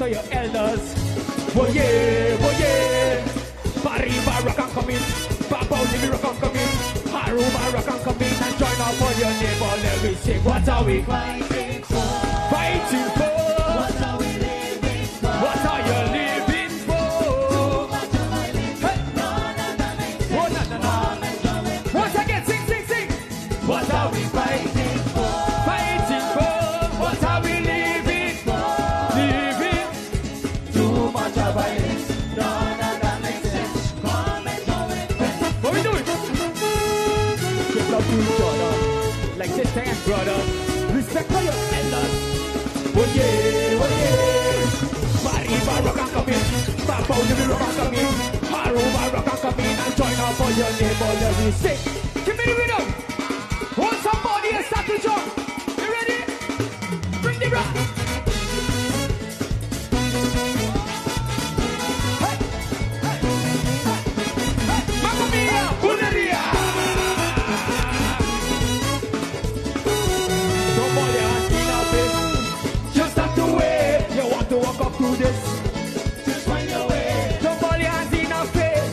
to your elders. Oh yeah. Pariba rock and come in. Papa Olivi rock and come in. Haruba rock and come in and join up on your neighbor. Let me sing. What are we fighting for? Fighting for. What are we living for? What are you living for? Hey. Oh, no. Once again, sing. What are we fighting for? Fighting for. What are we living for? Living. Too much of violence. None of that makes sense. Come and go and what we doing? Give love to each other. Like sister and brother. Respect for your elders. Oh yeah. Mariba rock and come in. Papa Olivi rock and come in. Haruba rock and come in and join up for your neighbor. Let me sing. Give me the rhythm. Hold somebody and start to jump. You ready? Bring the rock. Hey. Mamma mia, buleria. Don't ball your hands in our face. Just have to wait. You want to walk up to this? Just find your way. Don't ball your hands in our face.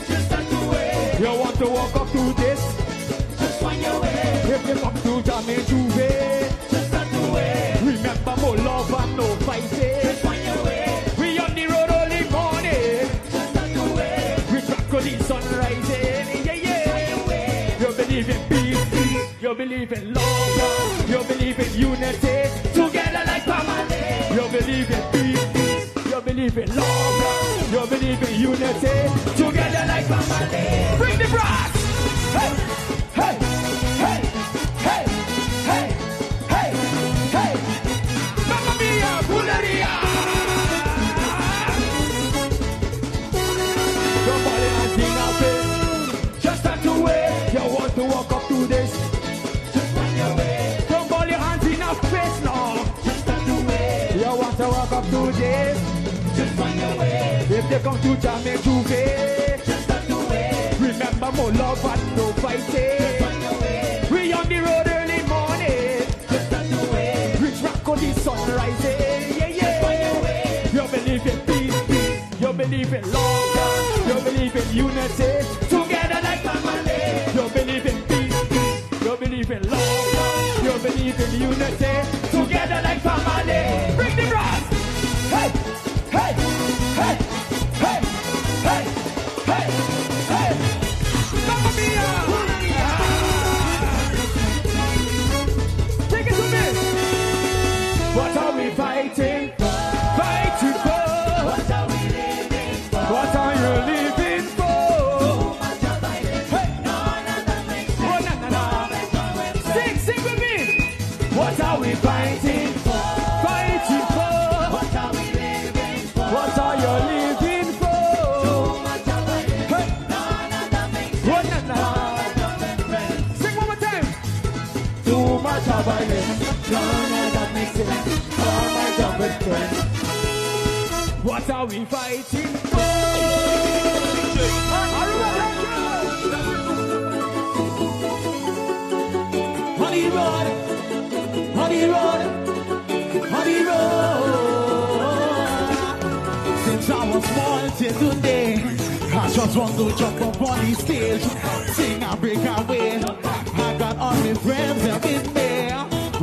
Just have to wait. You want to walk up to this? If you come to Jamaica Juve, just not the way. Remember more love and no fighting. Just find your way. We on the road early morning. Just not the way. We track on the sun rising. Yeah. You believe in peace. You believe in love. You believe in unity. Together like family. You believe in peace. You believe in love. You believe in unity. Together like family. Bring the brass. Hey. Mamma mia, buleria. Don't ball your hands in our face. Just have to wait. You want to walk up to this? Just find your way. Don't ball your hands in our face, no. Just have to wait. You want to walk up to this? Just find your way. If they come to Jamaica Juve, just have to wait. Remember more love and no fighting. Just find your way. We on the road early morning. Just have to wait. We track on the sun rising. Yeah. Just find your way. You believe in peace. You believe in love. You believe in unity. Together like family. You believe in peace. You believe in love. You believe in unity. Together like family. Bring the brass. Hey. Mamma mia. Take it to me. What are we fighting for? Fighting for. What are we living for? What are you living for? Too much of violence. Hey. None of that makes sense. Oh, no. Sing with me. What are we fighting for? Fighting for. What are we living for? What are you living for? Too much of violence. Hey. None of that makes sense. Oh, no. Sing one more time. Too much of violence. None of that makes sense. All my job is friends. What are we fighting for? Honey road. Since I was small till today, I just want to jump up on the stage, sing and break away. I got all my friends every day.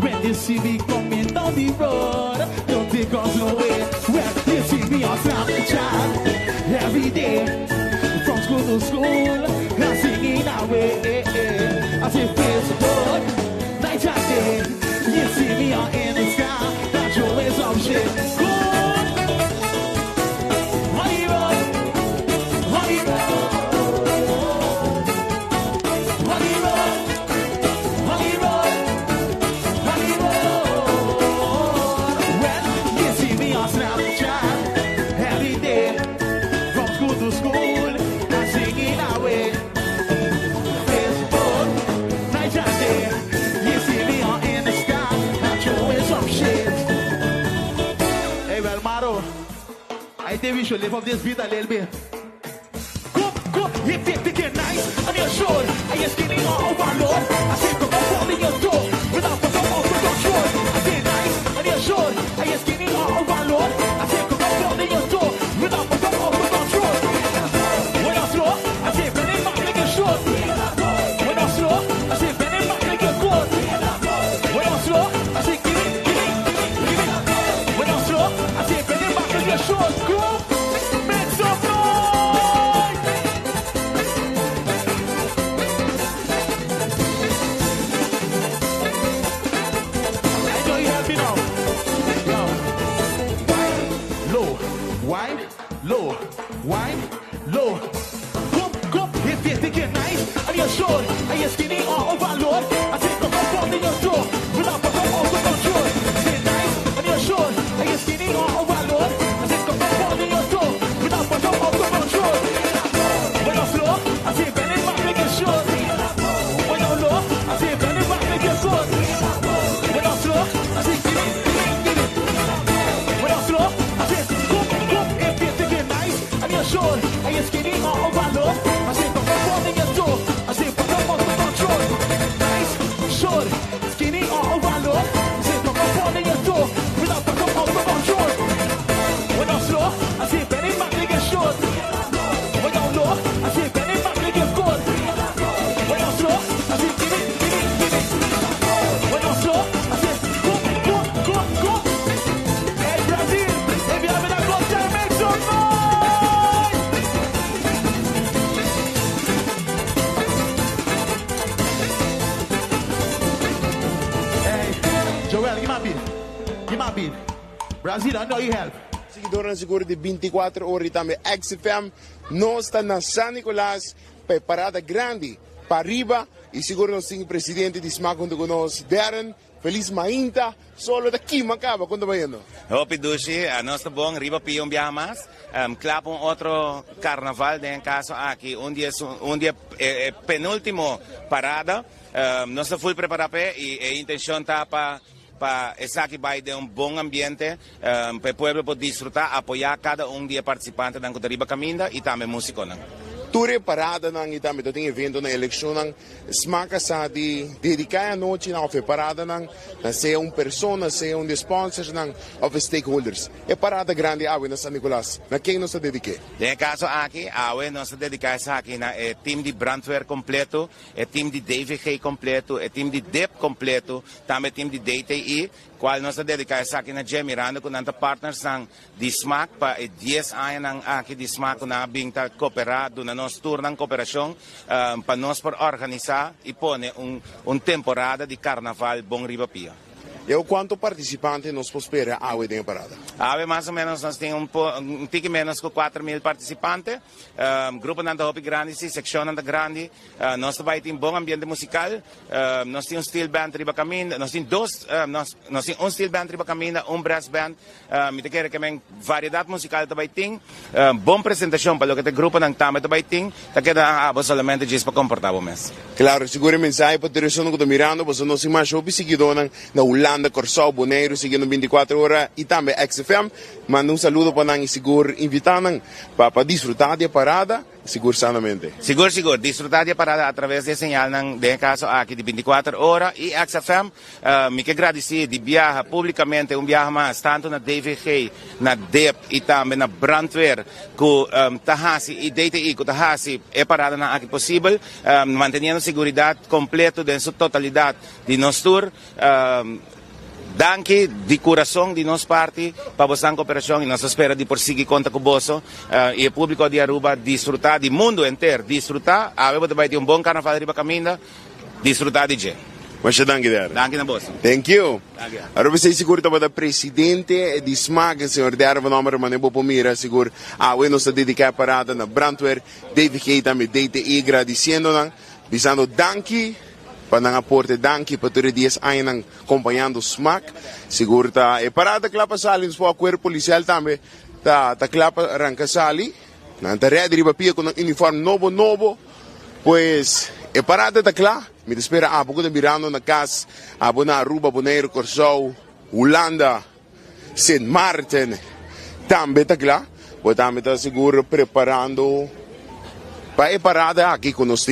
When they see me coming down the road, don't take us away. When they see me on Snapchat every day, from school to school, I'm singing away. I say Facebook, night and day. You see me on in the sky, that's always some shit. Honey road. When you see me on Snapchat every day, from school to school, I'm singing away. Facebook, night and day. You see me on in the sky, that's always some shit. Hey, well, Maro, I think we should live up this beat a little bit. Go, if you think you're nice, I'm your short. I ain't skinny or overload. I say, come on, fall in your door. Without the come out to control. I say, nice, I'm your short. I ain't skinny or overload. I say, slow, wine, low. Come, if you think you're nice and you're short and you're skinny or overload, I think I'm up in your door without over control. Say nice and you're short and you're skinny or overload, I think I'm up in your door without over control. When I'm slow, I say bend it back, make it short. When I'm low, I say bend it back, make it short. When I'm slow, I say give it. When I'm slow, I say come, if you think you're nice and you're short and you're skinny or overload, I say come up in your door, I say put up under control. Nice, short, skinny or overload, I say come up in your door without put up under control. When I'm slow, I say bend it back, make it short. When I'm low, I say bend it back, make it good. When I'm slow, I say give it. When I'm slow, I say go. Hey Brazil, if you're having a good time, make some noise. Hey, Joel, give my beat. Brazil, I know you help. Seguidores siguro de 24 horas também XFM nós está na San Nicolás para parada grande para arriba e seguro nós temos presidente de SMAC junto com nós Darren Feliz Mainta solo daqui macaba quando vai indo. Hopi Dushi, nós está bom, riba pion biamas, clap outro carnaval em caso aqui, um dia penúltimo parada, nós está full preparado e a intenção está para estar aqui vai de bom ambiente, para o povo poder desfrutar, apoiar cada dia participante da Riba Caminda e também músico. Ture parada nang itami to ting evento na eleksyon ng SMAC sa di dedicare a noche na of parada nang na sa persona sa de sponsors ng of stakeholders. E parada grande awe na San Nicolas. Na quem nos dedique? Nel caso aqui, awe nos dedica sa akin na team de Brandweer completo, team de DVG completo, team de DEP completo, também team de DTI, qual nos dedica sa akin na Jem Miranda com nanta partners ng di SMAC pa 10 anos ng aqui di SMAC na bingta cooperado na nos tour ng kooperasyon para nos por organizar e pone temporada de carnaval Bom Riba Pia. E o quanto participantes nos prospera awe de parada? Awe mais ou menos nós temos tique menos que 4,000 participantes, grupo nanda hopi grande, seção nanda grande, nós também temos bom ambiente musical, nós temos steel band Riba Caminda, nós temos nós temos steel band Riba Caminda, brass band, me te quero que men variedade musical também tem, bom apresentação para o que te grupo nang também tem, tá queda abo solamente diz para comportar o mês. Claro, seguramente sai para ter isso no que mirando, você não se mais hopi seguido na Holanda, Corsau, Bonaire, seguindo 24 horas e também XFM. Manda saludo para nang seguro invitando para desfrutar da parada, seguro sanamente. Seguro, desfrutar da parada através da señal de caso aqui de 24 horas e XFM. Me que agradecer de viajar publicamente, viaje mais, tanto na DVG, na DEP e também na Brandweer, com Tahasi e DTI, com Tahasi, é parada na aqui possível, mantendo segurança completa em sua totalidade de nosso tour. Danke de coração de nossa parte para a cooperação e nós espera de prosseguir conta com você e o público de Aruba desfrutar do mundo inteiro, desfrutar, a ver vai ter bom carnaval de Riba Caminda, desfrutar de gente. Mas danke dar. Danke na boss. Thank you. Aruba sei seguro para o presidente de SMAC, senhor Darren Nommer Manebo Pomira, seguro awe nos dedicar parada na Brandweer, DVG também DTI agradecendo dizendo danke para não aporte danke para todos os dias ainda acompanhando o SMAC, seguro tá e parada clapa sali nos para o corpo policial também tá clapa arranca sali na rede Riba Pia com uniforme novo, pois e parada tá claro, me espera a pouco de mirando na casa, a na Aruba, Bonaire, Corsau, Holanda, Saint Martin, também tá claro, pois também tá seguro preparando para a parada aqui com nós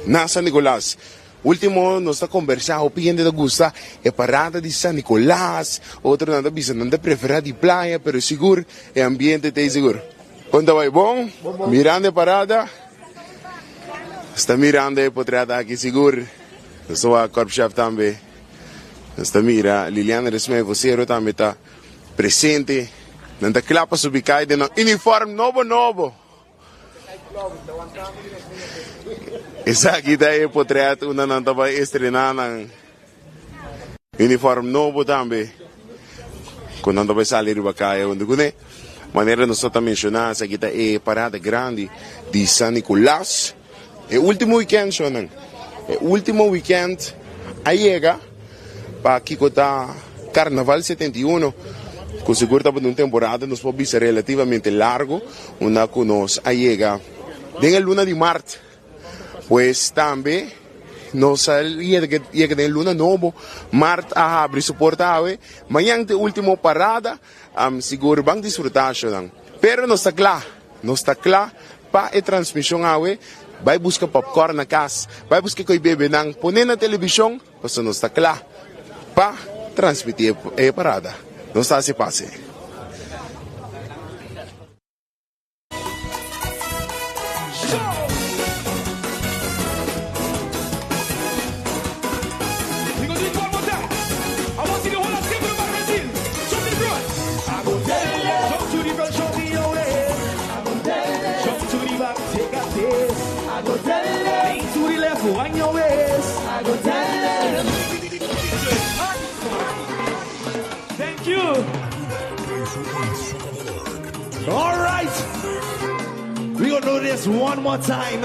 na San Nicolás. Último, nós está conversando, opinião da gusta, é parada de San Nicolás, outro nada bisa, nada prefere de praia, pero seguro, é ambiente tem seguro. Quando vai bom, mirando a parada, está mirando a potrada aqui seguro, nós sou a corpo-chef também, nós está mira, Liliana Resmei, você também está presente, nada clapa subicai de uniforme novo. Essa aqui daí potreato una não estava estrenando uniforme novo também. Quando não vai sair para cá onde gune. maneira nós estamos mencionando, aqui está a parada grande de San Nicolás. É o último weekend, Shonan. É o último weekend, aí chega para aqui está Carnaval 71. Com seguro estava numa temporada, nos pode ser relativamente largo, onde que nós aí chega. Den a luna de Marte, pues também nos llega de luna novo, Marte abre suportável, manhã de última parada, seguro vão disfrutar, pero não está claro para a transmissão awe, vai buscar popcorn na casa, vai buscar coi bebê nang, põe na televisão, mas não está claro para transmitir a parada, não está se passe. On your waist, I go tell them. Thank you. All right, we gonna do this one more time.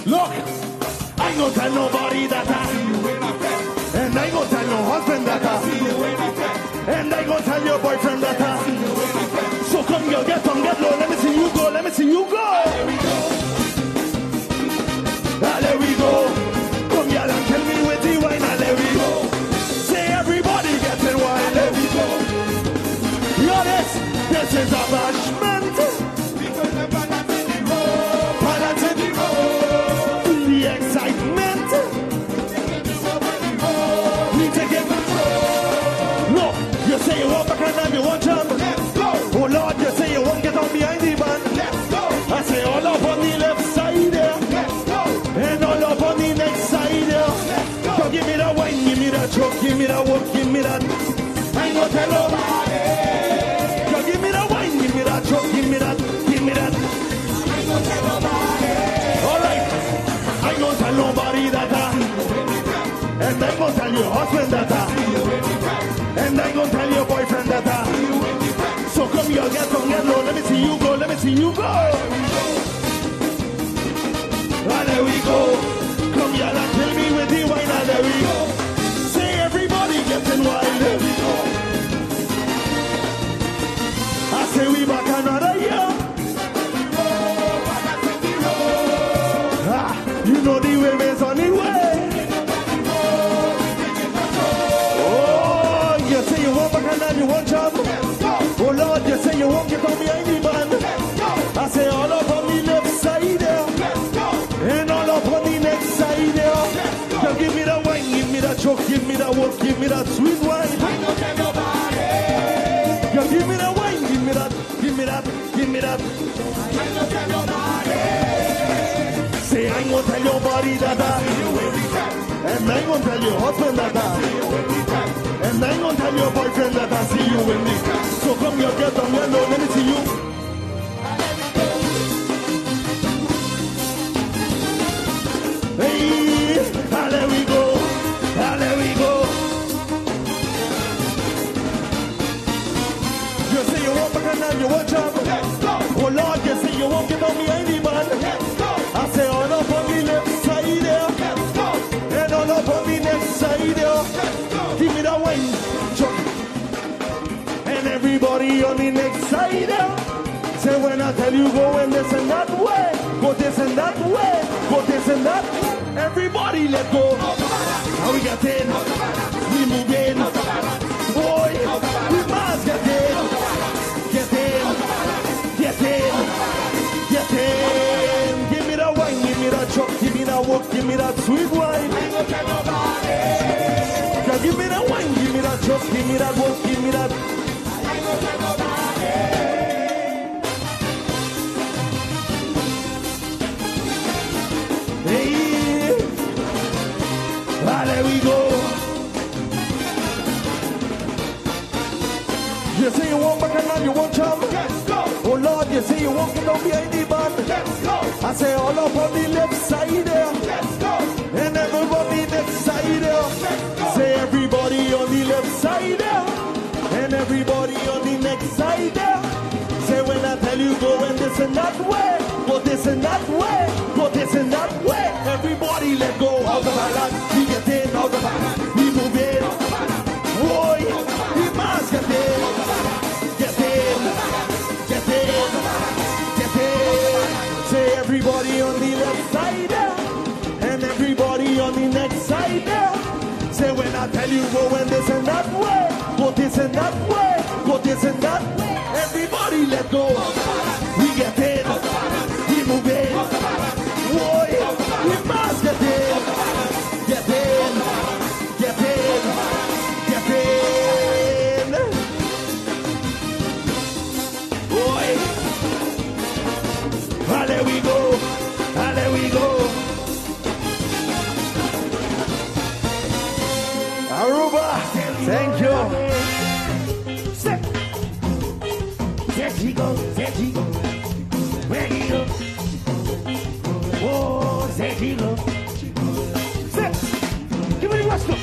Look, I ain't gonna tell nobody that I see you in a bed, and I ain't gonna tell no husband that I see you in a bed, and I ain't gonna tell your boyfriend that I see you in a bed. So come girl, get low. Let me see you go. Let me see you go. There we go. There we go. Come here and tell me with the wine. There we go. Say everybody getting wine. There we go. Hear this is a bashment. Because the balance in the road. Balance in the road. The excitement. We take it control. No, you say you want back and now you want jump. Let's go. Oh Lord, you say you won't get on behind the band. Let's go. I say all up on the left side there. And all up on the next side, yeah. So give me that wine, give me that choke, give me that walk, give me that. I ain't gonna tell nobody. So give me that wine, give me that choke, give me that, give me that. I ain't gonna tell nobody. Alright, I ain't gonna tell nobody that I. And I ain't gonna tell your husband that I. And I ain't gonna tell your boyfriend that I. So come here, get on, get low, let me see you go, let me see you go. And there we go. Come here and tell me with the wine. And there we go. Say everybody getting wild. There we go. I say we back another year. You know the women's on the way. Oh, you say you want back and then you want job. Oh Lord, you say you won't get on behind the band. I say all up on the left side there. And all up on the next side there. Now give me that wine, give me that choke, give me that walk, give me that sweet wine. I don't tell nobody. Now give me that wine, give me that, give me that, give me that. I don't tell nobody. Say I ain't gonna tell your body that I. And I ain't gonna tell your husband that I. And I ain't gonna tell your boyfriend that I see you with me. So come here, get on your low, let me see you. Hey, there we go, there we go. You say you want back and now you want job. Let's go. Oh Lord, you say you won't get on behind the man. Let's go. I say all up on the left side there. Let's go. And all up on the next side there. Let's go. Give me that wine, chuck. And everybody on the next side there. Say when I tell you go in this and that way, go this and that way, go this and that. Everybody let go. Now we get in, we move in. Boy, we must get in. Get in, get in, get in. Give me that wine, give me that choke, give me that walk, give me that sweet wine. Now give me that wine, give me that choke, give me that walk, give me that. Hey, there we go. You say you want back and now you want chum. Let's go. Oh Lord, you say you want to down behind the band. Let's go. I say all up on the left side there. Let's go. And everybody next side there. Let's go. Say everybody on the left side there. and everybody on the next side there. Say when I tell you go and this and that way, go this and that way, go this and that way. Everybody let go of the balance. We get in out the balance. We move in. Boy, we must get in. Get in. Get in. Get in. Say everybody on the left side there, and everybody on the next side there. Say when I tell you go and this and that way, go this and that way, go this and that way. Everybody let go. We get in. We move in. Boy, we must get in. Get in. Get in. Get in. Boy. Ah, there we go. Ah, there we go. Aruba, thank you. Step. There he goes, there he goes. Where he goes? Oh, there he goes. Step. Give me the watch look.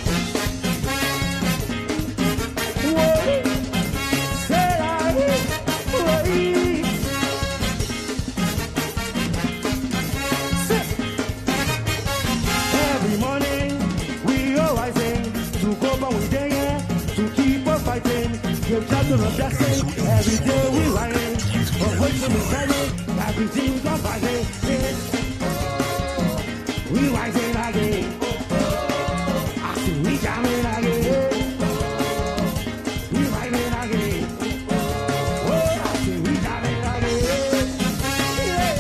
Whoa. Say I will. Step. Every morning we are rising to go by we day, to keep on fighting. Give chapter of blessing. Every day we riding, away from the standing. Everything's on fighting. We rising again. I see we jamming again. We riding again. Oh, I see we jamming again. Yeah.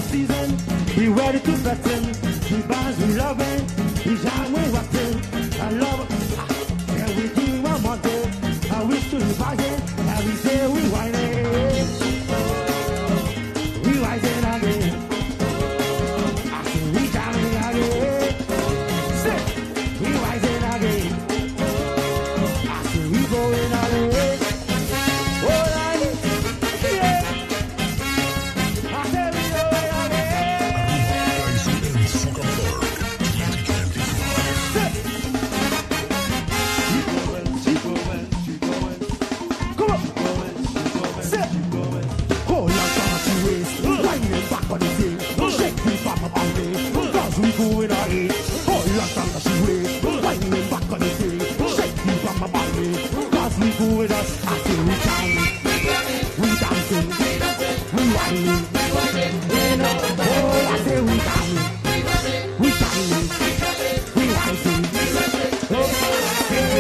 Season, we ready to threaten. We bars, we loving. We shine, we rocking. I love it. Everything I wanted. I wish to be fighting. Every day we whining. We rising again. I see we jamming again. Say, we rising again. I see we going again. Oh, yeah. I say we going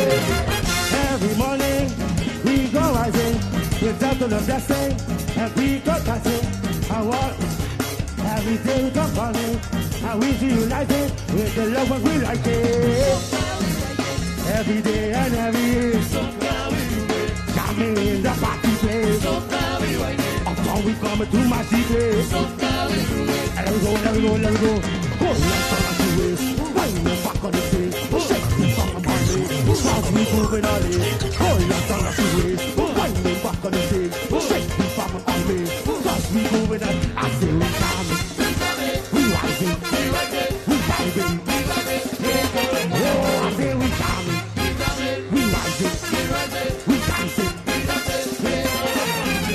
Every morning we go rising with that to the blessing, and we go dancing. I walk every day we go running, and we see united with the love we like it. Every day and every year, jamming in the party place. Upon we come to my secret. Let we go, let we go, let we go. Go like the waist, wine back on the stage, shake the from the body, cause we moving on it. Go like the waist, wine back on the stage, shake the from the body, cause we moving on. I say we coming, we rising, we vibing. Oh, I say we coming, we rising, we dancing.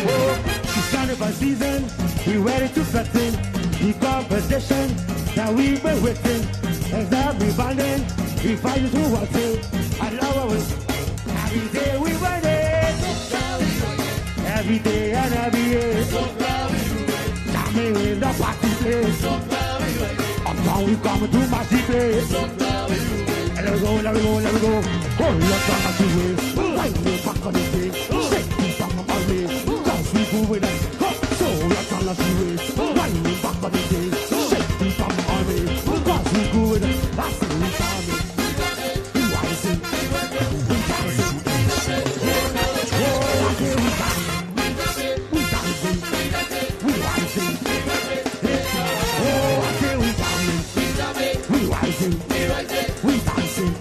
Oh, it's carnival season, we ready to threaten the competition that we've been waiting. As that we banding, we fight it through what it. I love it. Every day we ride it. Every day and every year. Jamming in the party place. Uptown we come to my place. Let we go, let we go, let we go. Oh, let's go back to it. Right way back on the stage. Shake me from my body. Cause we moving it. So let's go, let's do it. Right way back on the stage. Shake me from my body. Cause we good. That's it, we coming. We rising. We dancing. Oh, I say we coming. We dancing. We rising. Oh, I say we coming. We rising. We dancing.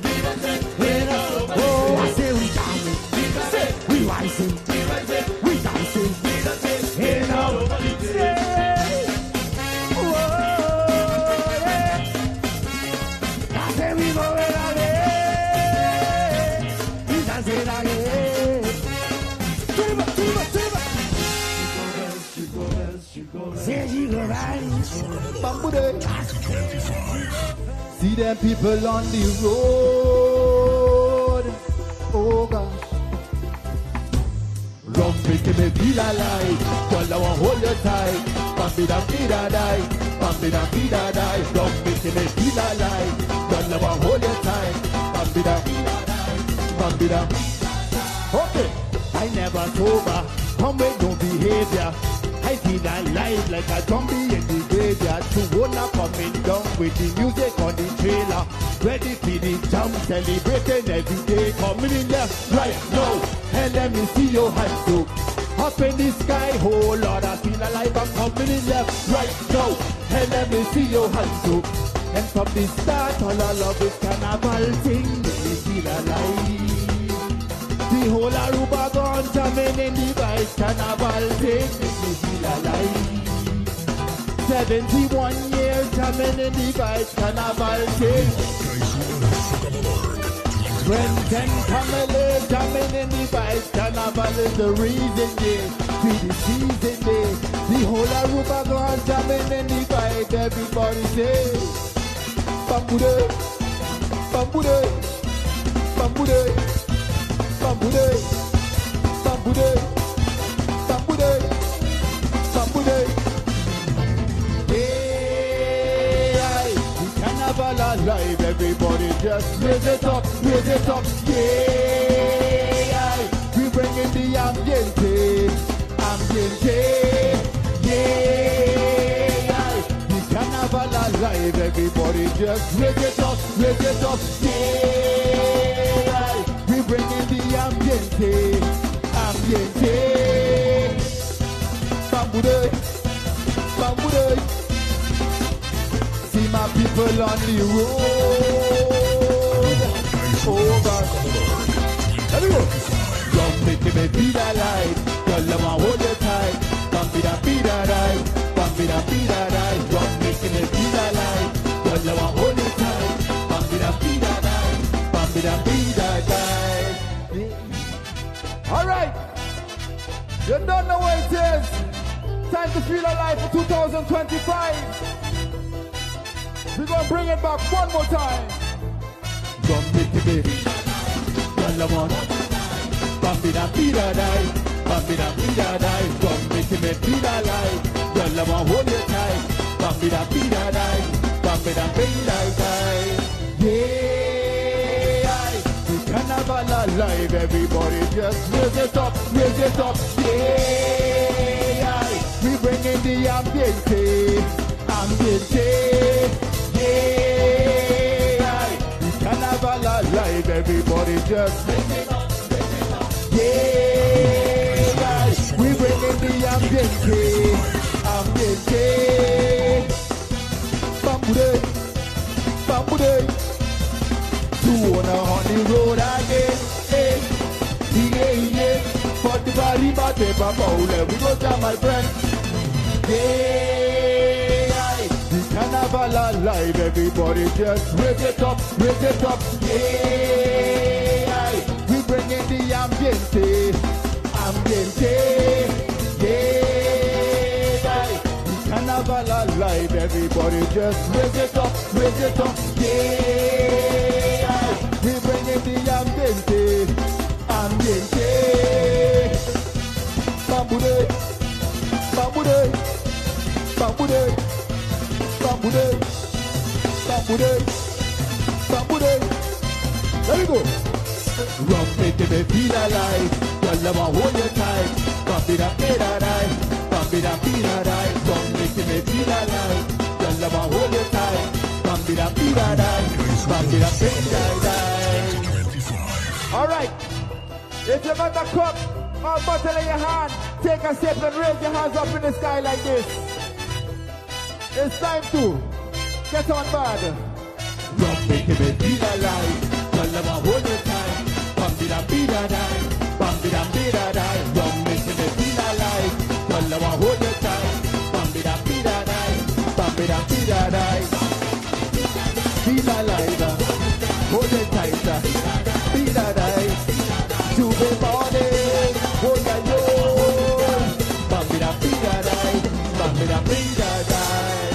Oh, I say we coming. We rising. We dancing. Hey, now. Bamboo day. See them people on the road. Oh gosh. Rum making me feel alive. Girl, I want hold you tight. Bambida bida die. Bambida bida die. Rum making me feel alive. Girl, I want hold you tight. Bambida bida die. Bambida. Okay. I never sober. Come with no behavior. I feel alive like a zombie in the graveyard. To wanna coming down with the music on the trailer. Ready for the jump, celebrating every day. Coming in left, right, now. And let me see your hands up. Up in the sky, oh Lord, I feel alive. I'm coming in left, right, now. And let me see your hands up. And from the start, all I love is carnival thing. Let me feel alive. The whole Aruba gone jamming in the vice carnival thing. Make me feel alive. 71 years jamming in the vice carnival thing. Friends and family jamming in the vice carnival is the reason, yeah. To the season, yeah. The whole Aruba gone jamming in the vice. Everybody say, Bambude, Bambude, Bambude. Bambude, Bambude, Bambude, Bambude. Yeah, the carnival alive, everybody just raise it up, raise it up. Yeah, we bring in the ambiente, ambiente. Yeah, the carnival alive, everybody just raise it up, raise it up. Yeah, we bring in the ambiente, ambiente. Bambude, Bambude. See my people on the road. Oh God. Let me go. Rum making me feel alive. Girl, I want hold you tight. Bambida bida die. Bambida bida die. Rum making me feel alive. Girl, I want hold you tight. Bambida bida die. Bambida bida die. All right, you don't know what it is. Time to feel alive for 2025. We're gonna bring it back one more time. Rum making me girl, I want Bambida bida die. Bambida bida die. Rum making me feel alive. Girl, I want hold you tight. Bambida bida die. Bambida bida die. Yeah, the carnival alive. Everybody just raise it up, raise it up. Yeah, we bring in the ambiente, ambiente. Yeah, the carnival alive. Everybody just raise it up, raise it up. Yeah, we bring in the ambiente, ambiente. Bambude, Bambude. To wanna on the road again, yeah. For the body, but the bowler, we go down, my friend. Yeah, the carnival alive, everybody just raise it up, raise it up. Yeah, we bring in the ambiente, ambiente. Yeah, the carnival alive, everybody just raise it up, raise it up. Yeah, we bring in the ambiente, ambiente. Bambude, Bambude, Bambude, Bambude, Bambude, Bambude. Let me go. Rum making me feel alive. Girl, I want hold you tight. Bambida bida die. Bambida bida die. Rum making me feel alive. Girl, I want hold you tight. Bambida bida die. Bambida bida die. All right. If you got a cup or bottle in your hand, take a sip and raise your hands up in the sky like this. It's time to get on board. Rum making me feel alive. Girl, I want hold you tight. Bambida bida die. Bambida bida die. Rum making me feel alive. Girl, I want hold you tight. Bambida bida die. Bambida bida die. Feel alive. Hold it tighter. Bida die. To the body. Hold your yo. Bambida bida die. Bambida bida die.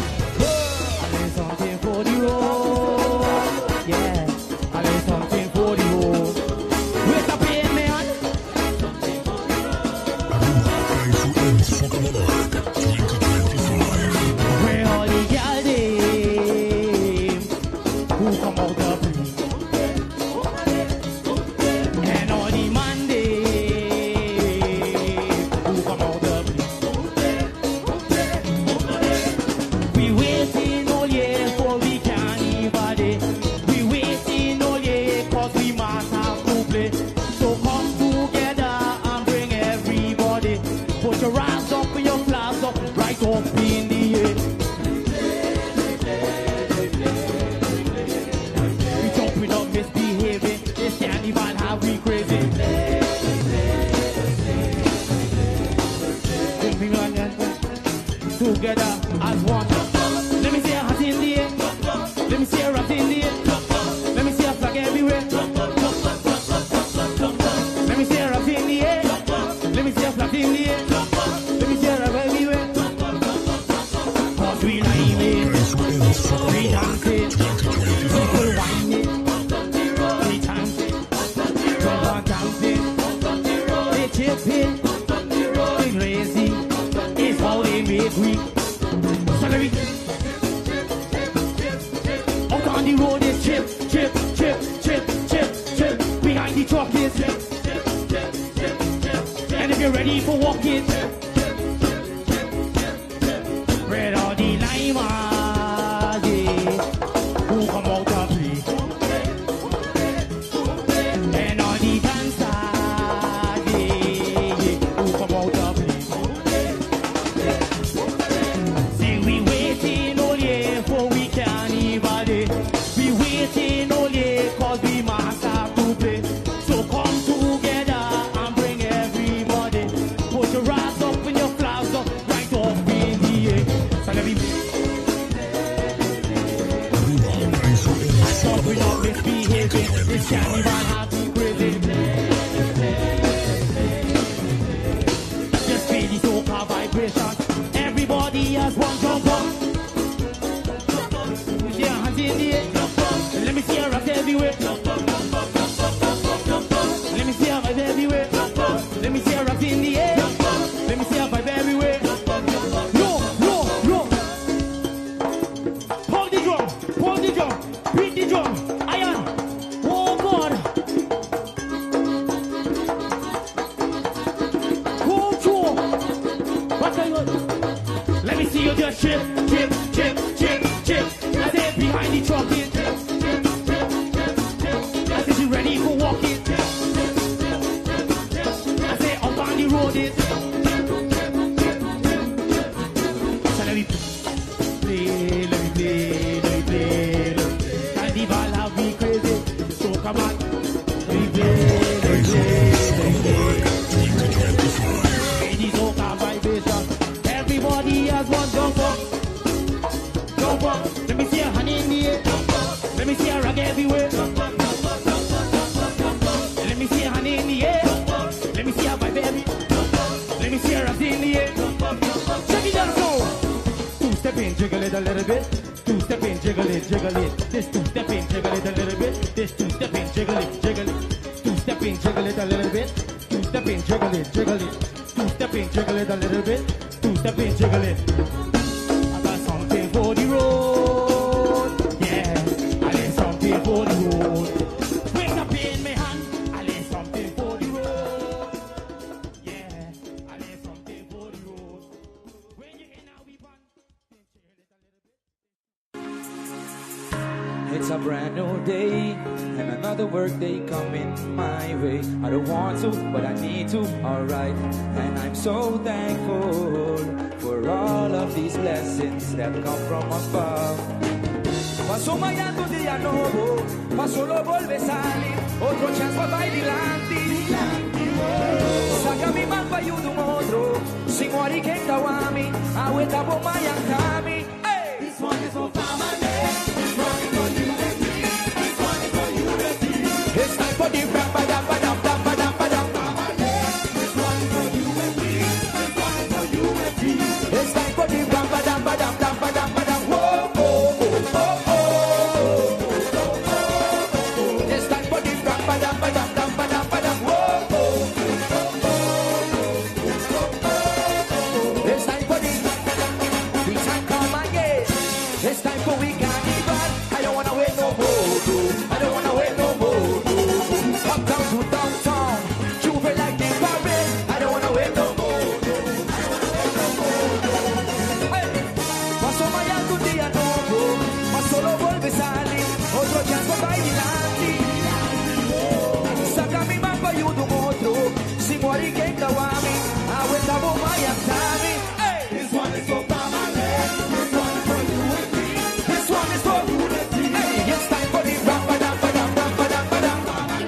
see a rat in the air. Let me see a flag everywhere. Let me see a rat in the air. Let me see a flag in the air. Let me see a rat everywhere. Cause we living, we dancing, people whining, we dancing, people dancing, they chipping, they lazy, it's how they make we. So let me out on the road is chip, chip, chip, chip, chip, chip. Behind the truck is chip, chip, chip, chip, chip. And if you're ready for walking, red all the limers, who come out to play. And all the dancers, who come out to play. Say we waiting all year for we carnival day. We waiting all year cause we must have to play. So come together and bring everybody. Put your ass up and your flags up right off in the air. So let me stop we not misbehaving. This carnival have to crazy. Just feel the soca vibration. Everybody has one jump up. Put your hands in the air. Let me see a rock everywhere. Let me see a vibe everywhere. Let me see a rock in the air. Let me see a vibe everywhere. Low, low, low. Pull the drum, beat the drum. Iron. Oh God. Go through. What are you? Let me see you just chip, chip, chip, chip, chip. I said behind the truck is chip, chip, chip, chip, chip. I said you ready for walking. I said up on the road is. So let me play, let me play, let me play. Carnival have me crazy. So come on. Let me play, let me play, let me play. Ladies, soca vibration. Everybody has one jump up. Jump up. Let me see a hand in the air. Let me see a rag everywhere. Let me see a hand in the air. Let me see a vibe every. Let me see a rag in the air. Check it out now. Two step in, jiggle it a little bit. Two step in, jiggle it, jiggle it. This two step in, jiggle it a little bit. This two step in, jiggle it, jiggle it. Two step in, jiggle it a little bit. Two step in, jiggle it, jiggle it. Two step in, jiggle it a little bit. Two step in, jiggle it. I got something for the road. Yeah, I lay something for the road. Wake up in my hand. I lay something for the road. Yeah, I lay something for the road. When you in now, we want. It's a brand new day and another work day coming my way. I don't want to, but I need to, alright. And I'm so thankful for all of these blessings that come from above. Pasó mañana un día nuevo, pasó lo vuelve a salir, otro chance para bailar. Saca mi mapa y un otro, sin worry que kawami, aweta bomba yankami. This one is for family. It's time for the rap, ba-dam, ba-dam, ba-dam, ba-dam, ba-dam. This one is for you and me. This one is for you and me. It's time for the rap, ba-dam, ba-dam, ba-dam, ba-dam, ba-dam. Whoa, oh, oh, oh, oh. It's time for the rap, ba-dam, ba-dam, ba-dam, ba-dam, ba-dam. Whoa, oh, oh, oh. It's time for the time come again. It's time for we carnival. I don't wanna wait no more. I don't wanna wait no more. Uptown to downtown, Juve like the parade. I don't wanna wait no more. Pasó mañana un día nuevo, pasó lo vuelve a salir, otro chance para bailar. Saca mi mapa y un otro, sin worry que kawami, aweta bomba yankami. This one is for family, this one is for you and me. This one is for you and me. It's time for the rap, ba-dam, ba-dam, ba-dam, ba-dam, ba-dam.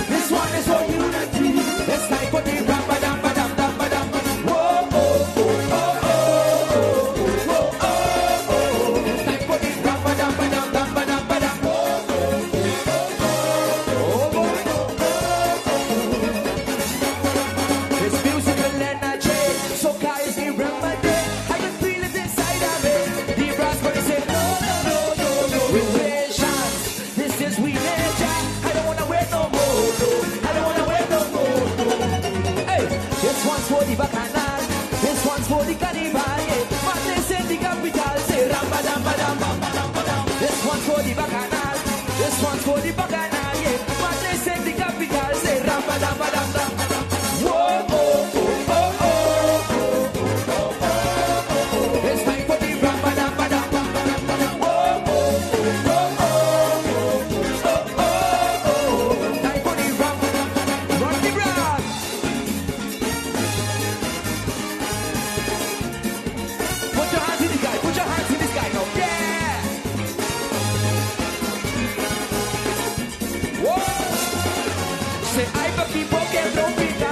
This one is for you and me. It's time for the rap, ba-dam, ba-dam, ba-dam, ba-dam. Whoa, oh, oh, oh, oh, oh, oh, oh, oh. It's time for the bacchanal. This one's for the bacchanal, yeah. But they say the capital, say ramba damba damba. Whoa, oh, oh, oh, oh. It's time for the ramba damba damba. Whoa, oh, oh, oh, oh. Time for the ramba damba. Run the ground. Put your hands in the sky, put your hands in the sky now, yeah! Whoa! Se hai pochi poche trompita,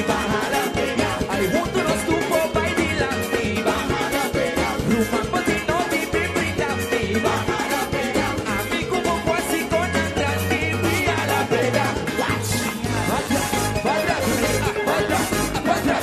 bahala pega. Ai junto nos tupo by the land, bahala pega. Rumah potino di pibrita, bahala pega. Amigo mo quasi con andras, bahala pega. Watch! Badra, badra, badra, badra,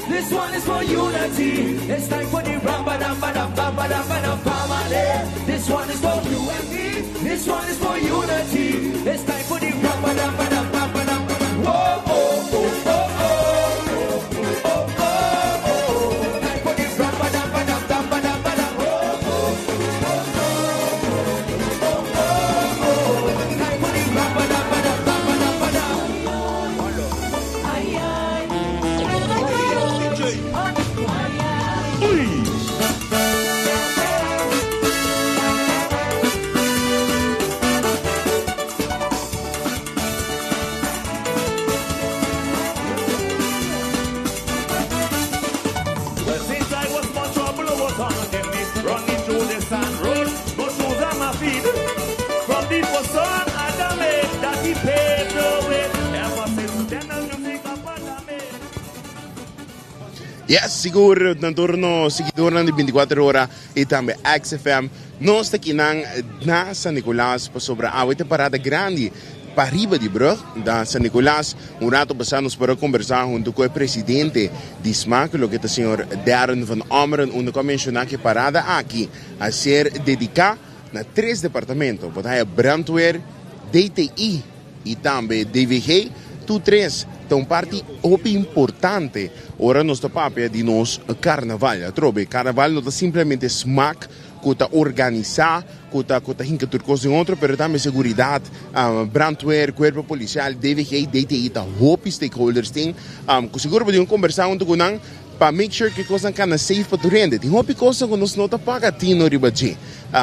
This one is for unity. It's time for the ramba damba damba damba damba family. This one is for you and me. This one is for unity. It's time for the ramba damba damba damba. Whoa, oh, oh, oh, oh, oh, oh, oh, oh. Time for the ramba damba damba damba damba. Oh, oh, oh, oh, oh, oh, oh. Time for the ramba damba damba damba damba. Ay, ay. Well, since I was more trouble, I was on them running through the sand road. No shoes on my feet. From the first son, Adam made that he paid the way. Ever since then, the music of Adam made. Yes, siguro nanturno seguidor ng 24 ora itambe XFM. Nós aqui na San Nicolas pa sobra awit na parada grande para riba de brug da San Nicolas. Um rato passamos para conversar junto com o presidente de SMAC, o que é o senhor Darren van Omeren, onde com mencionar que parada aqui a ser dedicada a 3 departamentos, a brandweer, DTI e também DVG, tu 3. Então, parte importante, ora nós papel de nós carnaval. Trobe, carnaval não é simplesmente SMAC, que está organizar, que está hinca turcos em outro, mas também seguridade, brandweer, corpo policial, DVG, DTI, tá hope stakeholders tem, que seguro podemos conversar junto com nós, para make sure que coisa can safe para turende. Tem hope coisa que nós não tá pagatino ribaji.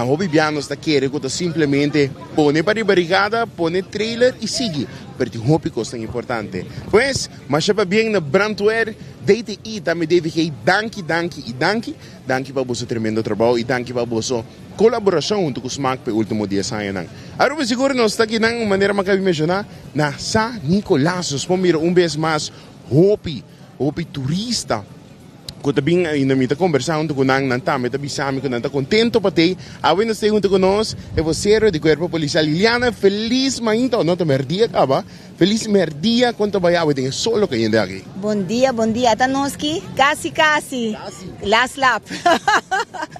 Hope bianos tá querer que simplesmente pone para barrigada, pone trailer e sigue. Pero tem hope coisa importante. Pues, mas já bem na brandweer, DTI também DVG, danke para você tremendo trabalho e danke para você colaboração junto com o SMAC para o último dia saindo. Agora, seguro nós está aqui de maneira que eu mencionar na San Nicolas. Nós vamos ver vez mais hope turista. Kung tabing inamita conversando com nang nantame tabi sami ko nanta contento pati awin na stay junto con nos e vocero di Cuerpo Policial Liliana feliz mainto no to merdia kaba feliz merdia quanto bayawi ting solo kayo hindi aki. Bom dia Tanoski casi last lap.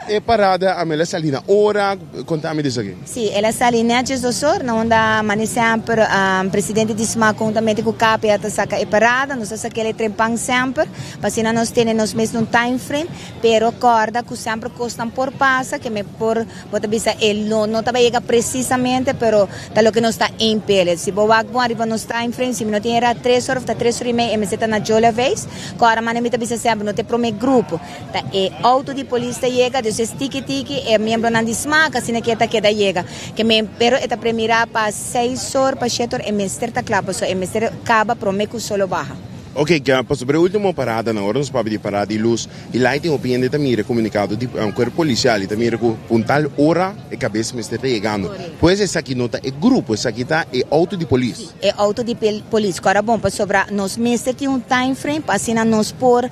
E parada a mela salina ora contami di sagi. Sì, e la salina c'è dosor na onda mani sempre presidente di SMAC contamente con capi ata saka e parada non sa che le trempang sempre pasina nos tiene nos mes un time frame pero corda que sempre costan por pasa que me por bota bisa el no trabalha precisamente pero da lo que nos está em pele se boa arriba nos time frame se não tem era 3 horas tá 3 horas e meia me seta na jola vez agora mane me tá bisa sempre não tem prome grupo tá e auto de polícia chega de tiki é membro na SMAC assim que tá queda chega que me pero eta primeira para 6 horas para 7 horas e me certa clapa so e me certa acaba prome que solo baja. Ok, para sobre a última parada, na hora nos papi de parada de luz, e lá tem opinião também comunicado de corpo policial, e também com tal hora e cabeça me está chegando. Pois essa aqui nota é grupo, essa aqui tá é auto de polícia. É auto de polícia. Agora bom, para sobre nós mestre tem time frame, para assim nós por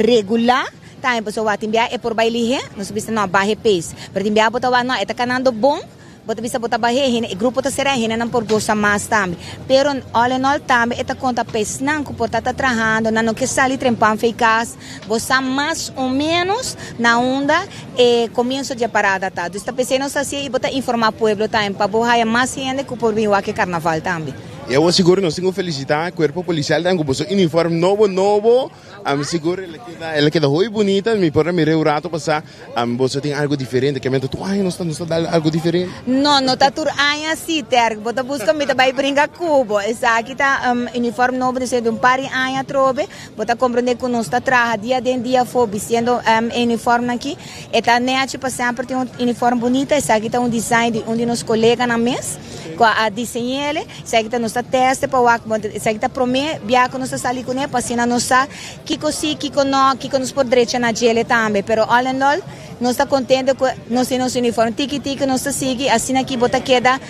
regular. Time para sobre enviar é por baile, nós bisa não barre pace. Para enviar botar não é tá canando bom. Bota bisa bota barre, o grupo tá será não por gosta mais também. Pero all in all também esta conta pes não que porta tá trabalhando, não que sali trempan feicas, você mais ou menos na onda começo de parada tá. Está pensando assim e bota informar pueblo também para borrar mais gente que por vir aqui carnaval também. Eu asseguro nós temos felicitar o corpo policial dan com seu uniforme novo, seguro ela queda muito bonita, me porra me reurato passar, você tem algo diferente, que me tu ai não está dando algo diferente. Não tá tur ai assim, ter, bota busca me vai brincar cubo, essa aqui tá uniforme novo de ser um par ai trobe, bota compreender que nós tá traja dia fobi sendo uniforme aqui, eta neachi para sempre tem um uniforme bonita, essa aqui tá um design de onde nos colega na mesa, com a desenhar ele, essa aqui tá nos teste para o essa aqui tá promete, biaco nos sali com ele, para assim nós kiko sim, kiko não, kiko nos por direita na gele também, pero all in all nós está contente com nós nosso uniforme, tiki nós está sigue, assim aqui bota queda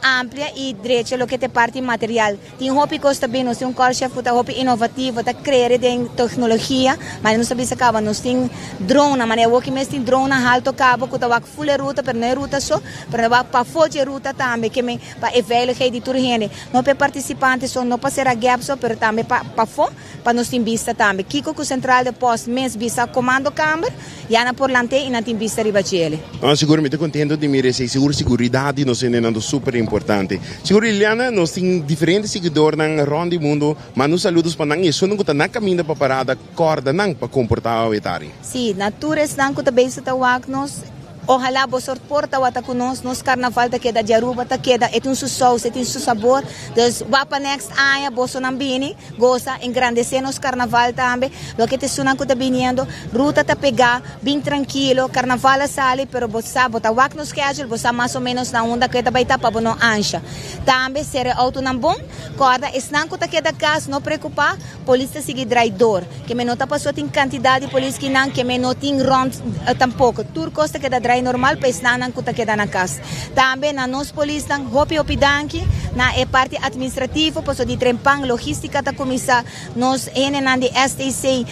ampla e direita, lo que te parte material. Tem hobby costa bem, nós tem corpo futa hobby inovativo, tá criar de tecnologia, mas nós sabemos acaba, nós tem drone, mas é o que mesmo tem drone na alto cabo, que tá wak full ruta, pero não é ruta só, pero wak para foge ruta também, que me para evaluar de tudo gente. Não para participantes, só não para ser a gap só, pero também para nós tem vista também. Kiko com central de posto, mesmo vista comando câmera, já na por lante e na tem vista riba gele. Seguramente contento de me receber seguridade, nós temos super importante. Seguro Liliana, nós temos diferentes seguidores na ronda do mundo, mas nos saludos para nang isso não está na caminho para parada corda nang para comportar o etari. Sim, naturas nang ko também se tawag nos. Ojalá vos porta wata conosco, nos carnaval ta queda de Aruba ta queda, é um sucesso, é um sabor. Dus wapa next aya vos não bini, goza engrandecer nos carnaval também. Lo que te sunan ko ta biniendo, ruta ta pegar, bem tranquilo, carnaval a sali, pero vos sabe, ta wak nos schedule, vos mais ou menos na onda que ta baita pa bono ancha. Também ser auto não bom, corda, esnan ko ta queda cas, não preocupar, polícia sigue traidor, que me nota passou tem quantidade de polícia que não, que me não tem rond tampouco, tur costa que da normal para esnanan kuta queda na casa. Também na nos polícia hopi danki na parte administrativa, posso de trempang logística ta comissa nos enan de STC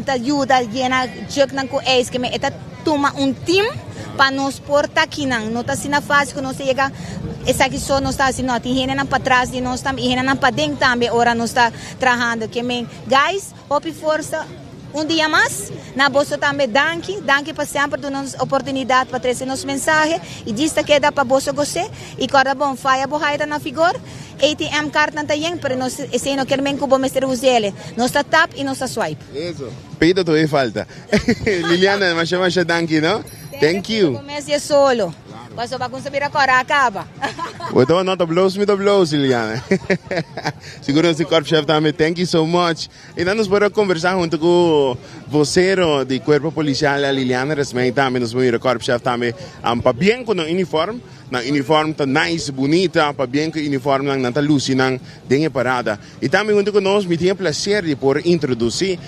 ta ajuda gena jek nan ko eis que me eta toma team para nos portar aqui não tá sina fácil que nós chega essa aqui só nós tá assim não tem gente para trás de nós também gente para dentro também ora nós tá trabalhando que me guys hopi força dia mais, na bolsa também danke para sempre dar-nos oportunidade para trazer nosso mensagem e diz que dá para bolsa você e corda bom, faia borraida na figura, ATM card não tem, pero nós esse não queremos que o bom mestre use ele, nós tá tap e nós tá swipe. Isso, peito tu falta. Liliana, mas danke, não? Thank you. Comece solo. Passou bagunça vira agora, acaba. Então, não, me blows, Liliana. Seguro esse corpo chef também, thank you so much. E nós vamos conversar junto com o vocero do corpo policial, Liliana Resmei, também nos vamos ir ao corpo chef também, para bem com o uniforme. Na uniforme tá nice, bonita, para bem que o uniforme não tá luci não dengue parada. E também junto conosco me tinha prazer de por introduzir,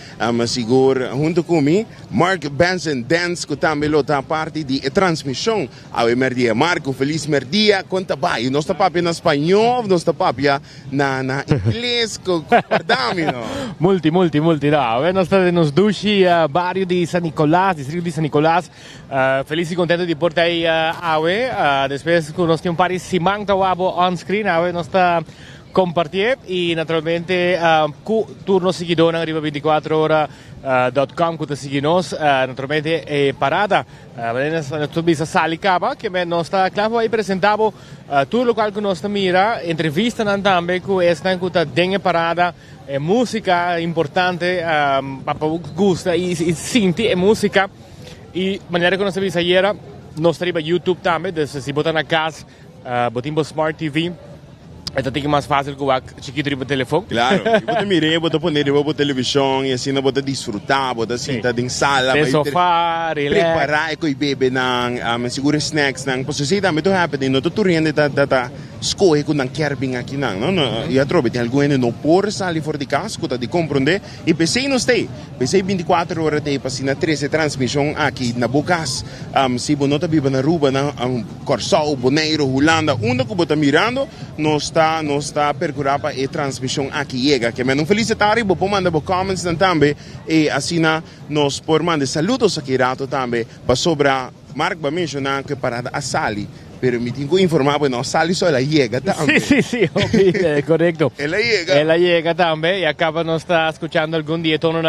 seguro junto comigo, Mark Benson Dance que também lota parte de transmissão ao merdia. Marco, feliz merdia, conta vai. Nós tá papi na espanhol, nós tá papi na inglês, guardami no. Multi, da. Nós tá nos dushi barrio de San Nicolás, distrito de San Nicolás. Feliz e contente de portar aí depois que nós temos um par de simang tawabo on screen, nós está compartilhar e naturalmente turno seguidor na Riva 24hora.com que segue nós, naturalmente é parada, nós temos a sala caba que nós está claro aí apresentado tudo o que nós mira, entrevista também que esta que está dengue parada, é música importante, para gosta e sente é música e maneira que nós vimos ayer. Nós temos YouTube também, se botar na casa, botamos Smart TV, então fica mais fácil que o chiquito do telefone. Claro, você mira, você pode pôr televisão e assim você pode desfrutar, você sentar em sala, tem sofá, preparar e bebe seguro snacks, porque se também tu happy, não tu rindo scoe con un kerbing aqui não, não, e a trobe tem alguém não por sair fora de casa, que tá de compreender, e pensei não stay, pensei 24 horas de passina 13 transmissão aqui na Bocas, se você não tá viva na Aruba, na Corsal, Bonaire, Holanda, onde que você mirando, não está percurando para a transmissão aqui chega, que me não felicitário, vou mandar comments também, e assim nós por mandar saludos aqui rato também, para sobrar Mark va a mencionar que parada a Sally, pero me tengo que informar, bueno, Sally solo llega también. Sí, correcto. Ella llega. Ella llega también y acaba nos está escuchando algún día tono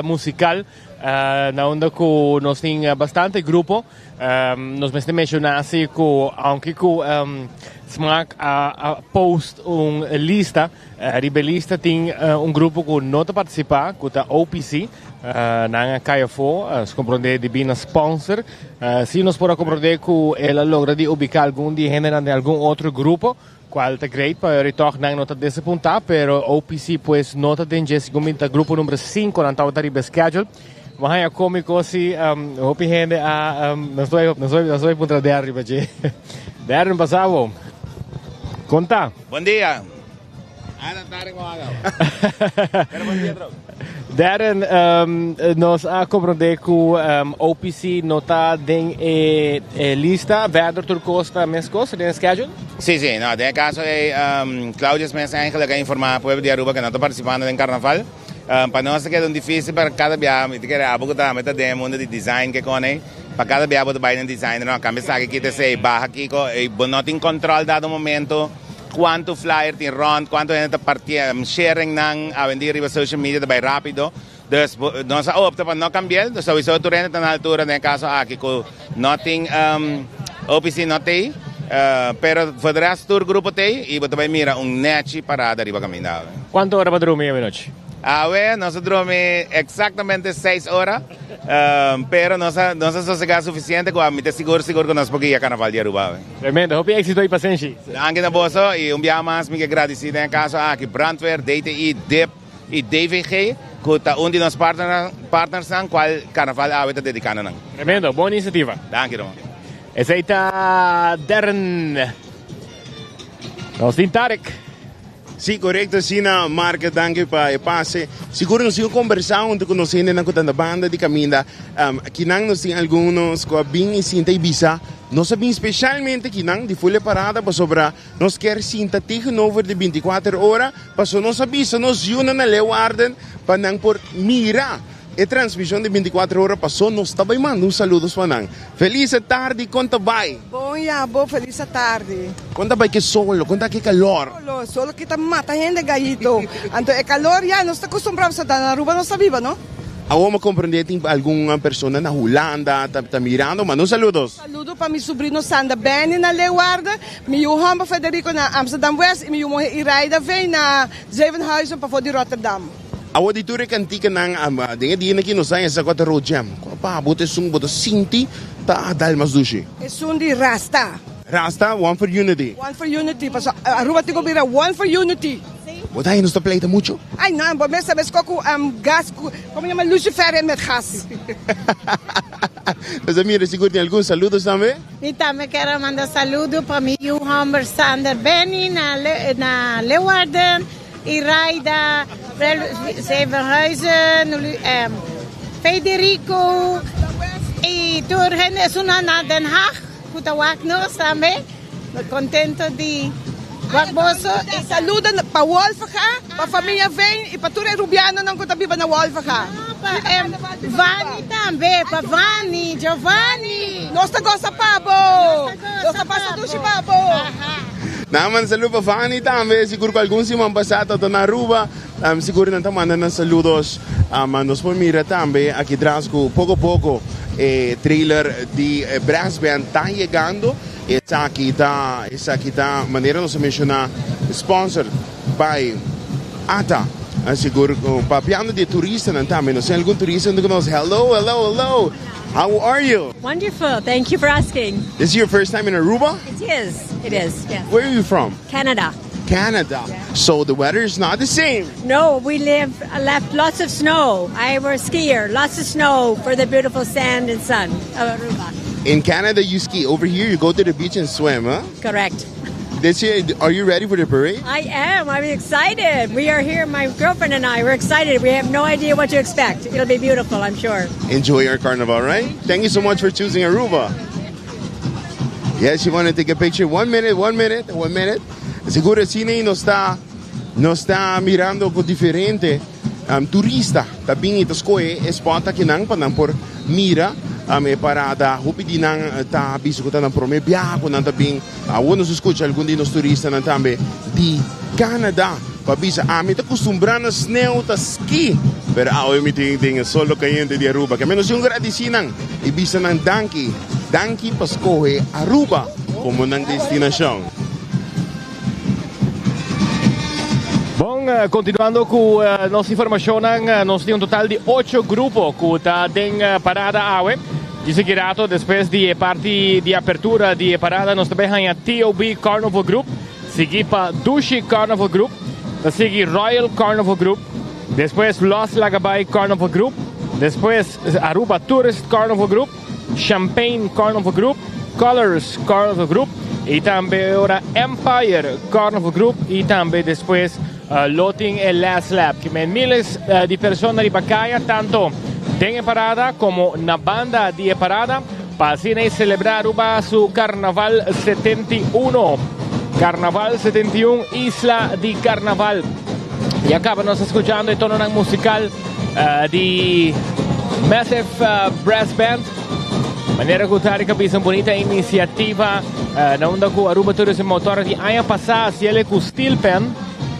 musical, na onda que nos tiene bastante grupo, nos me mencionasse que aunque que Smaak a post lista, ribelista tem grupo que não participa, que é OPC, na KFO, se compreende de bem sponsor, se nós podemos compreender que ela logra de ubicar algum de gênero de algum outro grupo, qual é great para retornar nota desse ponto, pero OPC pues nota tem esse grupo número 5 na tal da schedule. Mas é cômico se hopi gente nós dois pontos de arriba, je. Darren passavo. Conta. Bom dia. Darren, nós a compreender que OPC nota tem lista, verder tur costa mescos, tem schedule? Sí, no, de caso Claudia me ha eigenlijk informado pueblo de Aruba que no está participando en carnaval. Para nós é difícil para cada viagem, que era algo que está metendo mundo de design que cone, para cada viagem você vai no design, não, cambia sabe que te barra aqui, não tem controle dado momento. Quanto flyer tem rond, quanto gente partia sharing nang a vender riba social media também rápido. Dus nós opta para não cambiar, dus sowieso tu rente na altura no caso aqui que não tem OPC não tem, pero poderás tur grupo tem e você vai mirar net parada riba caminho. Quanto hora para dormir a noite? Nós dormimos exatamente 6 horas, pero não é sossegado suficiente para me ter seguro que nós podemos ir a Carnaval de Aruba. Tremendo, hope éxito e paciência. Anche na bolsa e dia mais me agradecido em caso aqui Brandweer, DTI, DEP e DVG, que está de nossos partners ang qual Carnaval está dedicando nang. Tremendo, boa iniciativa. Danke Ron. Esse está Darren. Nós tem Tarek. Sim, correto, sim, marca, danke para passe. Seguro nós vamos conversar onde nós ainda na banda de caminho, que nós temos alguns que bem sinta Ibiza, nós sabemos especialmente que nós de folha parada para sobrar, nós quer sinta over de 24 horas, para nós sabemos, nós juna na Leeuwarden para não por mirar. A transmissão de 24 horas passou, nós também mandamos saludos para nós. Feliz tarde, conta vai. Bom, feliz tarde. Conta vai que solo, conta que calor. Solo que está mata gente gallito. Então, é calor já, nós estamos acostumados a estar na Aruba, nós sabemos, não? Vamos compreender que alguma pessoa na Holanda está mirando, mas saludos. Saludo para meu sobrinho Sander Benny na Leeuwarden, meu irmão Federico na Amsterdam West e meu irmão Iraida vem na Zevenhuizen para de Rotterdam. A auditória cantica ng dinga aqui não sai essa quatro road jam. Pa bote sung bote sinti ta dalmas dushi. É sundi Rasta. Rasta, one for unity. One for unity. Paso Aruba tigo bira one for unity. Wat hij nos te pleiten mucho? Ai não, bom mesmo sabes coco gas, como chama Lucifer met gas. Mas mira, seguro tem alguns saludos também? E também quero mandar saludo para meu irmão Sander Benny na Leeuwarden. Iraida, Zevenhuizen, Federico, e Turgen é na Den Haag, que wak nós também, contento de wakboso. Saluda para Wolfga, para a família vem e para Ture Rubiano não que viva na Wolfga. Vani também, para Vani, Giovanni. Nós gosta pabo, nós passa do chibabo. Naman saludo para Fanny também, seguro que alguns se passado na Aruba, seguro não estão mandando saludos, nós podemos mirar também aqui atrás que pouco a pouco trailer de brass band está chegando, essa aqui está maneira nós mencionar sponsored by ATA. Seguro que para piano de turista não também, nós temos algum turista que nos hello. How are you? Wonderful. Thank you for asking. This is your first time in Aruba? It is. Yes. Where are you from? Canada. Canada. Yeah. So the weather is not the same. No, we left lots of snow. I was a skier. Lots of snow for the beautiful sand and sun of Aruba. In Canada, you ski. Over here, you go to the beach and swim, huh? Correct. this year, are you ready for the parade? I am. I'm excited. We are here, my girlfriend and I. We're excited. We have no idea what to expect. It'll be beautiful, I'm sure. Enjoy our carnival, right? Thank you so much for choosing Aruba. Yes, you want to take a picture? 1 minute. Siguro sino no está mirando con diferente turista. Tabing ito skoe espota kinang panang por mira e parada hupi dinang ta biso ko tanang prome biako nang tabing wono se escucha algún dinos turista nang tambe di Canada. Pabisa amit acostumbrado snow ta ski. Pero ako yung ting solo caliente di Aruba. Que menos yung gradisinang ibisa ng Danki Pascoe Aruba como ng destinasyon. Continuando con nos informacionan, nos dio un total de 8 grupos que están en parada AWE. Dice que rato después de parte de apertura de parada nos trabajan a TOB Carnival Group, seguí para Dushi Carnival Group, seguí Royal Carnival Group, después Los Lagabay Carnival Group, después Aruba Tourist Carnival Group, Champagne Carnival Group, Colors Carnival Group y también ahora Empire Carnival Group y también después Loting el Last Lap, que miles de personas de Bacaya, tanto en parada como en la banda de parada, para celebrar Aruba su Carnaval 71. Carnaval 71, Isla de Carnaval. Y acá nos escuchando el tono musical de Massive Brass Band. Manera que una bonita iniciativa na onda com Aruba Tourism Authority. Año pasado, si ele com Steel Pen,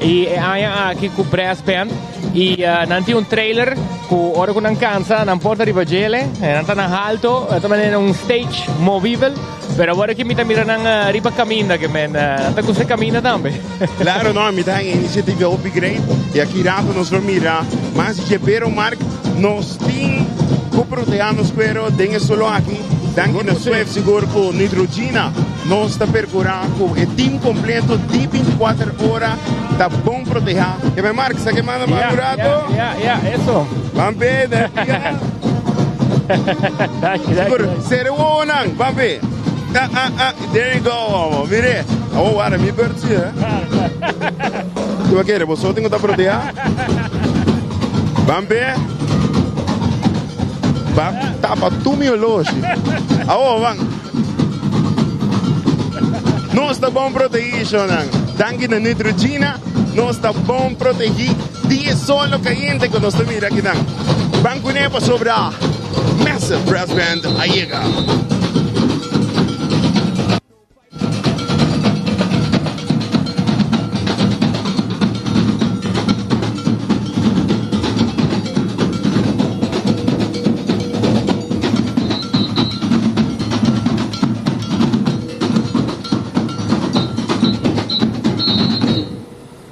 e aqui com Brass Band, e nanti un trailer com ora com não cansa, não porta ribagele, não tá na alto, também é stage movível, pero agora que me tá mirando riba caminha, que men, tá com você caminha também. Claro, não, me dá iniciativa upgrade, e aqui rato nos vamos mirar, mas de pero Mark, nos tem coproteanos, pero tem solo aqui, danke na Swift seguro com nitrogena, nós está percorrendo o team completo de 24 horas, está bom proteger. E me Mark, está queimando mais buraco? Isso. Vamos ver, seguro, servonan, vamos ver. There you go, mire. Oh, agora me perdi, Tu vai querer, você tem que estar proteger? Vamos ver. Tapa tu meu loja. Vamos. Não está bom protegido, danke na nitrogena, não está bom protegido. Dia solo caliente que nós mira aqui, banco nepa sobre a Massive Brass Band Aiega.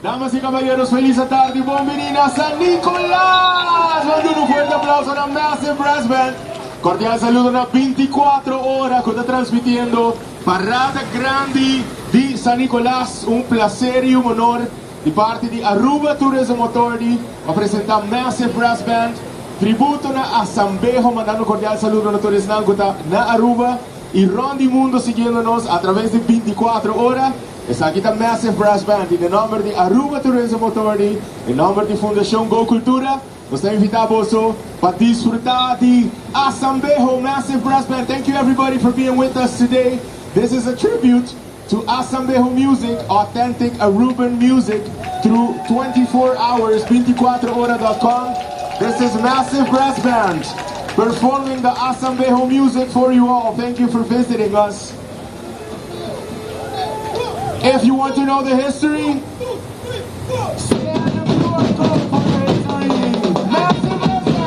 Damas y caballeros, feliz tarde y bienvenida a San Nicolás. Mando un fuerte aplauso a la Massive Brass Band. Cordial saludo a 24 horas que está transmitiendo Parada Grande de San Nicolás. Un placer y un honor de parte de Aruba Tourism Authority a presentar Massive Brass Band. Tributo a Sambejo, mandando un cordial saludo a todos na Aruba y Rondi Mundo siguiéndonos a través de 24 horas. Está aqui a Massive Brass Band, em nome de Aruba Tourism Authority, em nome de Fundação Go Cultura, nós invitamos para desfrutar de Asambejo Massive Brass Band. Thank you everybody for being with us today. This is a tribute to Asambejo music, authentic Aruban music, through 24 hours, 24horas.com. This is Massive Brass Band, performing the Asambejo music for you all. Thank you for visiting us. If you want to know the history, stand up to our call for the history. Massive Brass Band.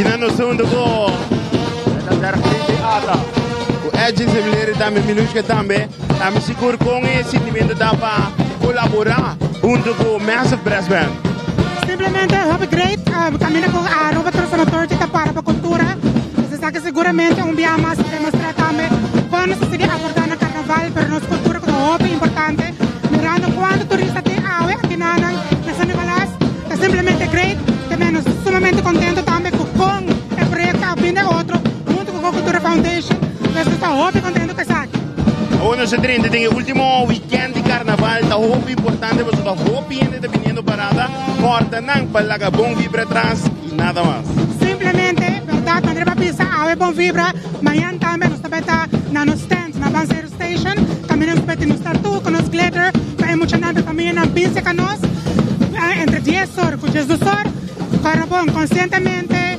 na no segundo go. O Edson se lere também minutos também. Também seguro com esse sentimento da para colaborar junto com o Massive Brass Band. Simplesmente é great. Caminho com a Robert Transformator de para a cultura. Você sabe que seguramente dia mais demonstrar também quando se seria abordar no carnaval para nossa cultura que é importante. Mirando quando turista tem aqui na San Nicolás, é simplesmente great. Também sumamente contente também com o projeto vindo outro junto com a Cultura Foundation. Nós estamos muito contentes com isso aqui. Hoje se trata tem o último weekend de carnaval, tá muito importante, você tá muito de vindo parada, corta não para lá bom vibra atrás e nada mais. Simplesmente, verdade, André Papisa, a bom vibra, amanhã também nós também tá na nos stand, na Banseiro Station, caminhamos para nos tatu, com nos glitter, para emocionar também na pista com nós, entre 10 horas com Jesus Sor, para bom, conscientemente,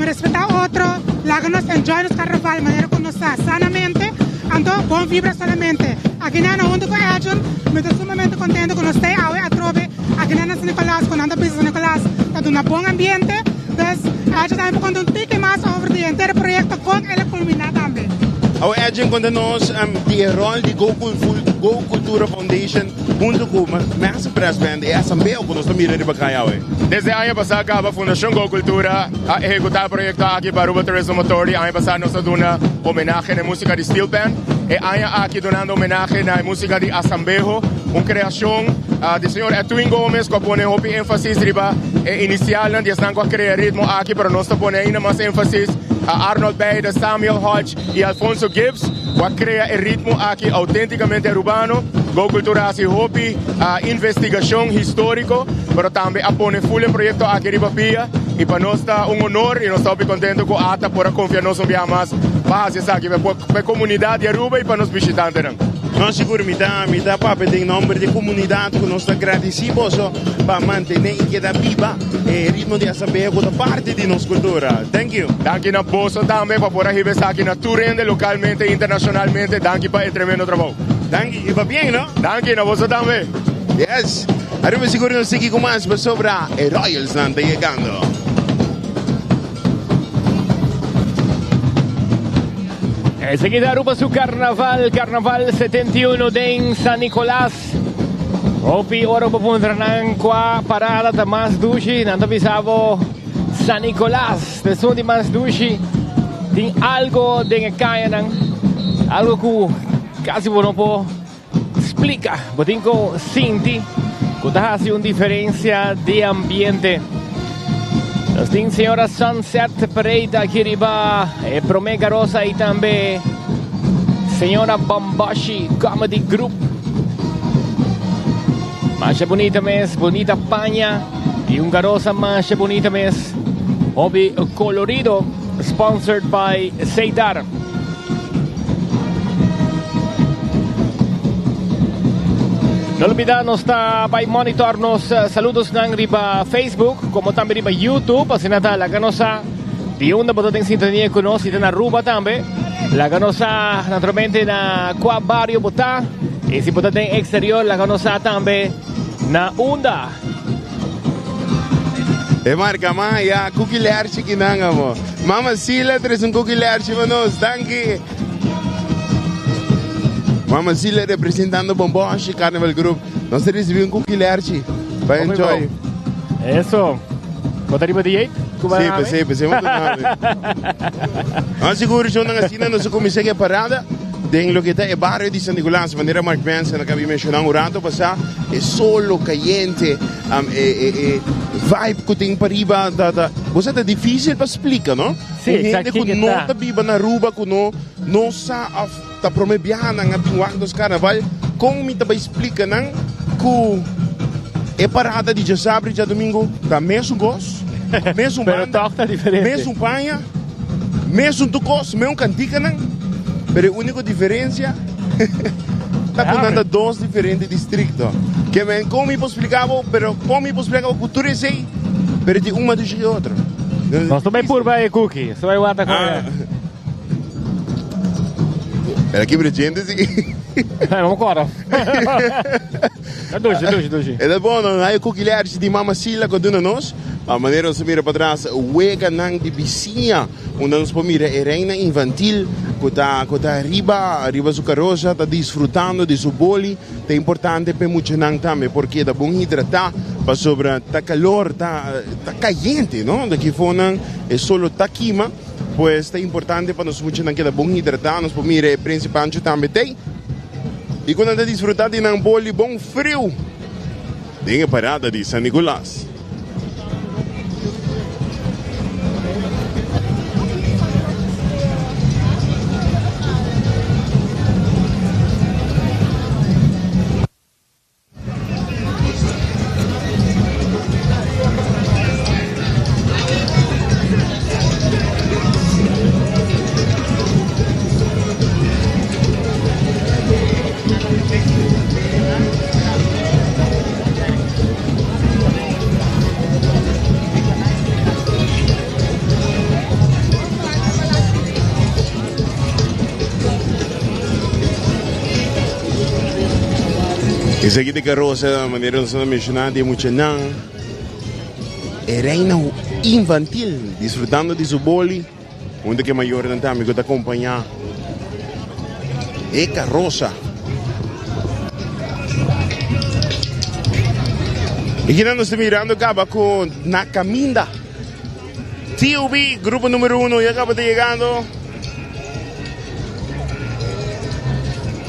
respeitar outro, lá que nós enjoy nos carnaval, maneira que nós está sanamente. Então, bom vibra solamente. Aqui na junto com a Edson, me estou sumamente contente que nós estamos a trove, aqui na San Nicolás, com a Pista San Nicolás, está um bom ambiente. Então, a Edson está contando um pouco mais sobre o inteiro projeto com ele culminar também. O Edson conta nós o rol de Go Cultura Foundation junto com o Massive Brass Band e a Assembleia que nós estamos mirando para cá. Desde a ano passado, a Fundação Go Cultura a executar o projeto aqui para o Robert Transformator. A ano passado, nós damos uma homenagem na música de Steel Band. E a aqui donando homenagem na música de Assembleia, uma criação do senhor Edwin Gomes, que põe ênfase e inicial, e estão a criar ritmo aqui para nós pôr ainda mais ênfase. Arnold Bader, Samuel Hodge e Alfonso Gibbs, que cria o ritmo aqui autenticamente urbano. Go Cultura se hobby investigação histórica, mas também apone full em projeto aqui de Papia. E para nós está honor e nós estamos contentes com a ATA por confiar nos mais bases aqui para a comunidade de Aruba e para nos visitantes. Nós seguro me dá papel em nome da comunidade que nós estamos agradecidos para manter e quedar viva o ritmo de Assembleia como parte de nossa cultura. Thank you. Thank you na bolsa também para poder estar aqui na Turende localmente e internacionalmente. Thank you para o tremendo trabalho. Thank you. E va bem, não? Thank you na bolsa também. Yes. Agora seguro nós seguimos com mais sobre a Royals não está chegando. Enseguida Aruba su carnaval 71 de San Nicolás. Opi oro pupuntranan qua parada ta mas dushi nanda bisavo San Nicolás. De sundi mas dushi ting algo de kayanan algo ku casi bueno po explica, botinko sinti kuta hace una diferencia de ambiente. Los ting señora Sunset Parade aquí arriba, Promega Rosa y también señora Bombashi Comedy Group. Más bonita mes, bonita paña y un garosa más bonita mes. Hobby colorido, sponsored by Seidar. No olvidarnos para monitornos saludos nang riba Facebook como también riba YouTube así nata la ganosa di onda bototen sintonía con nos y na Aruba también la ganosa naturalmente na qua barrio botá y si bototen exterior la ganosa también na onda. E marca ya cookie lerchi kinanga mo. Mama Sila tres un cookie lerchi manos, danke. Mama Sila representando Bomboshi Carnival Group. Nós recebemos um cookie lerchi. Vai enjoy. Eso. Botaria de 8? Sim, muito nave. Nós seguro que nós assim nós começamos a parada. Tem lo que está é barrio de San Nicolás, maneira Mark Benson que havia mencionado um rato passar, é solo caliente, vibe que tem para riba, você é difícil para explicar, não? Sim, gente que não está viva na Aruba, que não sabe tá promebiana nga bingwak dos carnaval, como me também explica não que é parada de sábado e domingo, tá mesmo gosto, mesmo banda, mesmo panha, mesmo tocos, mesmo cantica não. Pero a única diferença está com dois diferentes distritos. Que me como me explicava, pero como me explicava cultura sei, pero de uma de outra. Nós também por vai cookie, só vai guardar com Era aqui presente sim. Não corre. É dois. É bom, não é cookie lerchi de Mama Sila que dona nós. A maneira se mira para trás, huega nang de vizinha, onde nos mira a reina infantil, que está arriba sua carroça, está desfrutando de seu boli, é importante para muito nang também, porque é bom hidratar, para sobra, tá calor, tá caliente, não? Daqui fora é solo tá queima, pues é importante para nós muito nang que é bom hidratar, nos mira principalmente também tem. E quando está desfrutando de um boli bom frio, tem a parada de San Nicolás. Esse aqui de carroça, a maneira que nós mencionamos, é muito não. É reina infantil, desfrutando de seu boli, onde que maior não está, amigo, te acompanhar. É carroça. E aqui nós estamos mirando, acaba com Nakaminda. TOB, grupo número 1, e acaba de chegando.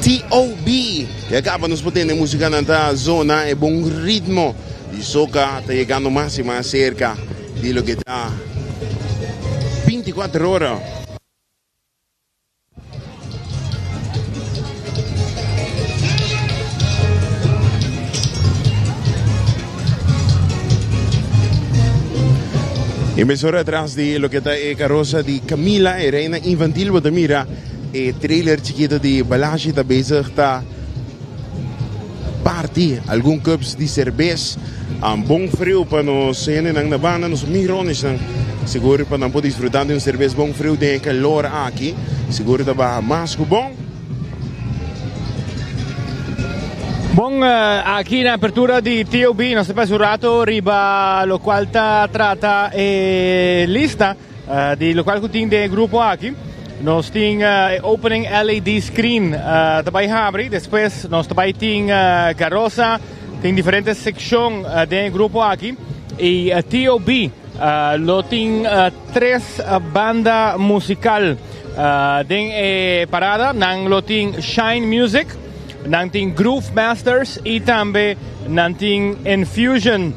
TOB, e acaba nos botando música na zona, é bom ritmo de soca, está chegando mais e mais cerca de lo que está 24 horas. E mezz'ora atrás de lo que está a carroça de Camila, a reina infantil, você mira e trailer chiquito de Balaji está bezig está party algum cups de cerveja bom frio para nos cena na banda nos mirones seguro para não poder desfrutar de cerveja bom frio de calor aqui seguro está mais bom. Bom, aqui na apertura di TOB nós temos rato riba lo qual trata lista di lo qual tem de grupo aqui. Nós temos opening LED screen também abre, depois nós também temos carroça, tem diferentes secções do grupo aqui e TOB lo tem três bandas musical tem parada, não lo tem Shine Music, não tem Groove Masters e também não tem Infusion.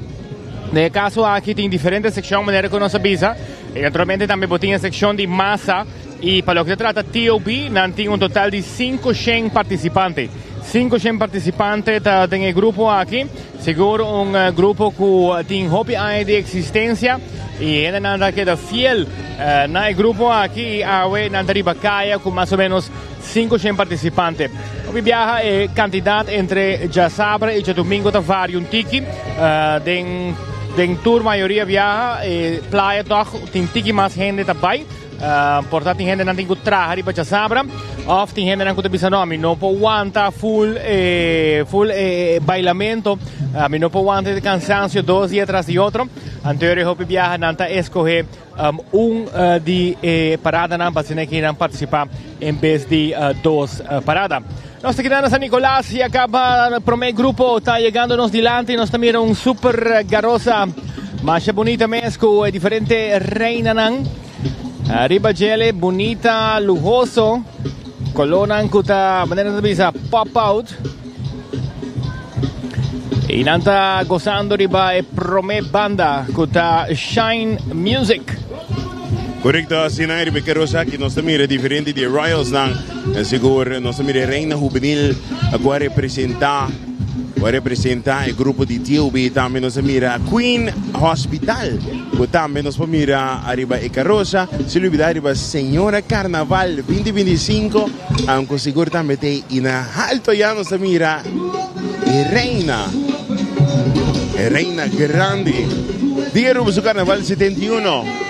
No caso aqui tem diferentes secções, maneira que nós avisa, e naturalmente também tem a secção de massa. E para o que se trata TOB, tem um total de 500 participantes. 500 participantes tem o grupo aqui. Seguro um grupo que tem hobby de existência. E ainda queda fiel no grupo aqui. Não arriba caia com mais ou menos 500 participantes. O viaja é quantidade entre já sábado e já domingo da vários um tiki. Den tour maioria viaja e playa toch tem tiki mais gente também. Portanto, tem gente que não tem que trabalhar para já sabra, ou tem gente que não tem que nome, não pode aguentar full bailamento, não pode aguentar cansancio 2 dias atrás de outro. Anterior eu viaja não tá escolher de parada não para que não participar em vez de 2 paradas. Nós aqui na San Nicolás e acaba o primeiro grupo está chegando nos delante, nós também um super carroça, mas é bonita mesmo, é diferente reina não. Arriba gele, bonita, lujoso, colona ancuta, maneira de bisa pop out. E nanta gozando riba e prome banda kuta Shine Music. Correcto, assim na riba carroça que nós também é diferente de Royals não, seguro nós também é reina juvenil agora representar o grupo de TOB também nós mira Queen Hospital, que também nós mira arriba e carroça, se olvidar arriba Senhora Carnaval 2025, aunque seguro também tem e na alto já nós mira Reina grande, dia rubo su Carnaval 71.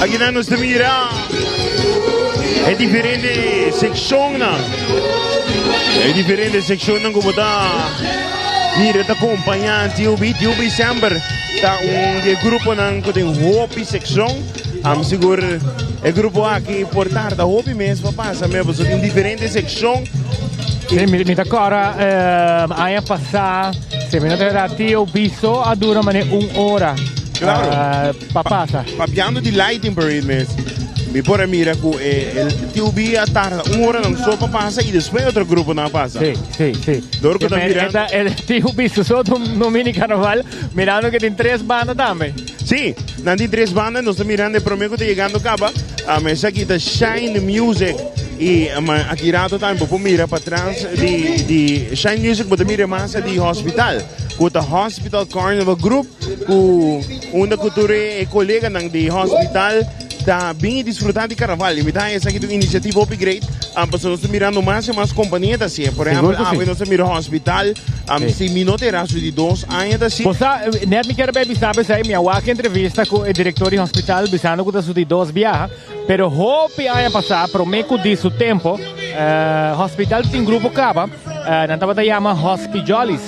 Aqui nós mira é diferente seção na. É diferente seção não como tá. Mira tá acompanhando TUB sempre tá grupo não que tem hopi seção. Am seguro é grupo aqui portar da hopi mesmo passa mesmo so em diferente seção. Sì, mi ricordo anni passati, se mi date ho visto a dura ma un'ora. Claro. Papasa. Papiando di lighting parade mesmo. Mi pora mira que el TUB a tarde uma hora não só passa e depois outro grupo não passa. Sì. Loro que tá mirando. El TUB só no mini carnaval, mirando que tem 3 bandas também. Sim, não tem 3 bandas, nós estamos mirando primeiro que está chegando acaba. A mesa aqui da Shine Music. E aqui rato também para mira para trás de Shine Music, para mira mais de hospital. Com a Hospital Carnival Group, com uma cultura e colega de hospital, está bem desfrutado de carnaval. E tá essa aqui do iniciativa upgrade, nós mirando mais e mais companhias assim. Por exemplo, nós miramos hospital, se minoteraço de 2 anos assim. Você, net me quero bem saber se minha outra entrevista com o diretor do hospital, bisando que das de 2 viagens. Pero hopi ano passado, prometo disso tempo, hospital tem grupo caba, não estava chama Hospijolis.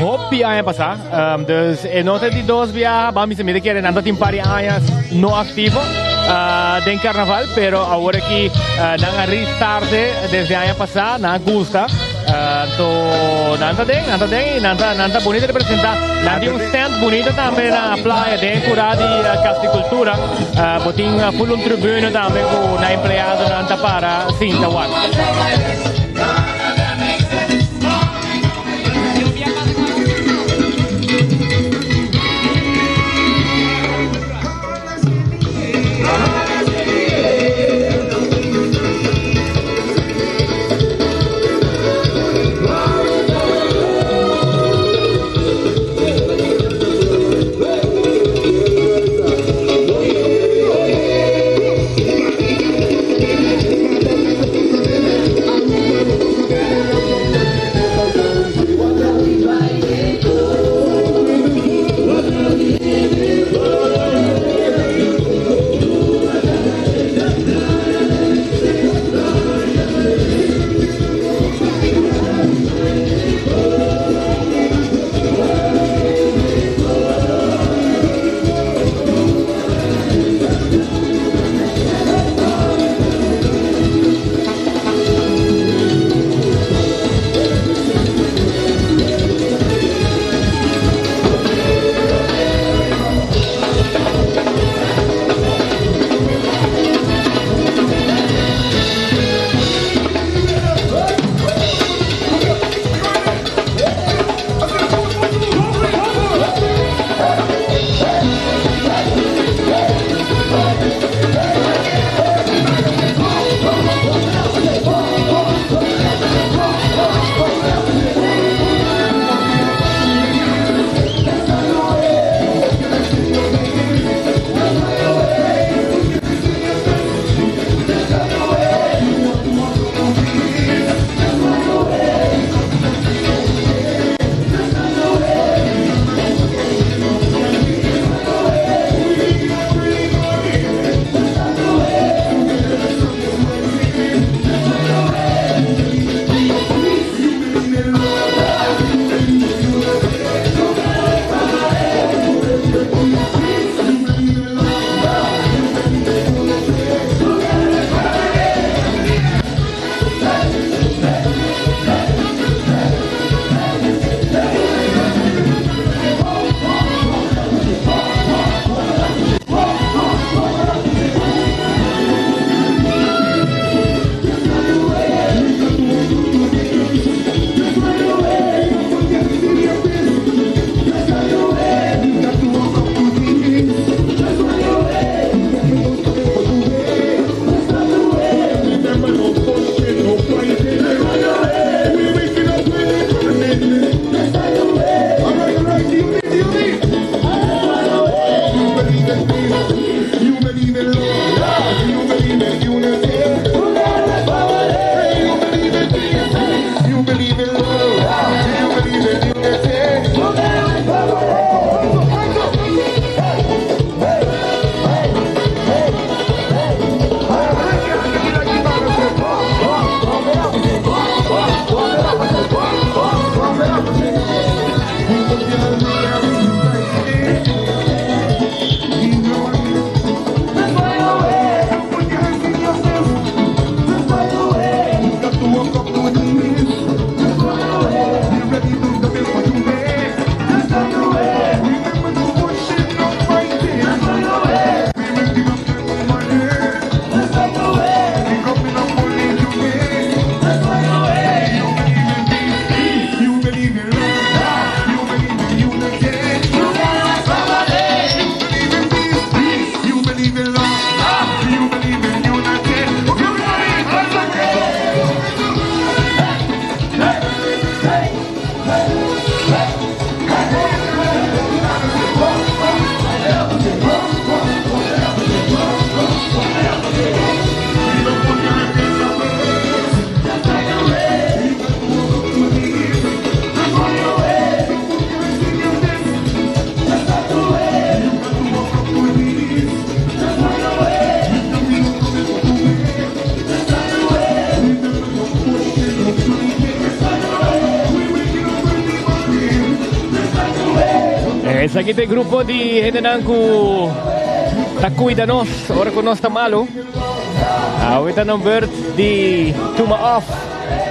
Hopi ano passado, dus em nota de 2 viagens, vamos me querer nada tem pari anos no ativo, de carnaval, pero agora que não restarte desde ano passado, não gusta. Nanta bonito representar. Nanta stand bonito também na praia, de curar de casticultura. Botin full tribuna também com na empregado nanta para cinta wak. Esse aqui tem grupo de gente que tá cuida nós, hora que nós tá malo. Hoje tá no bird de Tuma Off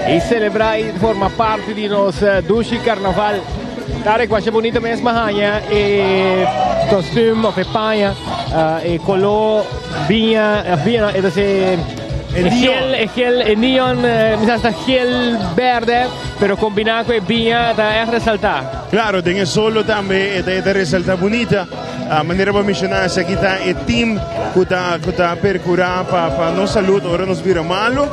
e celebrar e forma parte de nosso Dushi Carnaval. Cara, que acho bonita mesmo amanhã e costume of panha e color vinha el neon, está gel verde, pero combinado con vinha da resaltar. Claro, tem solo também é resaltar bonita. A maneira para mencionar essa aqui tá é team que tá percurar para nossa saúde, ora nos vira malo.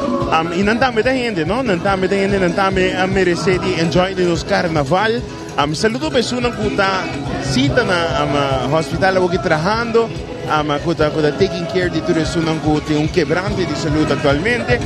E não tá muita gente, não? Não tá muita gente, não tá a merecer de enjoy de nos carnaval. Saludo pessoas que tá cita na hospital aqui trabalhando. Que taking care de tudo isso que tem quebrante de saúde atualmente.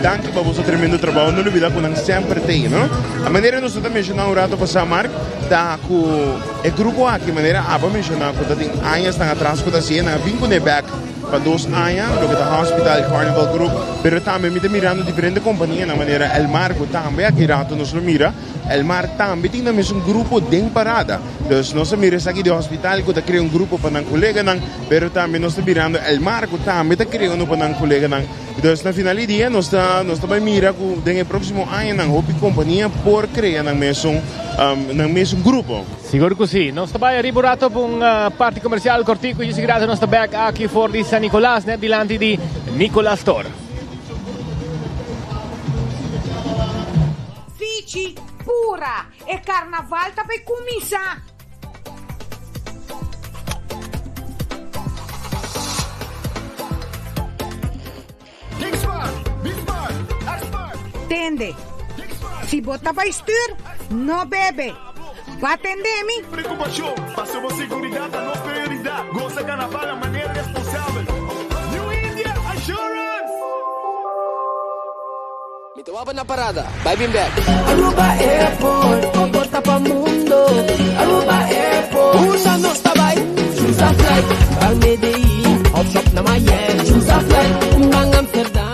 Danke para você tremendo trabalho, não olvida que não sempre tem, não? A maneira nós estamos mencionando um rato para Mark, da que o grupo aqui, maneira para mencionar que tem anos estão atrás que está sendo vinco de back para 2 anos, do que da Hospital Carnival Group, pero também me mirando diferentes companhias, na maneira El Marco também aqui rato nos mira. El Mar também tem um grupo de parada. Então, nós miramos aqui do hospital que está criando grupo para um colega, pero também nós estamos mirando El Mar que também está criando para um colega. Então, na final do dia, nós estamos mirando que no próximo ano, a companhia por criar no mesmo grupo. Seguro que sim. Nós estamos arrivando para uma parte comercial cortico e graças a nossa back aqui fora de San Nicolás, né, diante de Nicolás Store. Fici pura e carnaval tá per cominciare. Tende. Se botar para estir, não bebe. Vai atender-me? Preocupação, passou segurança, não prioridade. Gosta carnaval de maneira responsável. New India Assurance. Me tomaba na parada, vai bem back. Aruba Airport, bota pa mundo. Aruba Airport, usa nos tabay. Choose a flight, ang Medellin, off shop na Miami. Choose a flight, ang Amsterdam.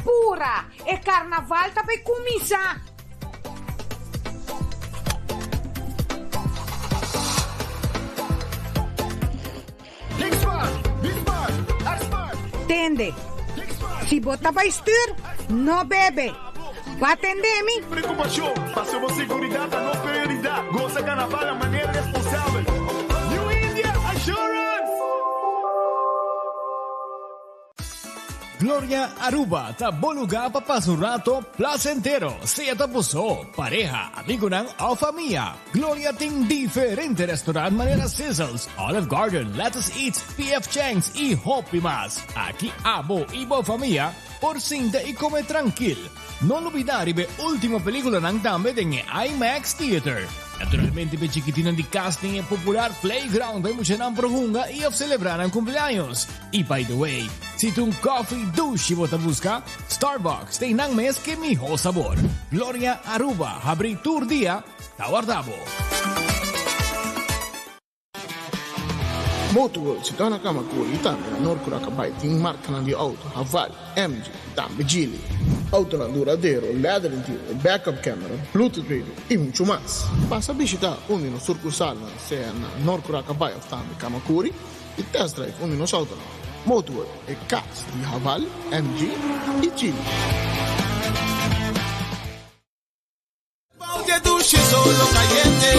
Pura e carnaval tá per cominciare. Tende. Se botar para estir, não bebe. Vai atender-me? Preocupação, passou segurança, não prioridade. Gosta carnaval de maneira responsável. New India Assurance. Gloria Aruba, taboluga papasurato, placentero, sea tapuso, pareja, amigo ng o familia. Gloria ting diferente restaurant manera Sizzles, Olive Garden, Lettuce Eats, PF Chang's y Hopi Mas. Aquí abo ibo familia, por cinta y come tranquil. No olvidar ibe última película ng dame en IMAX Theater. Naturalmente, be chiquitinan di casting e popular playground ay mo siya ng prohunga i of celebrar ang cumpleaños. Y by the way, si tung coffee douche mo busca, Starbucks tay nang mes que miho sabor. Gloria Aruba, habri tour dia, tawardabo. Motorworld si Donna Kamakuri tambe na Norcura kabay ting marka ng di auto, Haval, MG, tambe Geely. Auto na duradero, leather interior, backup camera, Bluetooth radio y mucho más. Pasa a visitar uno sucursal sea na Norcura kabay of tambe Kamakuri y test drive uno auto na Motorworld e cars di Haval, MG y Geely. Oye, dulce solo caliente.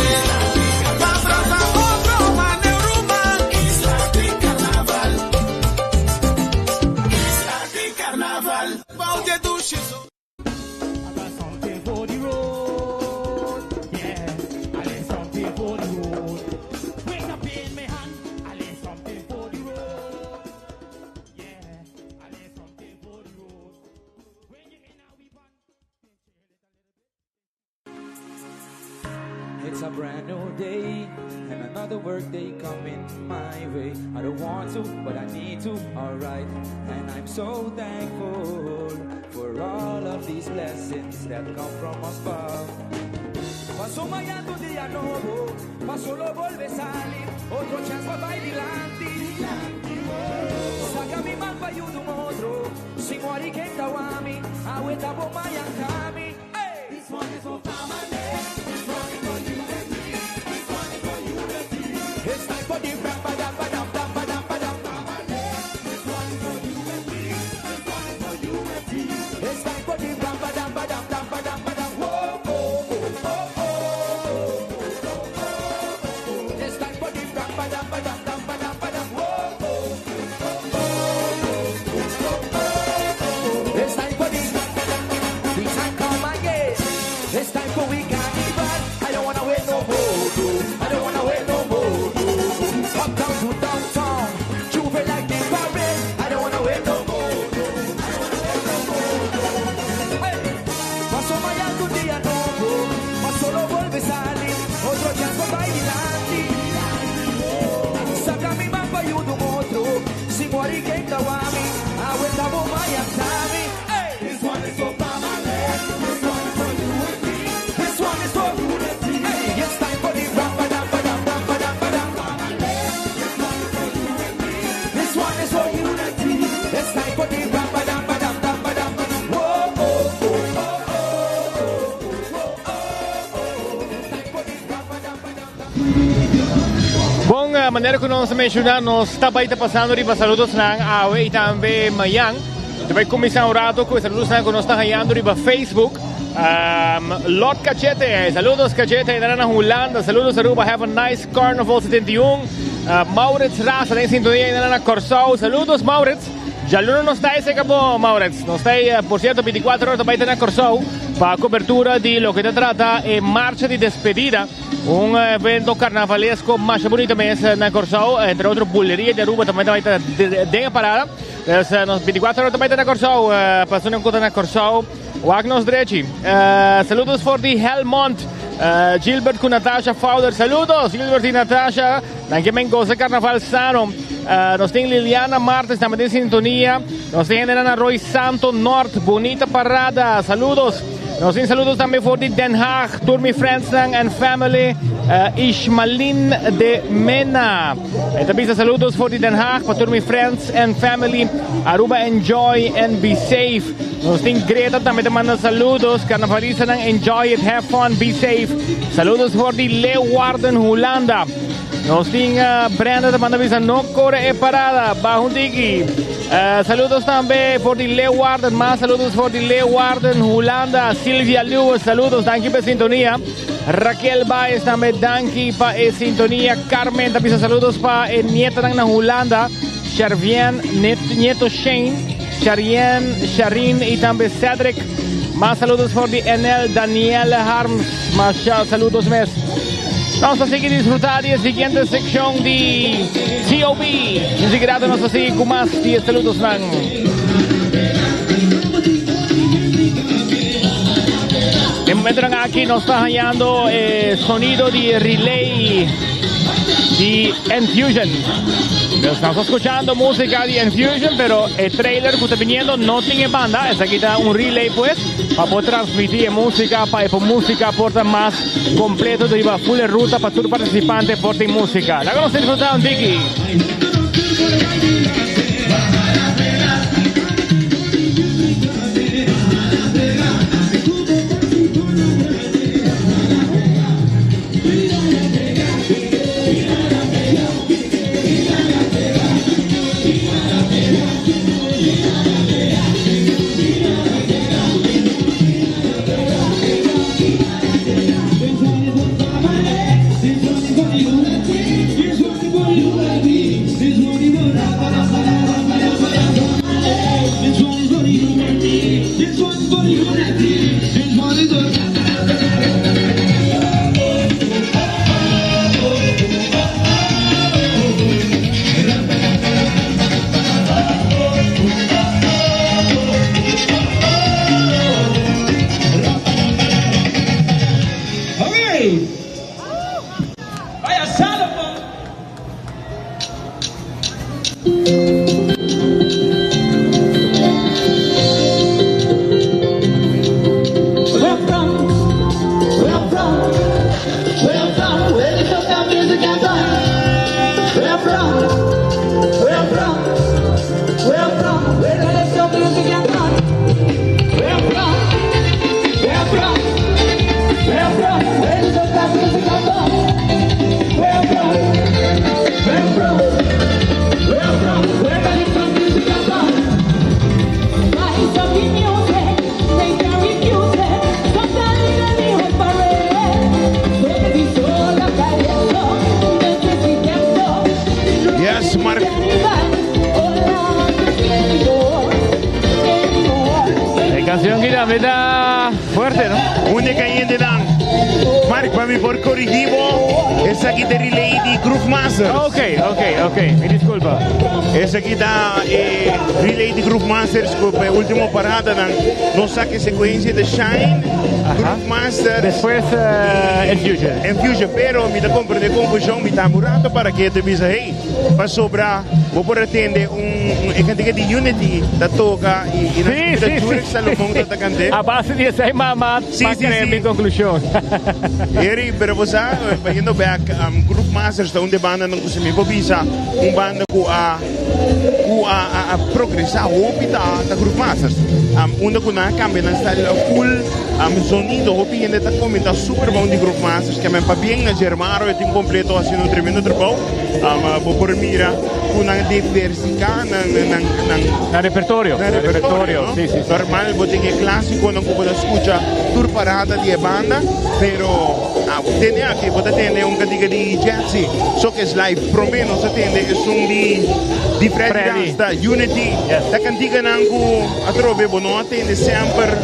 It's a brand new day and another work day coming my way. I don't want to, but I need to, alright. And I'm so thankful for all of these blessings that come from above. Pasó mañana un día nuevo, pasó lo vuelve a salir, otro chance para bailar. Saca mi man pa' yudum otro, si muari que tawami, aweta bo mayankami. This one is for family. It's time for the rap, ba-dam, ba-dam, dam, ba-dam, ba-dam. This one is for you and me. This one is for you and me. It's time for the rap, ba-dam, ba-dam, dam, ba-dam, ba-dam. Whoa, oh, oh, oh, oh. It's time for the rap, ba-dam, ba-dam, dam, ba-dam, ba-dam. Whoa, oh, oh, oh. It's time for the time come again. It's time for we got it, but I don't wanna wait no more. I don't wanna wait no more. Uptown to downtown, Juve like the parade. I don't wanna wait no more. Pasó mañana un día nuevo, pasó lo vuelve a salir, otro chance para bailar. Saca mi man pa' yudum otro, si muari que tawami, aweta bo mayantami. This one is for family, this one is for you and me, this one is for you and me. It's time for the rap, ba-dam, ba-dam, dam, ba-dam, ba-dam. This one is for you and me. It's time for the rap, ba-dam, ba-dam, dam, ba-dam. Whoa, oh, oh, oh, oh. Bom, a maneira que nós mencionamos, está bem passando riba saludos ng Awe e também Mayang. Também começar um rato com saludos ng que nós está hayando riba Facebook. Lot Cachete, saludos Cachete, na Holanda, saludos Aruba, have a nice Carnival 71. Maurits Raza, em sintonia na Corsau, saludos Maurits. Já luno não está esse acabou, Maurits. Não está, por cierto, 24 horas também na Corsau para a cobertura de lo que se trata en marcha de despedida. Un evento carnavalesco más bonito mesmo na Corsau, entre outros Bulleria de Aruba também vai estar de parada. Nos 24 horas também na Corsau, passando em conta na Corsau. Wagnos Drechi, saludos for the Helmont, Gilbert con Natasha Fowler, saludos Gilbert y Natasha, nanche men goza carnaval sano, nos tiene Liliana Martes, también en sintonía, nos tiene Ana Roy Santo North, bonita parada, saludos, nos tiene saludos también for the Den Haag, Turmi Friends and Family, Ishmalin de Mena, también saludos for the Den Haag, para Turmi Friends and Family, Aruba enjoy and be safe. Nos tiene Greta, también te manda saludos. Carnavalista, enjoy it, have fun, be safe. Saludos for the Leeuwarden, Holanda. Nos tiene Brenda, te manda visa, no corre e parada, bajo un tiki. Saludos también for the Leeuwarden, más saludos for the Leeuwarden, Holanda. Silvia Lewis, saludos, danke por sintonía. Raquel Baez, también danke por sintonía. Carmen, también saludos para nieta de Holanda. Chervian, nieto Shane. Sharin y también Cedric. Más saludos por de Enel, Daniel Harms. Más saludos mes. Vamos a seguir disfrutando de la siguiente sección de TOB. Y seguirá vamos a seguir con más de saludos. De momento aquí nos está hallando sonido de relay de Infusion. Estamos escuchando música de Infusion, pero el trailer que está viniendo no tiene banda. Es aquí está un relay pues, para poder transmitir música, para que música porta más completo de la full ruta para todos los participantes porten música. La vamos a disfrutar un tiki. Canción que me da fuerte, ¿no? Única y dan. Mark, para mí por corrigivo, esa aquí de relay de Groove Master. Ok, me disculpa. Esa aquí da relay de Groove Masters, que último parada, no saque secuencia de Shine, Groove Master. Después Infusion, pero me da compra de confusión, me da murato para que te visa, hey, para sobrar, vou por atender cantidad de Unity da toca e a base de essa mamá para minha conclusão. Eri, pero você indo back Group Masters da onde banda não consegue visa banda com a progressar hopi da Group Masters onde com na cambia na style full sonido hopi ainda tá comendo super bom de Group Masters que é para bem na Germaro e tem completo assim um tremendo trabalho vou por mira com a diversidade na repertório ¿no? sí. Normal vos tenés clásico no puedo escuchar tour parada de banda pero tiene aquí vos tenés un cantidad de jazzy so que es live pro menos atende es un di Freddy da Unity da cantiga nangu atrobe vos non atende sempre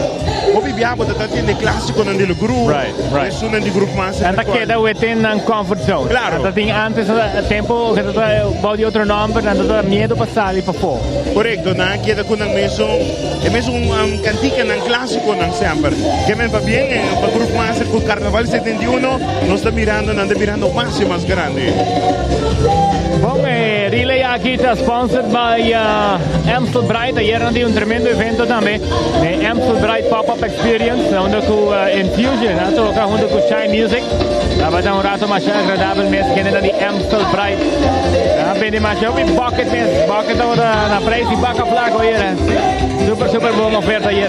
o viviamo da atende clásico non del groove right es un di Group Master anda queda within an comfort zone claro anda tem antes tempo que pode outro nome anda miedo passar para fora correcto na queda con un cantica nan clásico nan sempre que me va bien para Group Master con Carnaval 71 nos está mirando máximas grande. Bom, relay aqui está sponsored by Amstel Bright. Ayer hadden un tremendo evento também, de Amstel Bright Pop-Up Experience, onde com Infusion, toca junto com Shine Music. Vai dar rato mais agradável mesmo, que é de Amstel Bright. Bem de mais, eu bucket mesmo, bucket na preço e baca flaco aí, super boa oferta aí.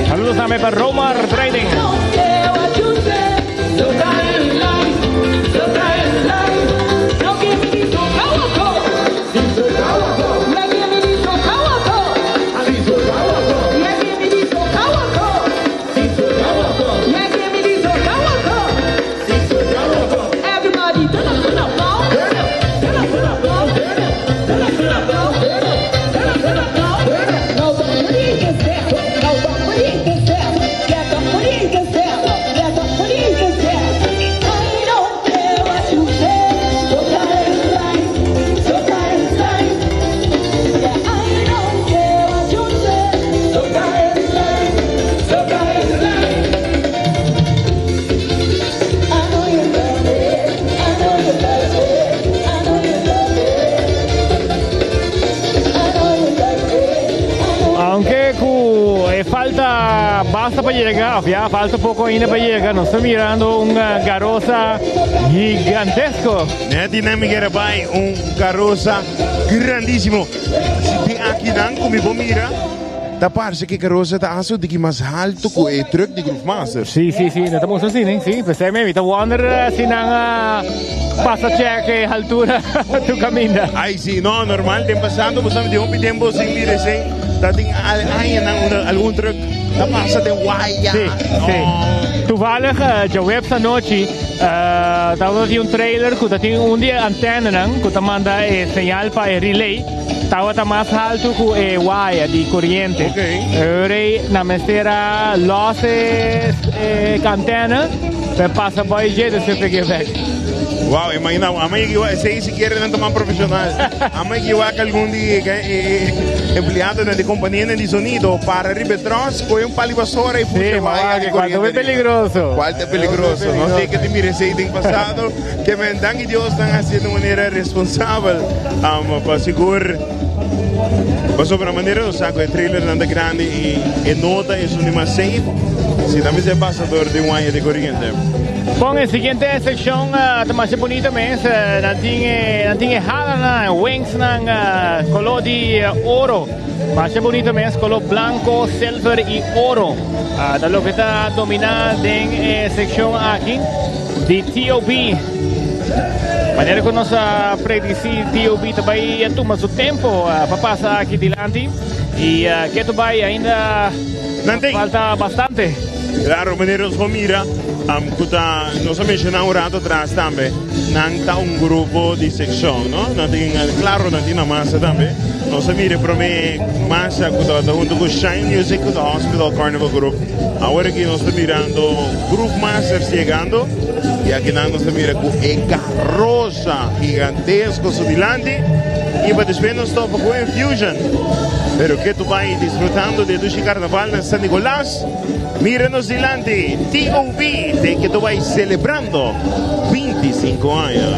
Saludos também para Romar Trading. basta para llegar, ya falta poco ainda para llegar. Nos está mirando un carroza gigantesco. Dinámica era bij un carroza grandísimo. Si aquí dan como mira, da parece que carroza está aso de que más alto que el truck de Groovemaster. Sí, estamos así, sí. Pues me evita wonder si no pasa check altura tu camina. Ay, sí, no, normal, tem pasando, pues de un tiempo sin mire, sí. Hay algún truck, da pasa de guaya. Sí. Toevallig, de web esta noche, estaba un trailer que tiene un día antena, que te manda señal para el relay. Estaba más alto que wire de corriente. Ahora, na mestera, losses antena, pero pasa por el jeito de se pegar. Wow, imagina, a mí si quiere no tomar profesional. A mí que algún día empleado de compañía de sonido para arriba atrás con un palivasora y puxa vaya. Cuánto es peligroso. Cuánto es peligroso. No sé qué te mire si en pasado que me dan y Dios están haciendo de manera responsable para asegurar. Pues sobre la manera no saco el trailer tan grande y nota es un más safe. Si también se pasa por de un año de corriente. Pon la siguiente sección, más bonita mes, nanti halana, wings ng color de oro. Más bonito mes, color blanco, silver y oro. Da lo que está dominando en sección aquí de T.O.B. Manera que nos predecir T.O.B. também toma su tempo para pasar aquí delante y que também ainda falta bastante. Claro, manera nos mira. Nos ha mencionado un rato atrás también, nanta un grupo de sección, ¿no? Claro, no tiene masa también. Nos mire para mí masa junto con Shine Music, con Hospital Carnival Group. Ahora que nos está mirando Groove Masters llegando, y aquí nos está mirando el carroza gigantesco delante, y para después nos topa con Infusion. Pero que tú vas disfrutando de tu carnaval en San Nicolás. Míranos delante, T.O.B. de que tú vas celebrando 25 años.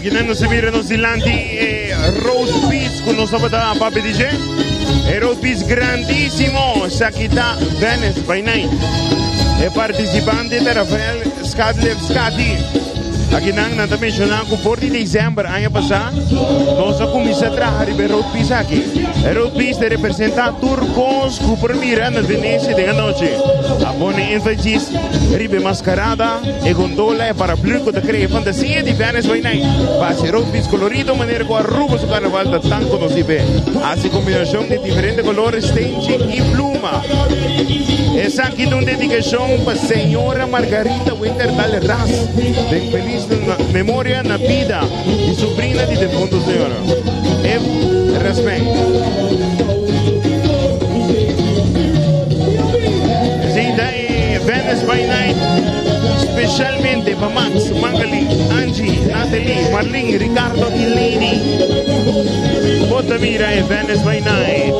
Aqui não se vira nos dilanti roast beef com nossa batata papi DJ. Roast beef grandissimo, Sakita Venice by night. E participante da Rafael Skadlevskati. Aqui não também mencionando que 4 de dezembro ano passado nós começamos a trabalhar em road beef aqui. Road beef representa turcos que primeiro na Venecia de noite. A boa ênfasis ribe mascarada e gondola e paraplu que cria fantasia de Venice by night. Passa road beef colorido maneira que arruga o carnaval da tanto nos ibe. Assim combinação de diferentes colores, staging e pluma. Essa aqui é uma dedicação para a senhora Margarita Winterthal Ras. Tem feliz memória na vida de sobrinha de defunto senhora. E respeito. Sim, daí Venice by Night, especialmente para Max, Magali, Angie, Natalie, Marlene, Ricardo e Lady. Bota mira é Venice by Night.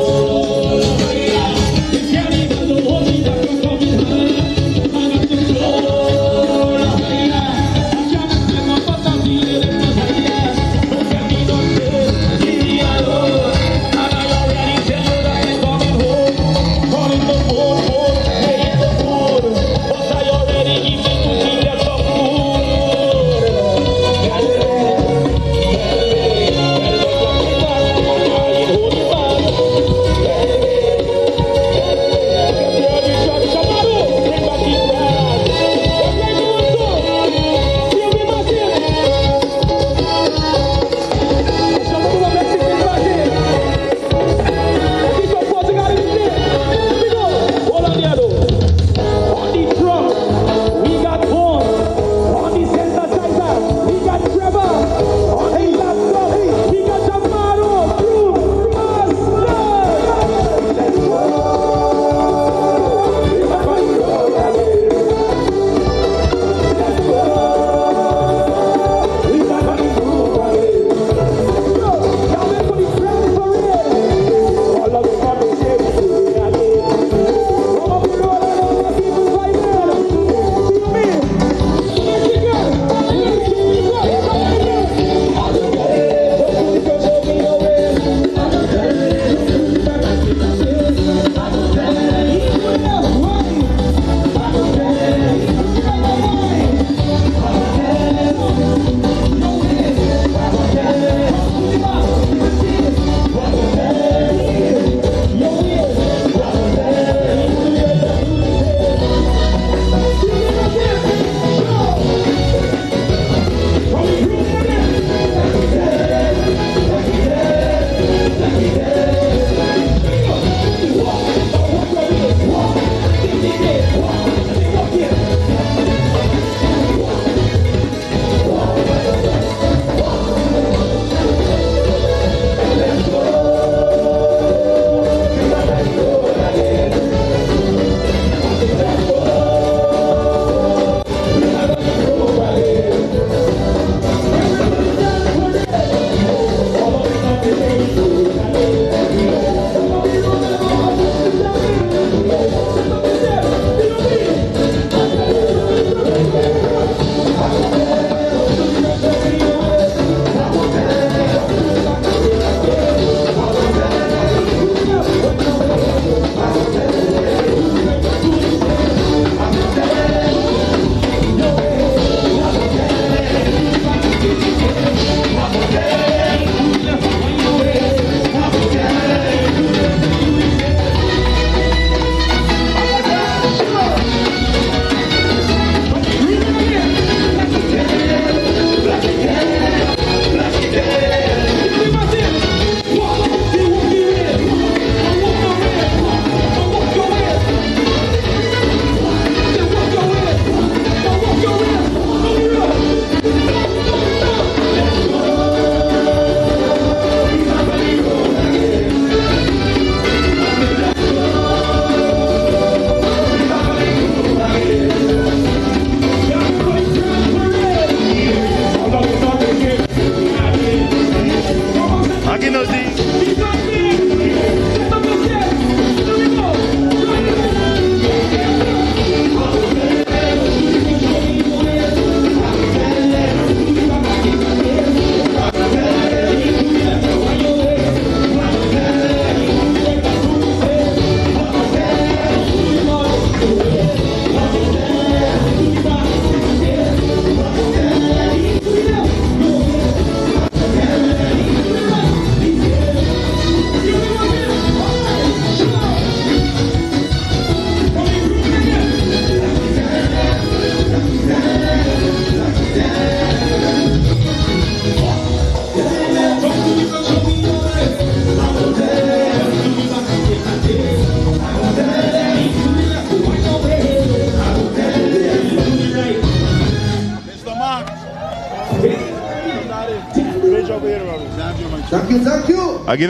Aquí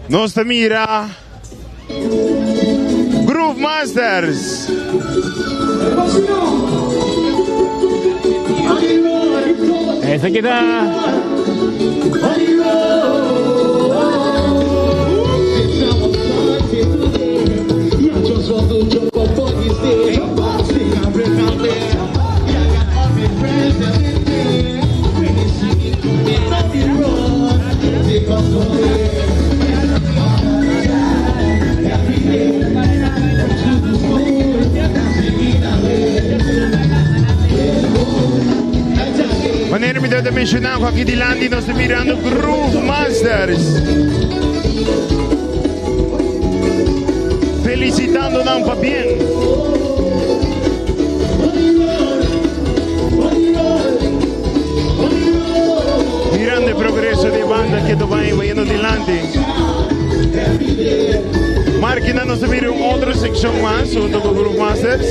nos mira Groove Masters. Esa kita. Maneira me deu de mencionar aqui de Landi, nós estamos mirando Groove Masters. Felicitando não para bem. Grande progresso de banda que tu vai indo de Landi. Marquina nós estamos mirando outra secção mais, junto com o Groove Masters.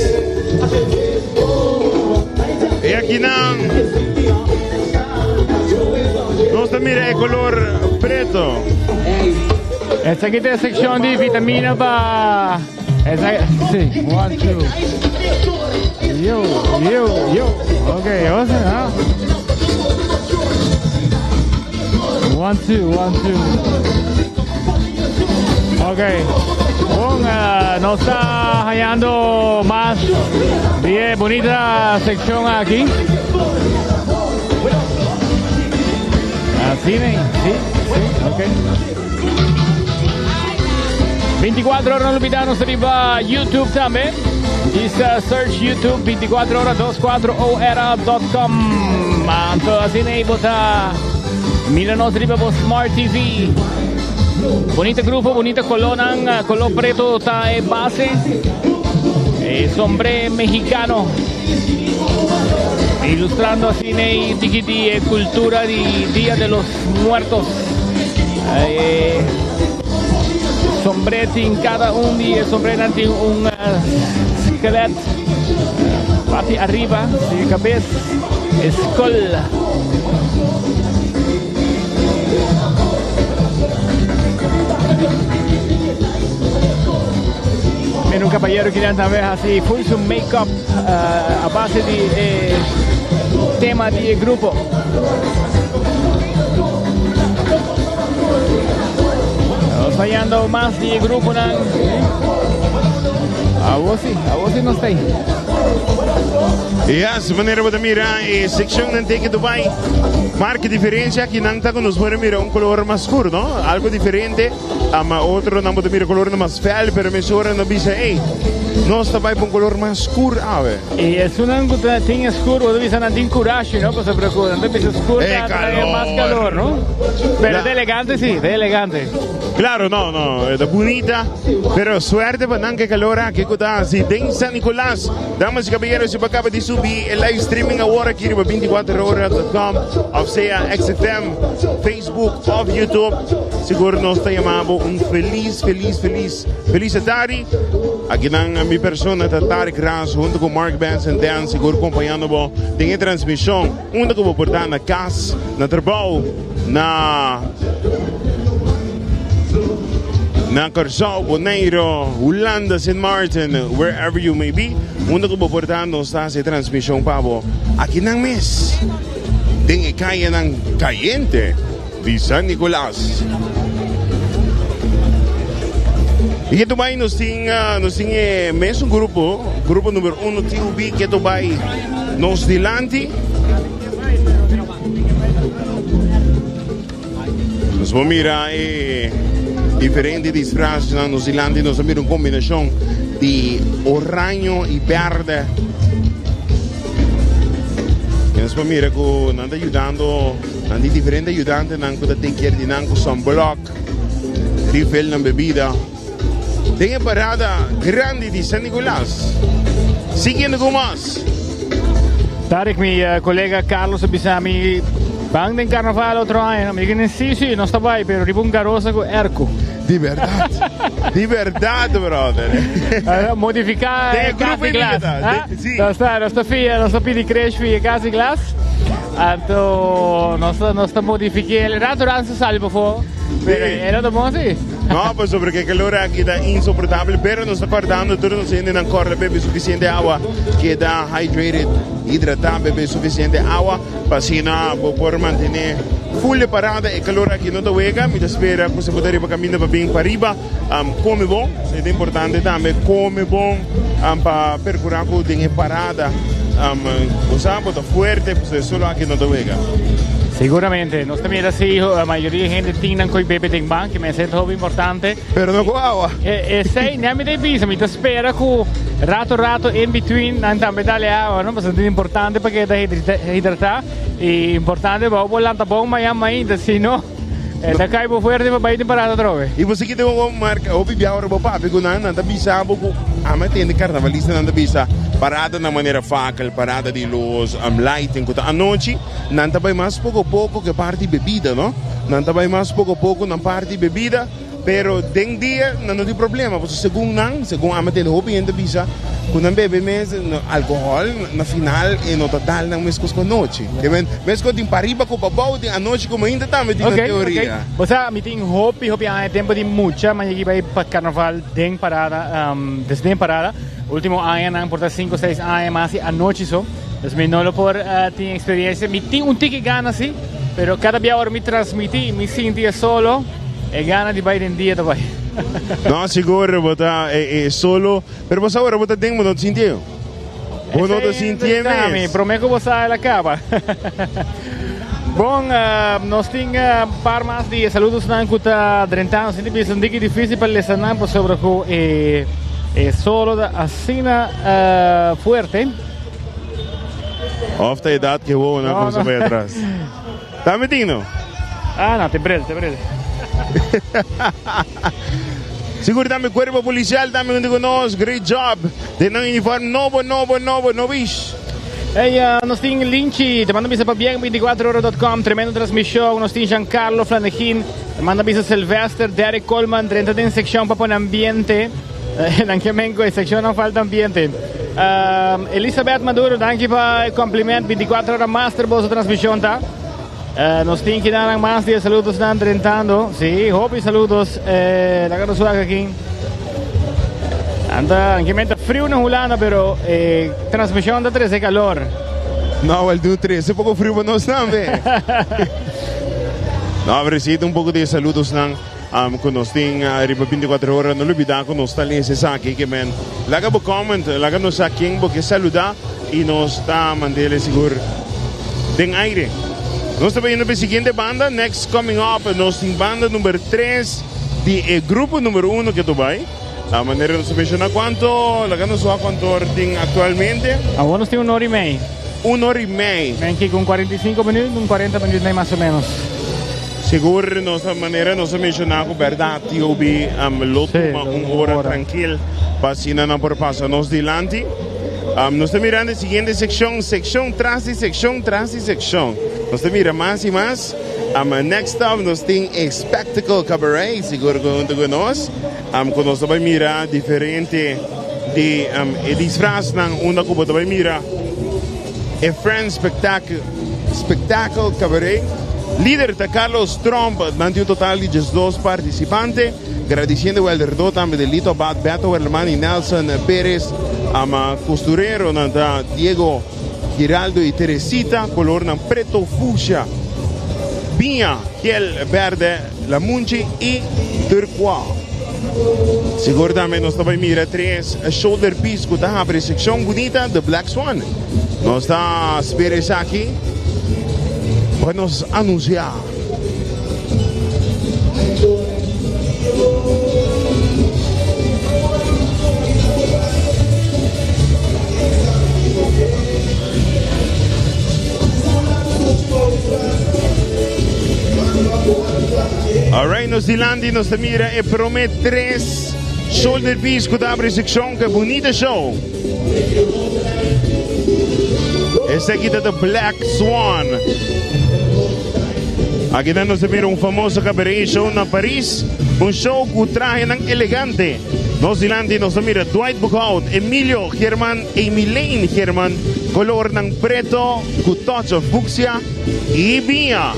E aqui nós também é color preto. Essa aqui tem a secção de vitamina para... Essa... Sim, 1, 2. Yo. Ok, você, ah? 1, 2. Ok. Bom, nos está hallando más bien bonita sección aquí. Así, sí, ok. 24 horas no olvidamos arriba YouTube también. Just search YouTube 24 horas 24ora.com. Então assim aí bota mira-nos arriba por Smart TV. Bonita grupo, bonita colona, color preto está en base. Sombre mexicano. Ilustrando así de cultura de Día de los Muertos. Sombrete en cada un día, sombrete un esqueleto. Pati arriba, de cabeza, skull. Viene un caballero que también así, full su make-up a base de tema de grupo. Fallando más de grupo, ¿no? A vos sí no está ahí. Ja, wanneer we mirar a secção não tem que Dubai marca diferença aqui não está com nós vamos mirar color mais escuro, não? Algo diferente, mas outro não pode mirar color mais fel, pero me sobra não bisa, ei, nós está vai com color mais escuro, ave. E é não tem escuro, deve ser não tem coragem, não? Você preocupa, não tem escuro, tem mais calor, não? Pero de elegante sí, de elegante. Claro, no, es bonita, pero suerte para que calor aquí está. Si en San Nicolás, damas y caballeros, se acaba de subir el live streaming ahora aquí en 24horas.com, o sea, XFM, Facebook, of YouTube. Seguro nos está llamando un feliz tarde. Aquí están mi persona, Tarek Ras, junto con Mark Benson, Dan, seguro acompañando en la transmisión. Uno que va a portar na casa, na trabajo, na Curaçao, Bonaire, Holanda, St. Martin, wherever you may be, mundo ko portando sa transmissão pabo. Aqui nang mes, ding kaya ng Caliente de San Nicolás. E ito ba nos ting mes um grupo número 1 TUB que ito ba nos dilante. Nos vamos mirar diferente disfraz na Nova Zelândia, nós temos uma combinação de oranho e verde. E nós vamos mirar que nós estamos ajudando, nós temos diferentes ajudantes, nós temos que ter sunblock, refill na bebida. Tem a parada grande de San Nicolás. Seguindo com nós. Tarek, mi colega Carlos Abisami, bang den carnaval outro ano. Me dicen, sí, no está bem, pero tipo un carroza con erco. De verdade, brother. Modificar Casa Glass. Não está fia de creche, fia Casa Glass. Então, nós modifiquei o rato salvo for. Era do bom assim. No, pues porque el calor aquí está insoportable, pero nos está acordando, todos nos tienen ancora beber suficiente agua, queda hydrated, hidratado, beber suficiente agua, para así por mantener full parada, el calor aquí no te llega, me espera que se pueda ir para caminar bien para arriba, come bom, es importante también, come bom, para percurar con la parada, usamos fuerte, pues solo aquí no te llega. Seguramente, nós também assim, a maioria da gente tinha com bebê tem banco, que me sento muito importante. Pero não com água. Sei, nem me tem pisa, me espera com rato in between, não também dá água, não? Mas é importante para que hidratar e importante para o volante bom, mas ainda se não, da cai por forte para ir para a trove. E você que tem uma marca, o bebê agora para papi, quando anda bisa, ama tem de carnavalista anda bisa. Parada na maneira fácil, parada de luz, lighting, a noite, não vai mais pouco a pouco que parte de bebida, não? Não vai mais pouco a pouco na parte de bebida, pero tem dia não tem problema, porque segundo a matéria de hobby ainda bisa, quando bebe mesmo álcool, na final e no total não mesmo com a noite. Mesmo tem para riba com babau, tem a noite como ainda também tem teoria. Você me tem hobby é tempo de muita, mas aqui vai para carnaval, tem parada, desde parada. Último año, não importa 5 ou 6 anos, mas a noite só. Então, não lo por ter experiência. Me tem tique gana, sim, pero cada dia me transmiti, me sentia solo, e gana de vai em dia também. Não, seguro, botar solo, pero você agora botar tem não sentiu? Ou não te sentiu mesmo? Prometo que você ela acaba. Bom, nós temos par mais de saludos na escuta drentano, sempre é um pouco difícil para lecionar sobre o solo da assina fuerte. Ofta idade que vou, né? Como você vai atrás. Tá metindo? Ah, não, te prende. Seguro também corpo policial, também com nós. Great job. Tem um uniforme novo, bicho. Hey, nós temos Lynch, te mando visa para bien24horas.com, tremendo transmissão. Nós temos Giancarlo Flanegin, te mando visa Sylvester, Derek Coleman, 30 tem secção para o ambiente. Anche Mengo e sezione non falta ambiente. Elisabeth Maduro, danke per il complimento. 24 horas master boa transmissão, tá? Nós temos que dar mais de saludos estão tentando. Sim, hobby saludos. La cara suave aqui. Anda, anche mente frio na Holanda, pero transmissão da 13 calor. Não, ele deu 13, pouco frio para nós também. Não, recito um pouco de saludos não. Kung nos ting riba 24 horas no lubida kung nos talin sa saki que men laga bo comment laga nos saking bo que saluda y nos ta mandele seguro den aire. Nos está viendo la siguiente banda next coming up nos ting banda número 3 de grupo número 1 que tu vai. A manera nos menciona cuánto laga nos a cuánto ting actualmente. Agora nos tem 1 hora e meia. 1 hora e meia. Vem aqui com 45 minutos, com 40 minutos mais ou menos. Seguro nossa maneira nós mencionamos verdade eu vi loto uma hora tranquila passina na por passa nos dilante nós estamos mirando a seguinte secção tras secção nós estamos mirando mais e mais next up nós temos Spectacle Cabaret seguro junto com nós nós vamos mirar diferente de disfraz onde que vamos mirar Friends Spectacle Cabaret. Líder de Carlos Trump, mantiene un total de 2 participantes, agradeciendo el redondo también de Lito Abad, Beto Hermán y Nelson Pérez, a costurero, Diego Giraldo y Teresita, color preto fucsia, piña, piel verde, la munchi y turquoise. Seguramente nos estamos mirando 3 shoulder piece, que abre sección bonita de Black Swan. Nos está esperando aquí. Nos anunciar. Alright, nos dilandi, nos mira e promete 3 shoulder piece que abre sección, que bonita show. Esta aqui é do Black Swan. Aqui nós temos famoso cabaret show na Paris, show com traje elegante. Nós dilante nós mira Dwight Buchhout, Emilio German, Emilene German, color ng preto, com touch of fucsia e Bia.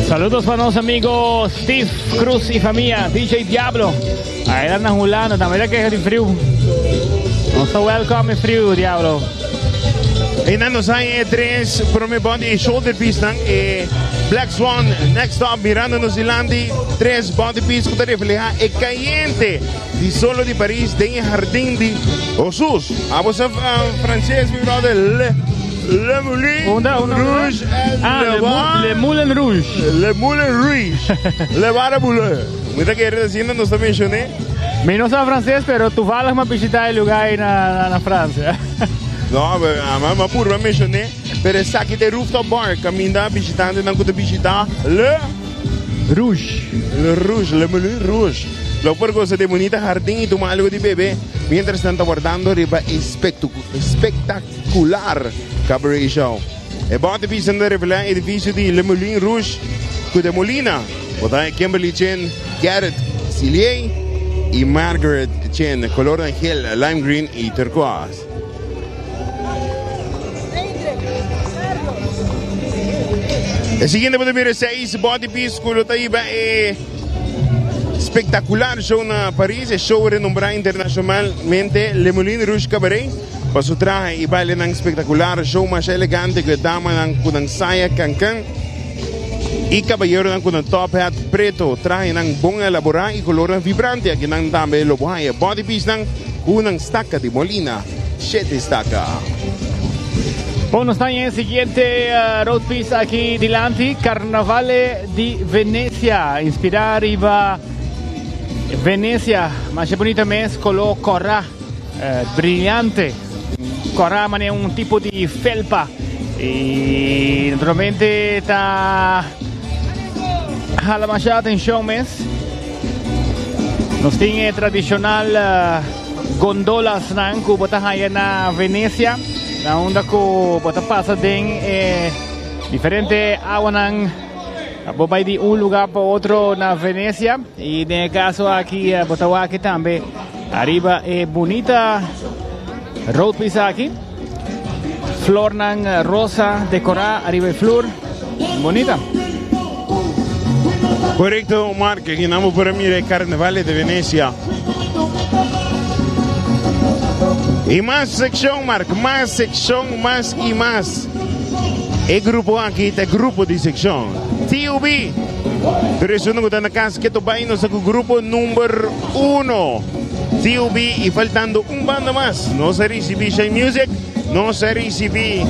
Saludos para los amigos Steve Cruz y familia, DJ Diablo. Ahí andan julando, también que es frío. No está welcome frío, Diablo. En dan nos hay tres promo body y shoulder piece ng Black Swan. Next up, mirando New Zealand, tres body piece que refleja el caliente di solo di Paris, de jardín de Osus. Vamos a francés, mi brother. Le Moulin Rouge. Le Moulin Rouge. Le Moulin Rouge. Le Baraboulin. Mira que diciendo nos está mencioné. Mi no sabe francés, pero tú vas a visitar el lugar en Francia. No, ma pure mencioné. Pero está aquí de rooftop bar. Camina visitando, non kuda visita Le Rouge. Le Rouge, Le Moulin Rouge. Lo porco se de bonita jardín y toma algo de bebé. Mientras están guardando arriba espectacular cabaret show. E bate piece in de rivela edificio di Le Moulin Rouge con de Molina. Wat hij Kimberly Chen, Garrett Cillier y Margaret Chen, color angel, lime green y turquoise. El siguiente puede ver 6 body piece con lo taiba espectacular show na Paris, el show renombrado internacionalmente Le Moulin Rouge Cabaret. Pa su traje y baile ng espectacular show mas elegante que dama ng kunang saya kangkang y caballero ng kunang top hat preto traje ng bong elaborado y color vibrante aquí ng tambe lo buhay body piece ng kunang stacca di Molina 7 stacca. Bueno, está en el siguiente road piece aquí delante, Carnavale di Venezia, inspirada Venezia, más bonita mes color corra, brillante. Corra es un tipo de felpa y naturalmente está a la mayor atención mes. Nos tiene tradicional gondolas nan ku botahaya na Venecia. La onda ko bota pasa den diferente agua nan bobai de un lugar para otro na Venecia y en el caso aquí Botawaki también arriba bonita road piece aquí flor nan rosa decorada arriba flor bonita. Correcto, Mark, aquí andamos por mirar el Carnavale de Venecia. Y más sección, Mark, más sección, más y más. El grupo aquí, el grupo de sección. TUB. Pero eso no está en la casa que topa no es grupo número 1. TUB y faltando un bando más. No se recibe Shine Music, no se recibe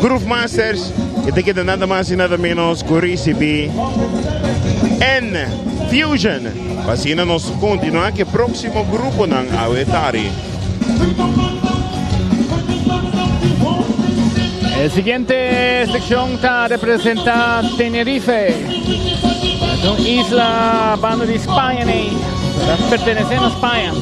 Groove Masters. Y te queda nada más y nada menos que recibe N Fusion. Así nos continúa que el próximo grupo ng Awetari. El siguiente sección está representa Tenerife, es una isla banda de España, perteneciendo a España.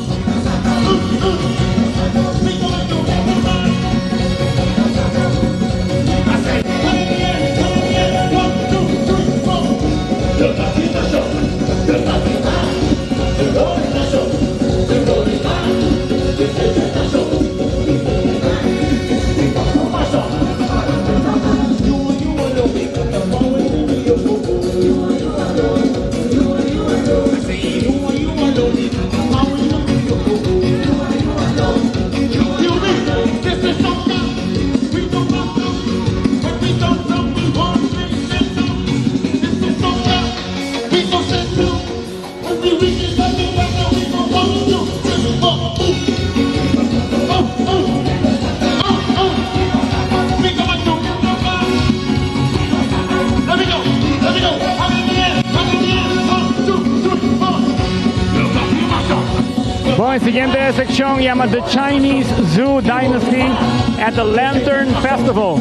Bueno, siguiente sección llama The Chinese Zoo Dynasty at the Lantern Festival.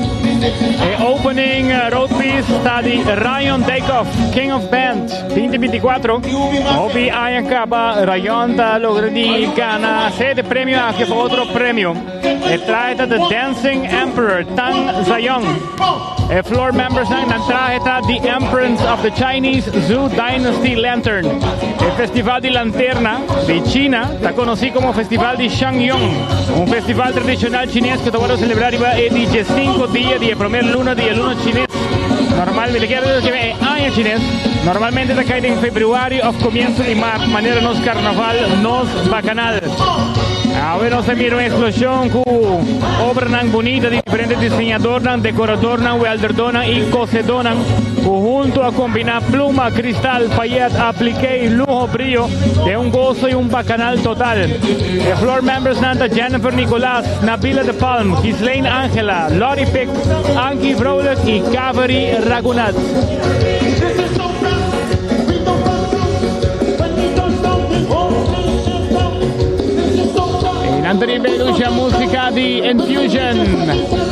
Opening road piece está de Ryan Dakoff, King of Band 2024. Obi Ayakaba, Ryan ta logra di gana 7 premio anche per otro premio. Trata The Dancing Emperor Tang Zayong. Floor members na trata The Emperors of the Chinese Zoo Dynasty Lantern. El Festival de Lanterna de China está conocido como Festival de Shangyong, un festival tradicional chinés que va a celebrar el 5 días de primera luna de luna chinés. Normalmente, año chinés, normalmente está caído en febrero o comienzo de marzo, manera nos carnaval, nos bacanal. Ahora se mira una explosión con obras bonitas de diferentes diseñadores, decoradores, welders y cosedores, junto a combinar pluma, cristal, paillette, aplique y lujo brillo de un gozo y un bacanal total. The floor members nanta Jennifer Nicolás, Nabila de Palm, Ghislaine Angela, Lottie Pick, Anki Vrolet y Kaveri Ragunat. Anthony Beluccia, música di Infusion.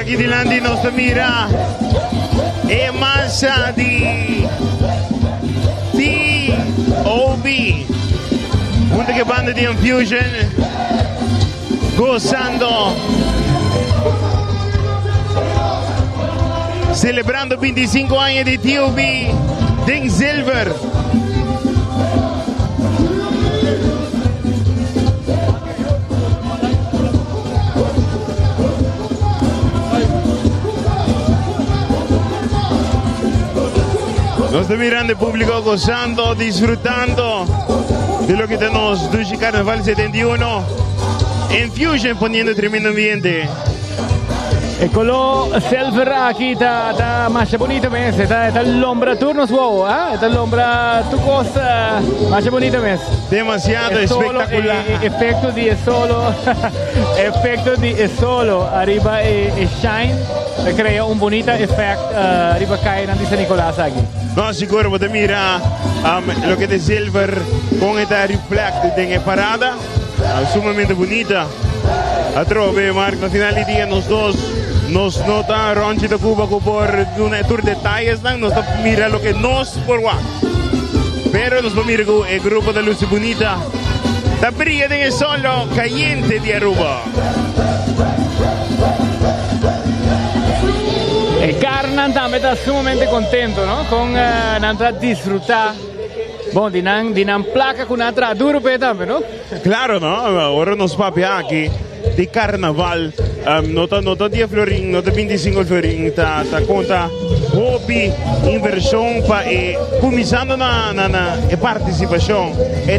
Chi di Landi non si mira e mansa di T.O.B. Una banda di Infusion gozando, celebrando 25 anni di T.O.B. Ding Silver. Nos está mirando el público gozando, disfrutando de lo que tenemos Dushi Carnaval 71 en Fusion poniendo tremendo ambiente. Eccolo Silver aquí está más bonito mes, está l'ombra turnos wow, está l'ombra tu cosa más bonito mes. Demasiado espectacular. Efecto de solo efecto de solo arriba e shine crea un bonito efecto arriba cae en San Nicolás aquí. No, seguro, porque mira lo que de Silver con esta reflect en parada, sumamente bonita. A trove, Mark, na final di dia nos dos nos nota Ronchi de Cuba por una tour de detalles, nos mira lo que nos por what. Pero nos mira el grupo de Luz Bonita. La brilla en el solo caliente de Aruba. El Carnan también está sumamente contento, ¿no? Con a disfrutar. Bom, dinan placa con otra duro también, ¿no? Claro, ¿no? Ahora nos papia aquí de carnaval. Nota 10 florin, nota 25 florin, ta conta hobby, inversión para começando na participação,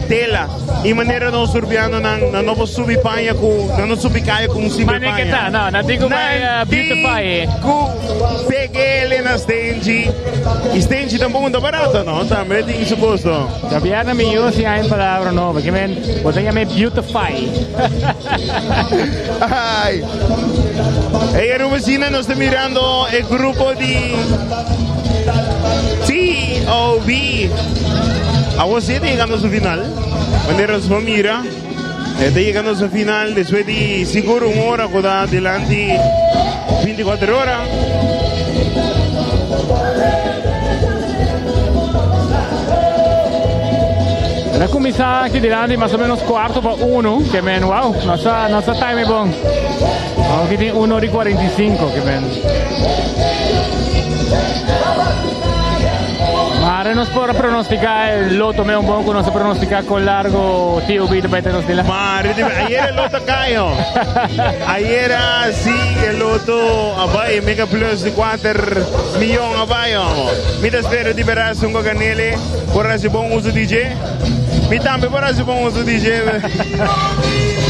tela, e maneira não surbiando na nova subipanha com não subicaia com subipanha. Mas que tá, não digo mais beautify. Peguei ele na stage, stage também muito barata, não? Também tem isso gosto. Cambiar me usa em palavra nova, que men, botei me beautify. Ai. E a Rubicina nos está mirando el grupo de T.O.B. A você está llegando a su final. Manera nos mira. Está llegando a su final después de seguro una hora, con adelante 24 horas. La comienza aquí delante más o menos 1:15, que men, wow, nuestra time es bon. Aquí tiene 1:45, que men. Mare nos può pronosticare il lotto, me un poco non si pronostica con largo tío Vito para tenernos de la. Mare, ayer el lotto cayó. Ayer sí el lotto abai mega plus di 4 miljoen abai. Mi te spero di liberarsi un cocanele, ora si buon uso DJ. Mi tambe ora si buon uso DJ.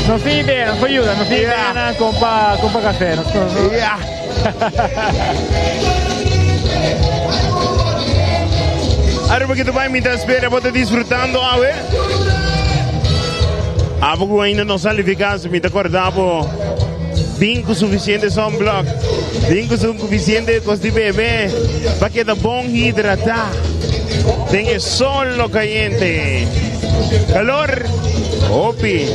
Non si idea, non si aiuta, non si idea compa caffè. Yeah. Ahora porque tu vai mientras espera, vos te disfrutando, a ver. A poco ainda não sale eficaz, me te acordava. Dinco suficiente sunblock, dinco suficiente coisa de bebê, para que da bom hidratar. Tem sol caliente, calor, opi.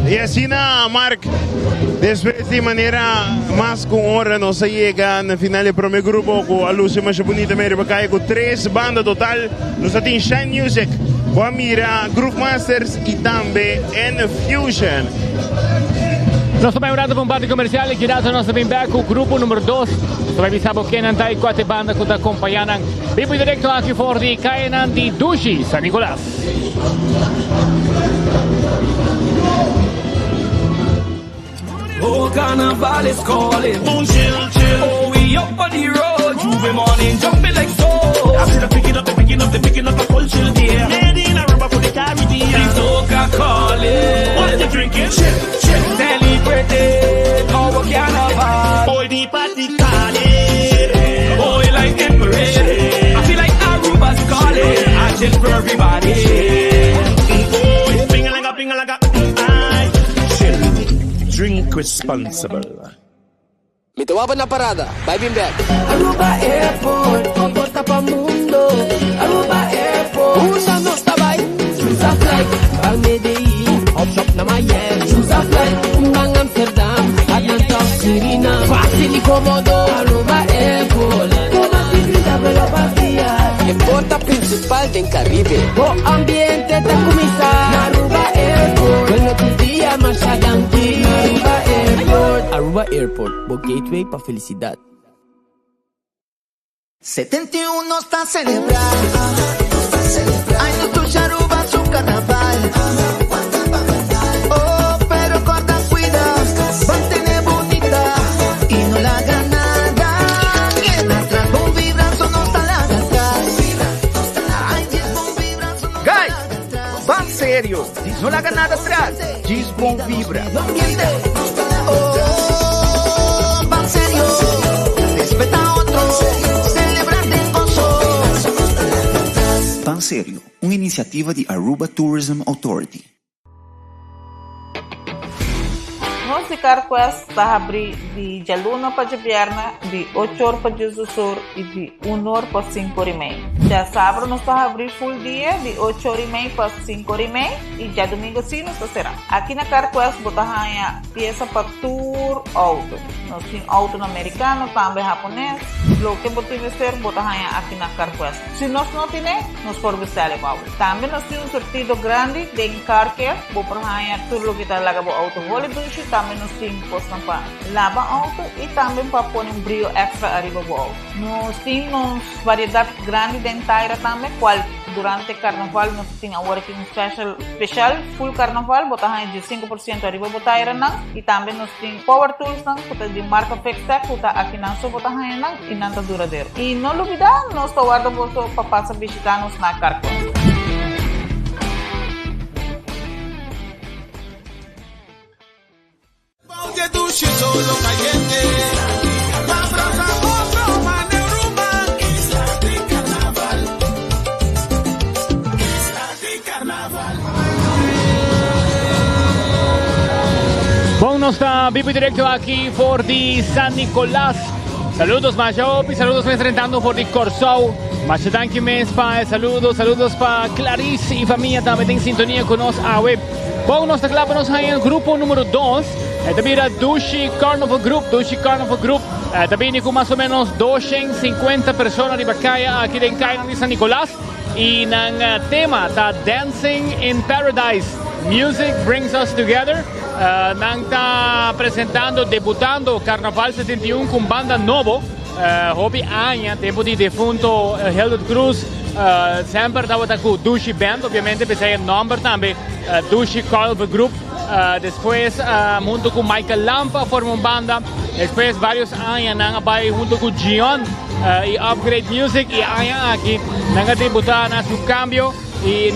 Y así nada, Mark, después de manera más con hora nos llega al final del primer grupo con a luz más bonita, con 3 bandas total, nos tiene Shine Music, Guamira, Groove Masters y también en Fusion. Nós estamos orando para um bar comercial e que nós vamos back com o grupo número 2. Nós vamos saber quem não está e quatro bandas que acompanham. Vivo direto aqui fora de Kainan de Dushi, San Nicolás. carnival is calling. Boom, chill, chill. Oh, we up on the road. Juve morning, jumping like so. I see them picking up the culture here. Made in Aruba for the Caribbean. The soca calling. What they drinking? Chill, chill. Celebrating our carnival. Boy, the party calling. Boy, like Empress. I feel like Aruba's calling. I chill for everybody. Boy, pingalaga. Chill. Drink responsible. Mi tawaba na parada, vibing back. Aruba Airport, pagporta pa mundo. Aruba Airport, una no sabay. Choose a flight, pang Medellin, off shop na Miami. Choose a flight, pang Amsterdam, Atlanta, Sirina. Fácil y cómodo, Aruba Airport. Toda tigrita vela vacía. En porta principal del Caribe. O ambiente ta kumisa. Aruba Airport, con tu día más yankee. Aruba Airport. Aruba Airport, bo gateway pa felicidad. 71 está celebrando. Año tu Aruba su carnaval. Oh, pero guarda cuidado, mantener bonita y no la haga nada. Bien atrás, bon vibranzo no está la atrás. Guys, van serio, no la haga nada atrás. Diz bom vibra. Van serio, respeta a otros, celebrar de gozo. Van Serio, uma iniciativa de Aruba Tourism Authority. Nosso Carquest está abrindo de dia luna para dia viernes, de 8 horas para dia sur e de 1 hora para 5 horas e meia. Dia sábado nós está abrindo full dia, de 8 horas e meia para 5 horas e meia, e dia domingo sim nós será. Aqui na Carquest botar a peça para tour auto. Nós temos auto americano, também japonês. Lo que podemos ser botar aqui na Carquest. Se nós não temos, nós podemos vestir igual. Também nós temos sortido grande de car care, botar tudo lo que está lá para auto vole duche. Também nós temos postam para lavar auto e também para pôr brilho extra arriba do auto. Nós temos variedade grande de inteira também, qual durante carnaval nós temos a working special full carnaval, botar de 5% arriba do taira não, e também nós temos power tools não, de marca Fextech, que está aqui não só botar não e não está duradouro. E não olvidar, nós estamos guardando para passar visitar-nos na Carquest. Duche solo caliente. Abraza otro Maneuruma. Isla de Carnaval. Isla de Carnaval. Bom, nós está vivo e direto aqui for de San Nicolás. Saludos Majop y saludos enfrentando por de Corsau. Machadanki Mespa, saludos para Clarice y familia también en sintonía con nos a web. Bom, nós está claro, nós aí no grupo número 2. Também a Dushi Carnival Group. Também com mais ou menos 250 pessoas de Bacaya aqui em Cairo de San Nicolás. E no tema da Dancing in Paradise. Music brings us together. Nang está apresentando, debutando Carnaval 71 com banda novo. Hobby Anya, tempo de defunto Helmut Cruz. Sempre estava com Dushi Band, obviamente, pensei em nome também. Dushi Carnival Group. Después, junto con Michael Lampa, formó una banda. Después, varios años, junto con Gion y Upgrade Music. Y aquí, debutar en su cambio. Y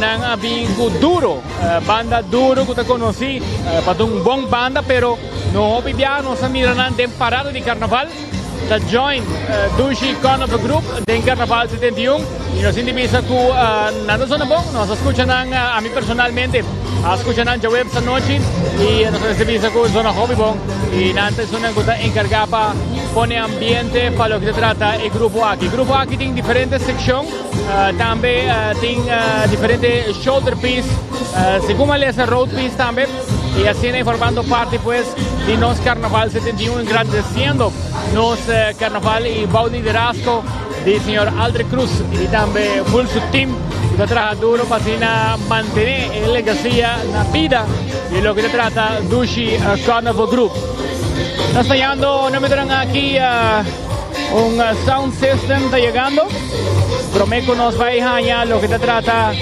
duro, banda duro que te conocí. Para una buena banda, pero no olvidamos a mirar de parada de carnaval. The Join Dushi Carnival Group de Carnaval 71 y nos indivisa que nada suena bon, nos escuchan a mí personalmente, escuchan a web esta noche y nos indivisa que suena hobby bon y antes una cosa encargada para poner ambiente para lo que se trata el grupo aquí. El grupo aquí tiene diferentes secciones, también tiene diferentes shoulder piece, según le hace road piece también. Y así formando parte pues de nos Carnaval 71, engrandeciendo nos Carnaval y bajo liderazgo del señor Aldre Cruz y también full su team que trabaja duro para mantener la legacía, la vida y lo que se trata Dushi Carnival Group. Nos está llegando, no me traen aquí un sound system, está llegando. Promeco nos va a ir lo que se trata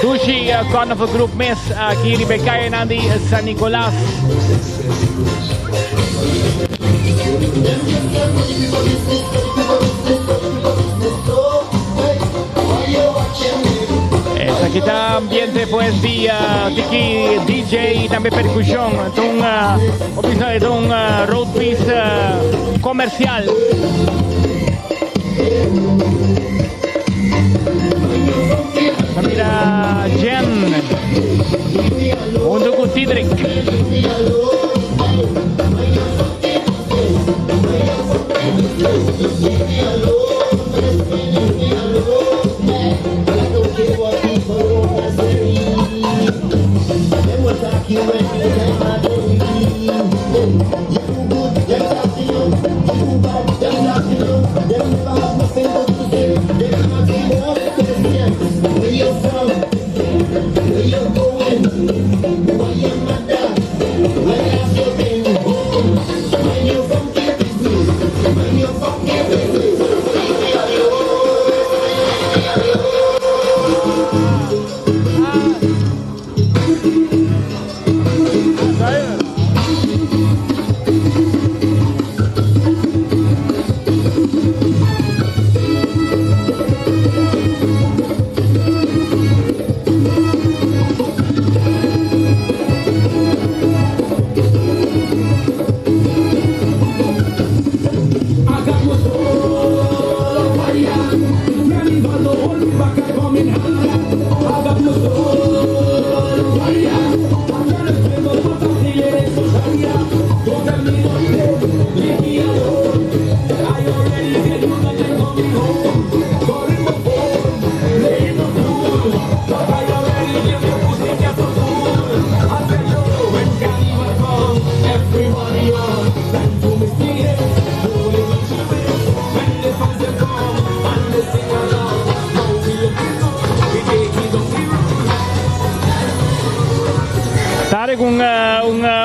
Dushi Carnival Group Mes aquí en Becaya Nandi San Nicolás. Aquí está ambiente pues día tiki DJ y también percusión. Es un road piece comercial. Mira Jen junto con Tidrick.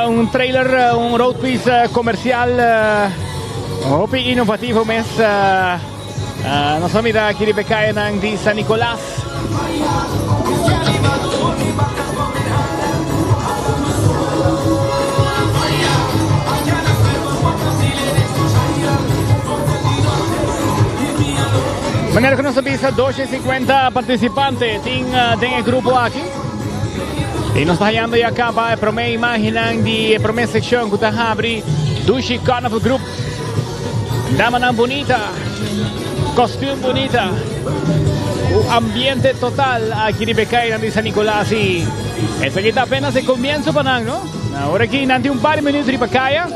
Un trailer, un road piece comercial hopi innovativo mes nasamida kiribekaya ng di San Nicolas. Manera que nos avisa 12:50 participantes ting el grupo aquí. Y nos está hallando ya acá para prome imaginan di prome section kuta habri Dushi Carnival Group. Dama ng bonita, costume bonita, ambiente total aquí en Becay de San Nicolás y eso aquí está apenas el comienzo para ¿no? Ahora aquí nanti un par de minutos de Becaya,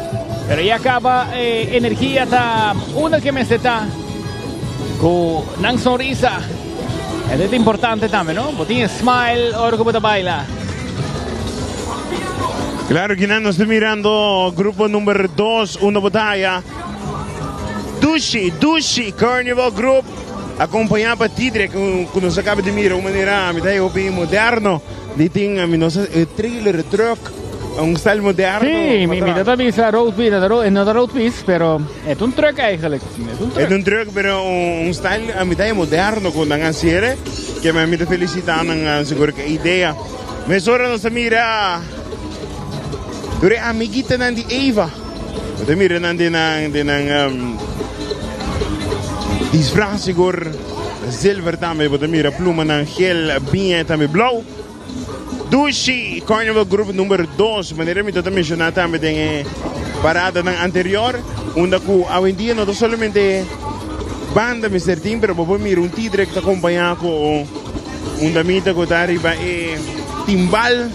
pero ya acaba energía ta una que me está con nang sonrisa. Es importante también, ¿no? Botín smile ahora como te baila. Claro que nos está mirando grupo número 2, una batalla. Dushi Carnival Group, acompanhado por Tidrick, que nos acaba de mirar uma maneira moderno, de tem trailer truck, un style moderno. Sí, mi tata visa road piece, no road piece, pero es un truck eigenlijk. Es un truck, pero un style a mitad moderno con una serie que me felicitan en seguro que idea. Me sora nos mira. Dure amiguita nandi Eva. Te mira nandi nang disfraz sigor silver también, te mira pluma nang gel bien también blauw. Dushi Carnival Group número 2. Manera mi también mencionar también en parada nang anterior, onde ku hoy en día no solamente banda Mr. Team, pero puedo mirar un Tidrick acompañado con un damita que está arriba timbal.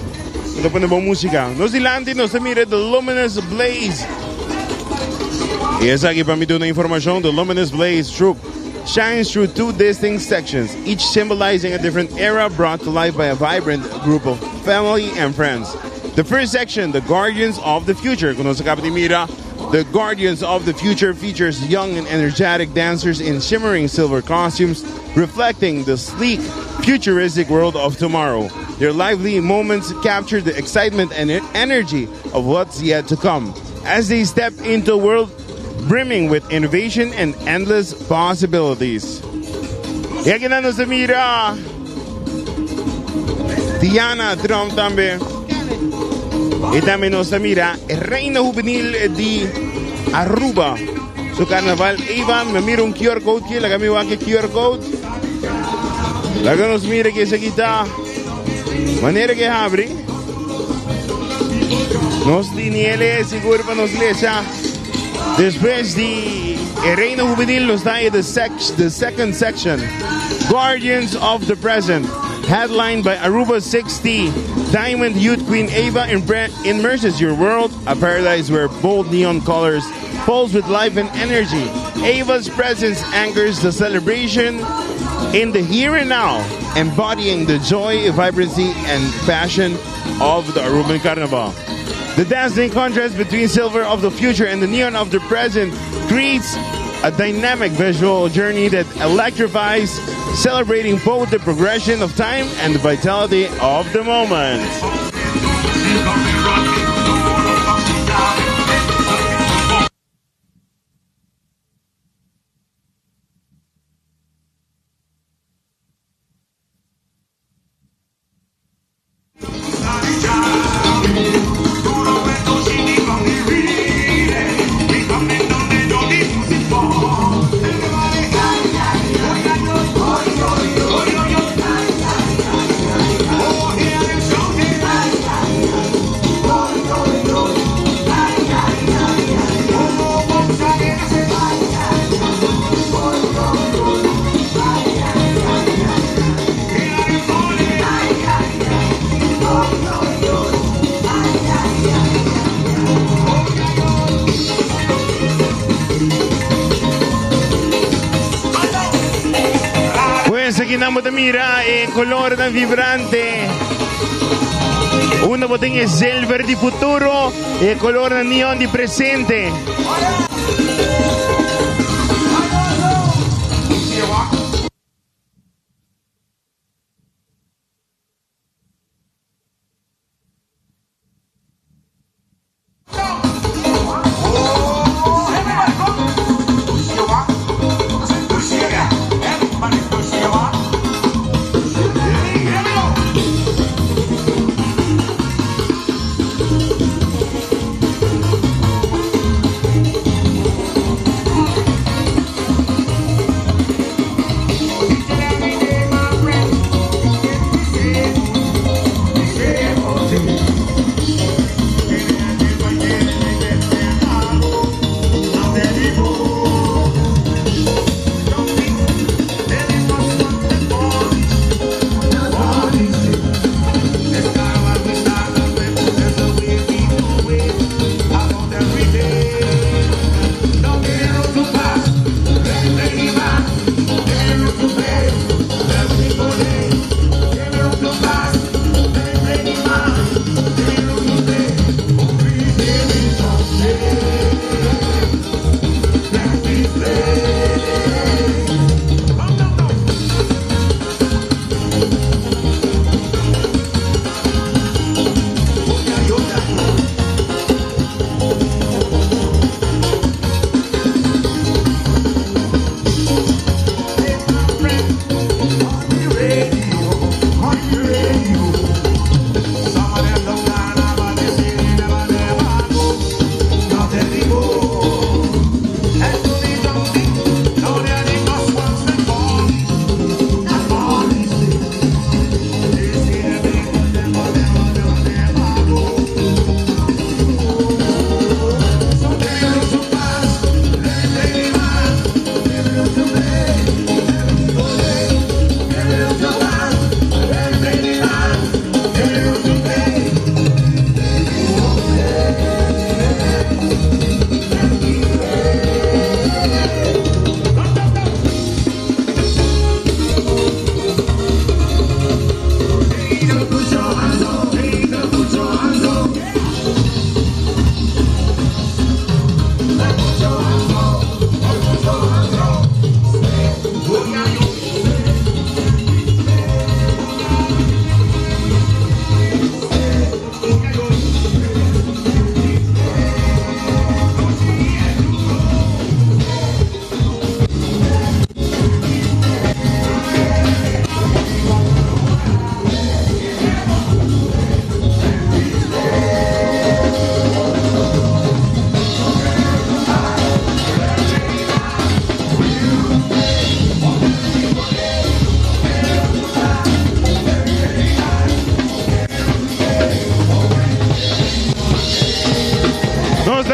Nos ponemos música. Nos dilante nos mira The Luminous Blaze. Y es aquí para mí una información. The Luminous Blaze Troop shines through two distinct sections, each symbolizing a different era brought to life by a vibrant group of family and friends. The first section, The Guardians of the Future. The Guardians of the Future features young and energetic dancers in shimmering silver costumes, reflecting the sleek, futuristic world of tomorrow. Their lively moments capture the excitement and energy of what's yet to come, as they step into a world brimming with innovation and endless possibilities. Y aquí nos mira Diana Drum también. E também nos mira Reino Juvenil de Aruba. Su carnaval, Ivan, me mira un QR code aquí, la camisa aquí QR code. La que nos mira que se quita. Manera que abre. Nos diniele, seguro para nos lecha. Después de Reino Juvenil nos da the second section. Guardians of the Present. Headlined by Aruba 60, Diamond Youth Queen Ava immerses your world, a paradise where bold neon colors pulse with life and energy. Ava's presence anchors the celebration in the here and now, embodying the joy, vibrancy, and passion of the Aruban Carnival. The dazzling contrast between silver of the future and the neon of the present creates a dynamic visual journey that electrifies, celebrating both the progression of time and the vitality of the moment. Seguimos de mira en color tan vibrante. Una botella es el verde futuro y el color neón de presente.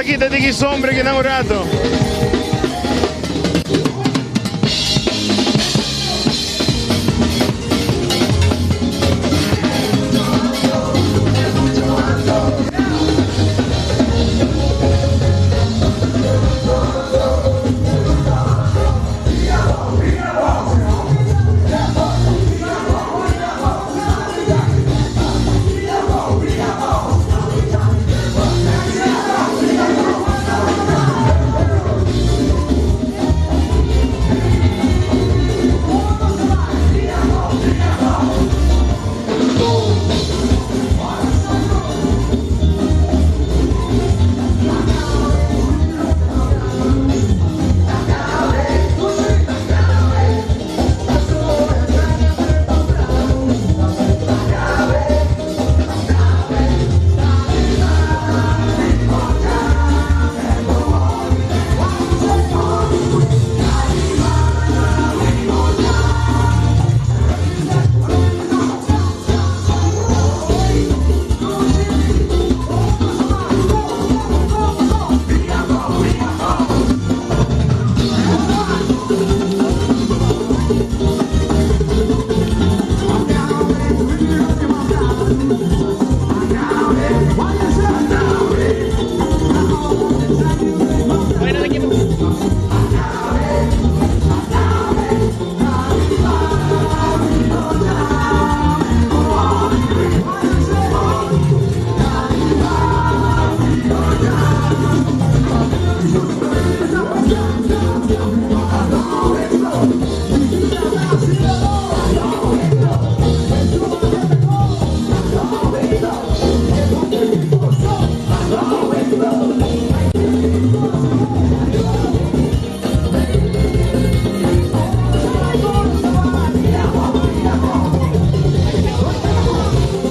Sakita de sombra que namorato.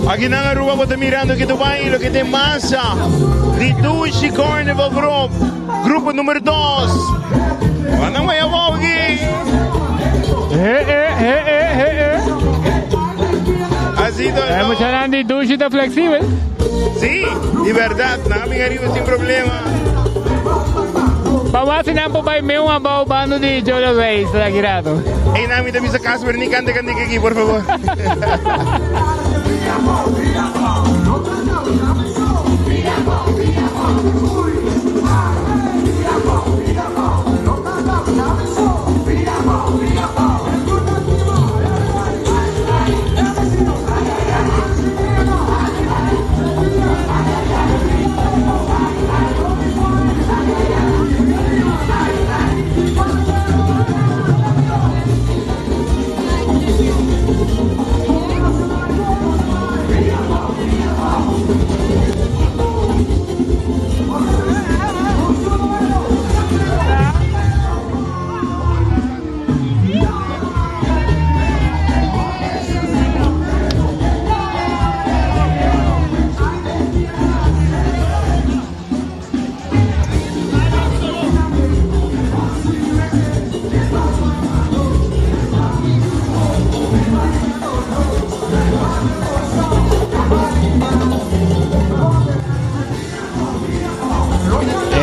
Aqui na Aruba você mirando que tu vai lo que tem massa de Dushi Carnival Group, grupo número 2. Quando vai eu aqui? Así todo. Mucha grande Dushi está flexible. Sí, de verdad, nada me arriba sin problema. Vamos a assinar para o pai meu uma boa banda de Jojo Bass, tá girado? Ei, na minha misa Casper, ni cante aqui, por favor.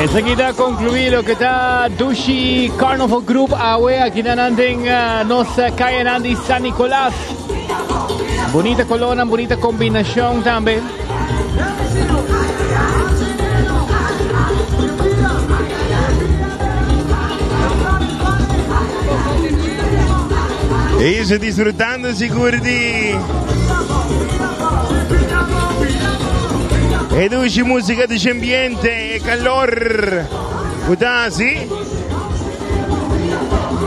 Enseguida concluí lo que está Dushi Carnival Group Awe, aquí nananding nos cae Nandi San Nicolás. Bonita colona, bonita combinación también. Isso, disfrutando Sigurdi. E Dushi música de ambiente e calor. ¿Está así?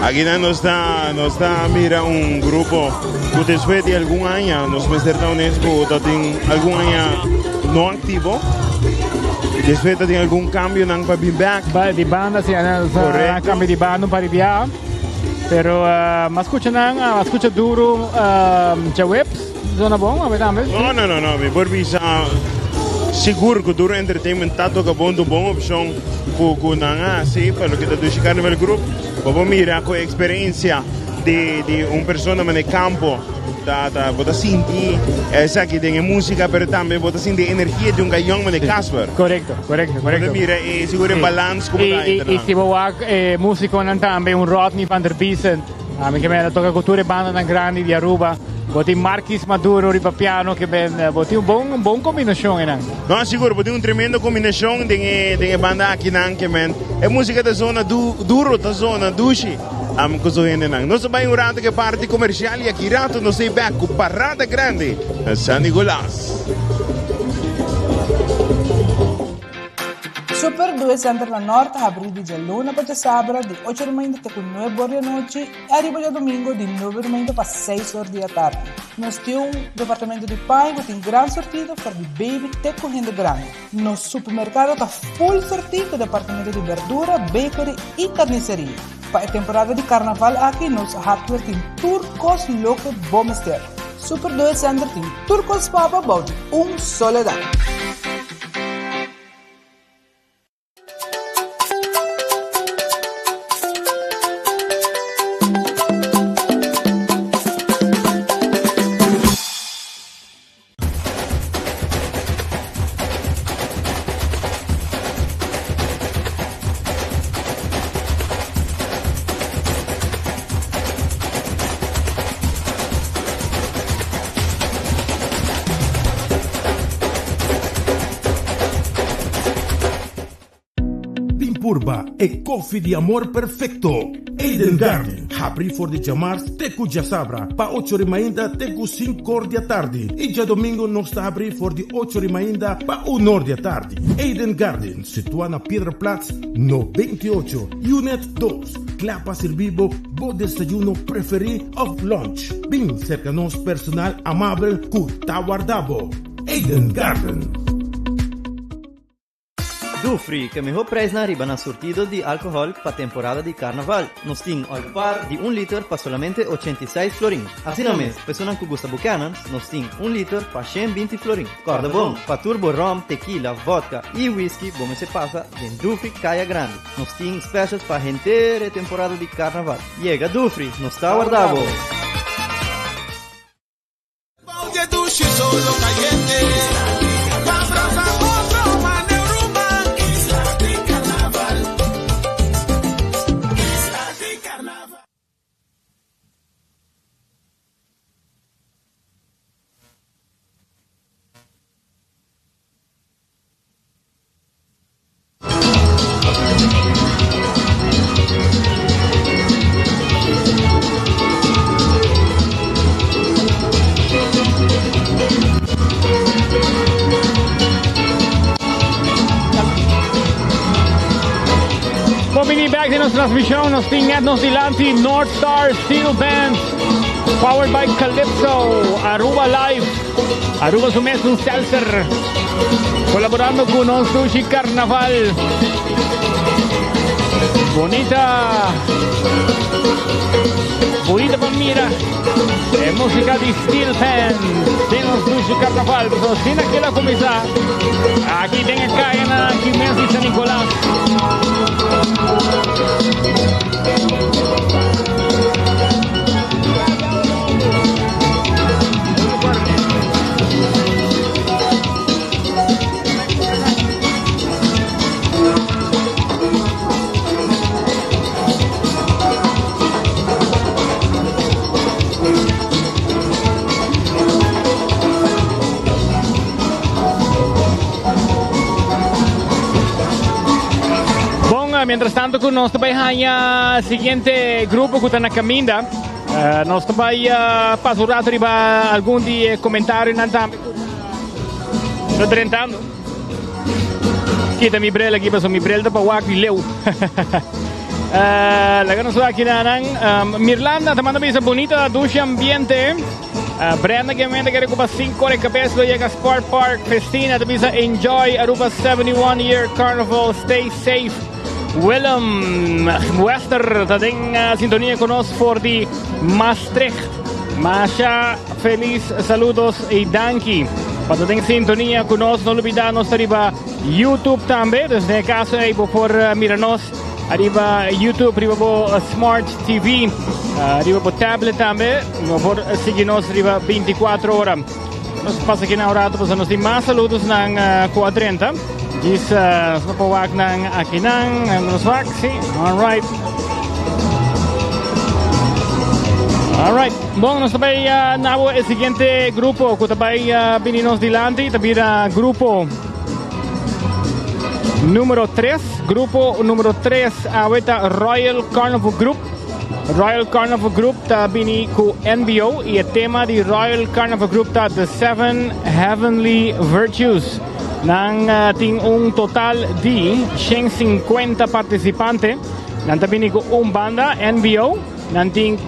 Aquí no está, mira, un grupo que después de algún año, nos mesterá UNESCO, tiene algún año no activo. Después de algún cambio, no para back. De banda, sí, cambio de banda para viajar. Pero ma escucha duro webs, zona bom, No, mi por visa seguro que duro entertainment tato que bom opção com nanga sim para que tu chegar no grupo. Vamos mirar com a experiência de uma pessoa no campo bota sinti esa que tiene música, pero también bota sinti energía de un gallón de Casper. Correcto. Mira, seguro en balance como y si vos músico también un Rodney van der Biesen, a mí que me toca cultura banda tan grande di Aruba. Boti Marquis Maduro ripa piano che ben boti un buon combinazione. No, sicuro, boti un tremendo combinazione de banda aqui que men. É música da zona duro da zona dushi. Coso rende nang. Nós vai um rato que parte comercial e aqui rato nós sei back com parada grande. San Nicolás. Super 2 Center na Norte abriu de luna para sábado de 8h até 9h da noite e arriba de domingo de 9h para 6h da tarde. Nós temos departamento de pai que tem grande sortido para de baby até correndo grande. Nosso supermercado está full sortido departamento de verdura, bakery e carniceria. Para a temporada de carnaval aqui nos hardware tem turcos louco bom mister. Super 2 Center tem turcos papa balde soledad. Purba e coffee di amor perfecto. Eden Garden, abri for de jamars teku jasabra, pa 8h ainda teku 5h da tarde. E já domingo nós está abri for de 8h ainda pa 1h da tarde. Eden Garden, situa na Piedraplatz, no 28, Unit 2. Clapa servibo, bo desayuno preferi of lunch. Bem cerca nos personal amável ku tawardabo. Eden Garden. Dufri, que melhor preço na riba na sortido de álcool para temporada de carnaval. Nos tem oil par de 1 liter para solamente 86 florins. Assim não mesmo, pessoas que gostam bucanas, nos tem 1 liter para 120 florins. Corda bom, para turbo rum, tequila, vodka e whisky, bom se passa em Dufri Caia Grande. Nos tem specials para a temporada de carnaval. Llega Dufri, nos está guardado. Transmisión nos tiene Ednos Dilanti, North Star Steel Band, powered by Calypso, Aruba Live, Aruba Sumes un Seltzer, colaborando con un Sushi Carnaval. Bonita Palmira, música de Steel Band, de un Sushi Carnaval, pero sin aquí la comenzar, aquí tengo cadena, aquí Messi San Nicolás. Mientras tanto, con nos trabaja siguiente grupo que está en la caminda. Nos trabaja pasurato riba algún día comentario en también. Sto trentando. Kita mi brella aqui paso mi brella para waki leu. La que nos va aquí nanang Mirlanda te manda bisa bonita douche ambiente. Brenda que mente que recupa 5 horas cabeza lo llega Sport Park Festina te bisa enjoy Aruba 71 year carnival, stay safe. Willem Wester está en sintonía con nosotros por de Maastricht. Masha, feliz saludos y danki. Para estar en sintonía con nosotros, no olvidemos arriba YouTube también. Desde caso ahí por mirarnos arriba YouTube, arriba po Smart TV, arriba po tablet também, por seguir-nos arriba 24 horas. Nós passa aqui na hora, nós temos mais saludos ng quadrenta. Diz, nós napawag ng akinang, nos wag, sim, alright. Alright, bom, nós também nabo o seguinte grupo, que também vininos dilante, também grupo número 3, grupo número 3, ahorita Royal Carnival Group. Royal Carnival Group ta bini ku NBO e o tema di Royal Carnival Group ta The Seven Heavenly Virtues nang ting total di 150 participantes nang bini ku banda NBO nang ting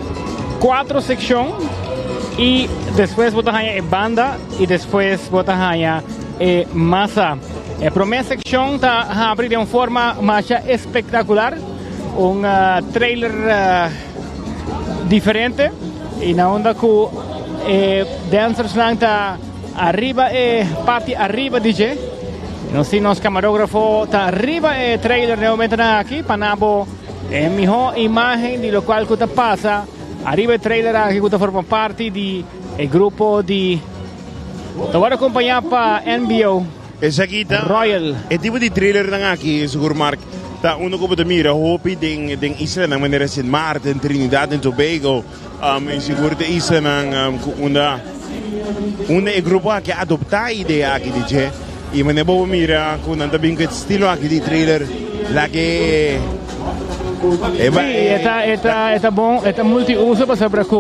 4 sección y después botahaya banda y después botahaya masa. La primera sección ta abre de una forma más espectacular, un trailer diferente y na onda ku dancers lang ta arriba party arriba DJ nos camarógrafo ta arriba trailer nuevamente na aquí panabo mejor imagen di lo cual que pasa arriba trailer aquí que forma parte di grupo di te voy a acompañar pa NBO esa kita Royal e tipo di trailer nang aki siguro Mark ta uno ko puto mira hopi ding isla ng manera St. Martin, Trinidad and Tobago siguro te isla ng una grupo aki adopta idea aki DJ e manebo mira kung nantabing ket stilo aki di trailer lagi Eta bom, eta multiuso para saber que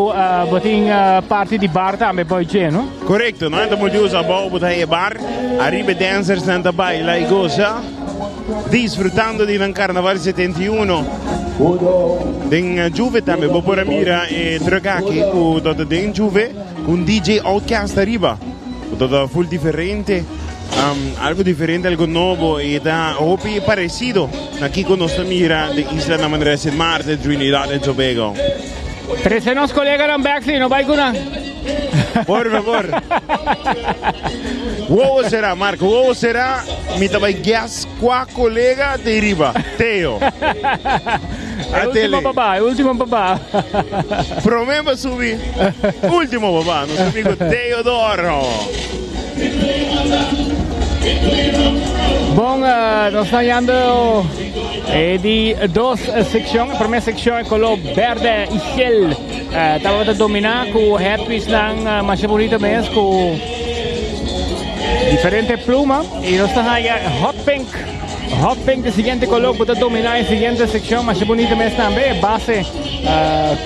botin parte di bar também pode ser, não? Correcto, não? Eta multiuso abo botai bar, arriba dancers nanta baila e goza, disfrutando di un carnaval 71. Den Juve também, bo por mira e drogaki ku dota den Juve, un DJ Outcast arriba. Dota full differente. Algo diferente, algo nuevo y da hopi parecido aquí con nuestra mira de Isla de manera St. Martin, Trinidad y Tobago. Trece nos colegas en backstage, no vai kuna. Por favor. Wow será, Marco, wow será mi tabay gas qua colega de riba, Teo. Último papá. Promema subir. Último papá, nuestro amigo Teodoro. Bom, nós estamos andando de duas secções. A primeira secção é color verde e gel. Estava a dominar com o headpiece mais bonito mesmo, com diferente pluma. E nós estamos aí hot pink. Hot pink, o seguinte color, para dominar a seguinte secção mais bonita mesmo também. Base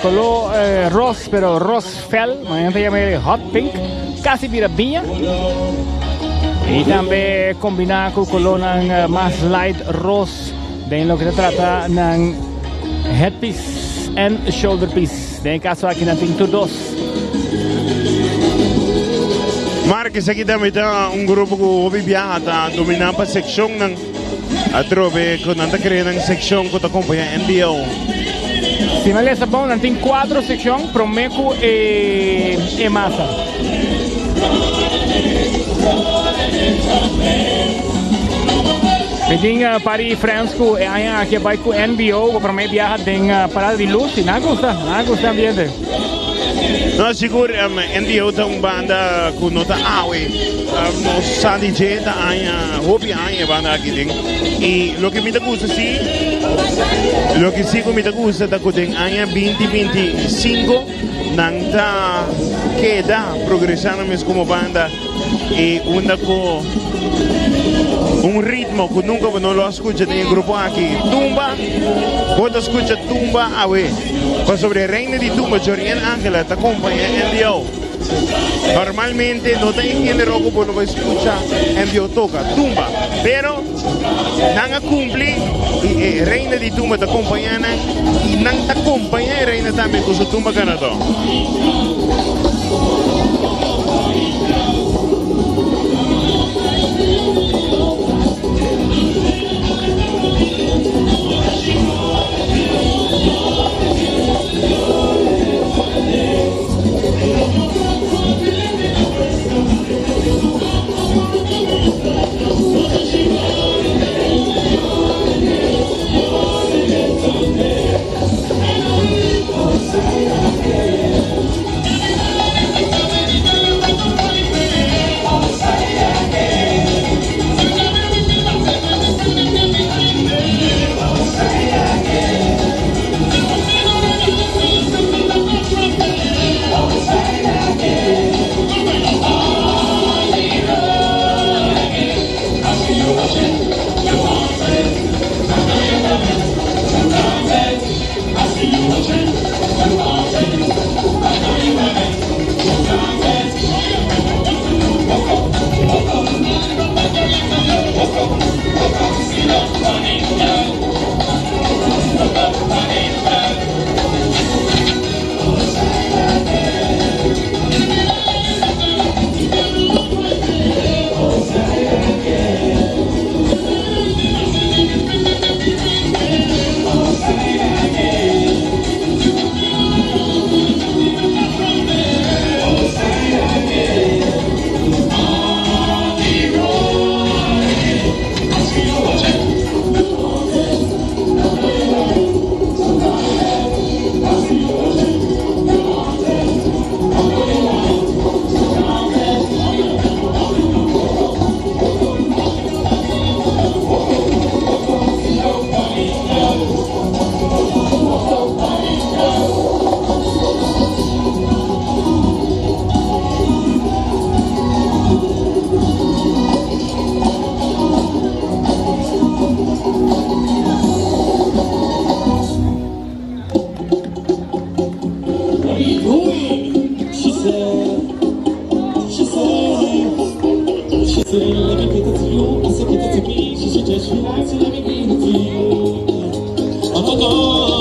color rose, pero rose fel. A gente chama ele hot pink. Casi vira vinha. Y también combinar con color más light rose de lo que se trata ng headpiece and shoulder piece. En caso aquí na tinto dos. Marques aqui também tá grupo que viaja dominar pa section ng atrobe ko nanta kare ng section ko ta acompanha NBO. Si me lesa bom, nanting 4 section promeco e masa. Pwedeng pari friends ko ayan aqui vai com NBO ko para may viaja ding parada de luz e nagusta ambiente. No siguro NBO ta banda ko nota awe no sa DJ ta ayan hobi ayan banda aqui ding e lo que me gusta sí ko me gusta ta ko ding ayan 2025 nang ta queda progresando mes como banda e una con un ritmo que nunca no lo escucha en el grupo aquí. Tumba, vos escucha tumba a ver. Pues sobre Reina de Tumba, Jorian Ángela te acompaña en NBO. Normalmente no te entiende rojo porque no escucha NBO toca tumba, pero nanga cumple y Reina de Tumba te acompaña y nang te acompaña Reina también con su tumba ganador.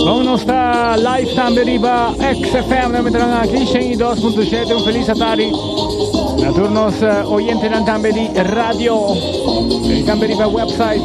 Vámonos hasta live também riba XFM na metrang aqui 102.7. Un feliz tarde na turnos oyente nan também di radio e também riba website.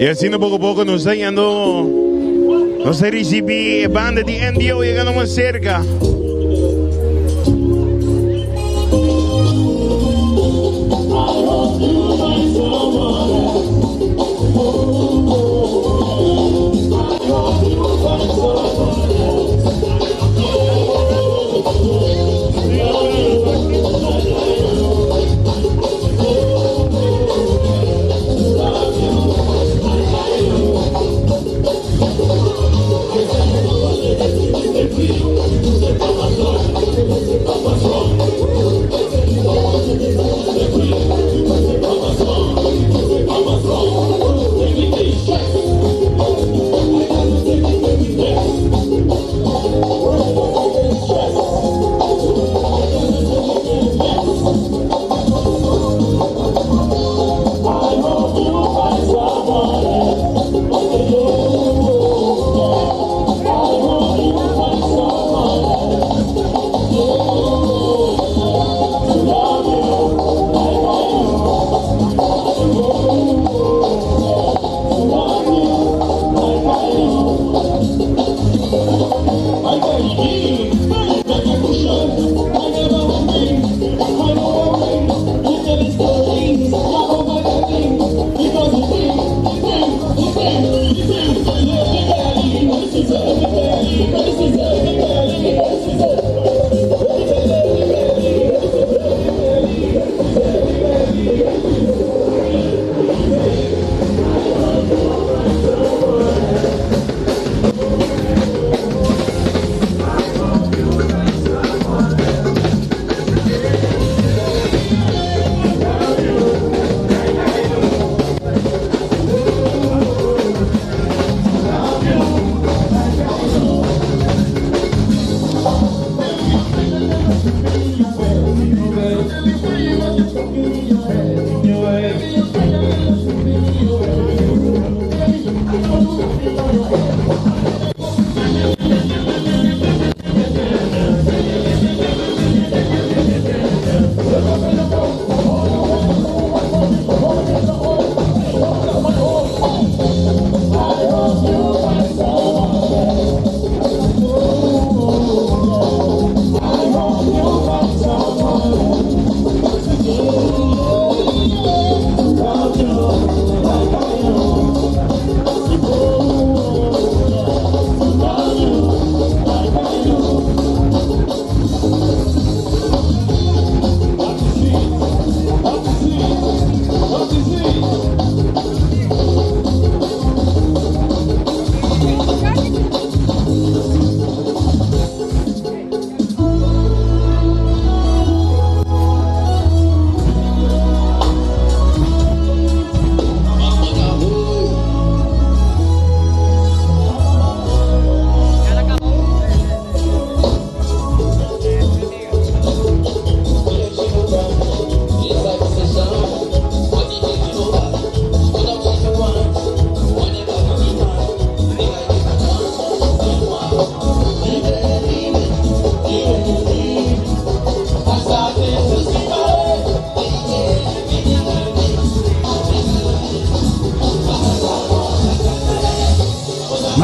Y así poco a poco nos está yendo, nos recibe banda de NDO llegando más cerca.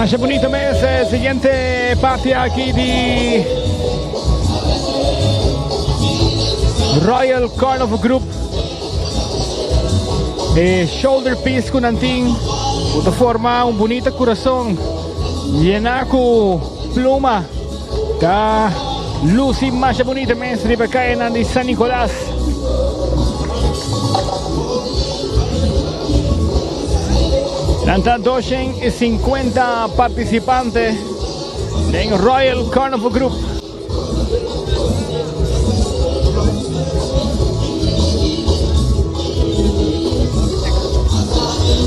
Masha Bonita Mes, siguiente parte aquí de Royal Carnival Group. Shoulder piece con anting, puto forma un bonito corazón, llena con pluma, da Lucy Masha Bonita Mes, Ribecaena de San Nicolás. Tanto 250 participantes en Royal Carnival Group.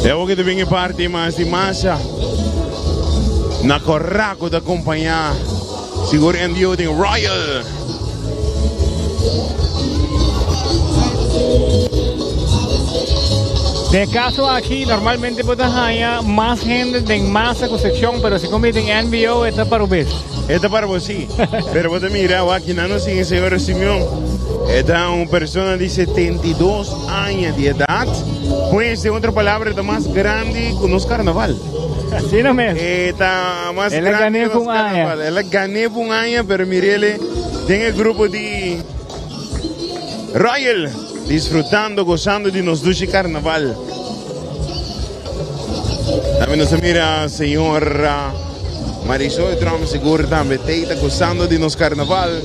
Eu que venho parte mais de massa na corraco da companhia seguro em Building Royal. De caso aquí normalmente puedes hallar más gente de masa construcción, pero si cometen en NBO está para vos. Está para vos sí. Pero vos mira, aquí no nos sigue señor Simeón. Está una persona de 72 años de edad. Pues de otra palabra, está más grande que los carnaval. Así no me. Está más él grande gané que los carnaval. Él gané por un año, pero mirele, tiene el grupo de Royal. Disfrutando, gozando de nos dulce carnaval. También nos mira señora Marisol Trump, seguro también está gozando de nos carnaval.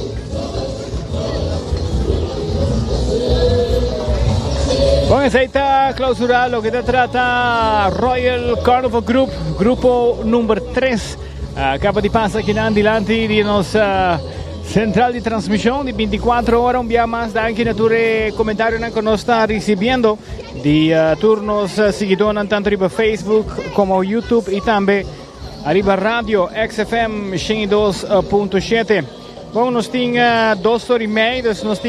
Con esa está clausural lo que te trata Royal Carnival Group, grupo número 3. Acaba de pasar aquí en adelante de nos central de transmisión de 24 horas, un día más da aquí nature comentario que nos está recibiendo de turnos seguidores tanto arriba Facebook como YouTube y también arriba radio XFM 102.7. Bueno, nos tiene 2 horas y media, nos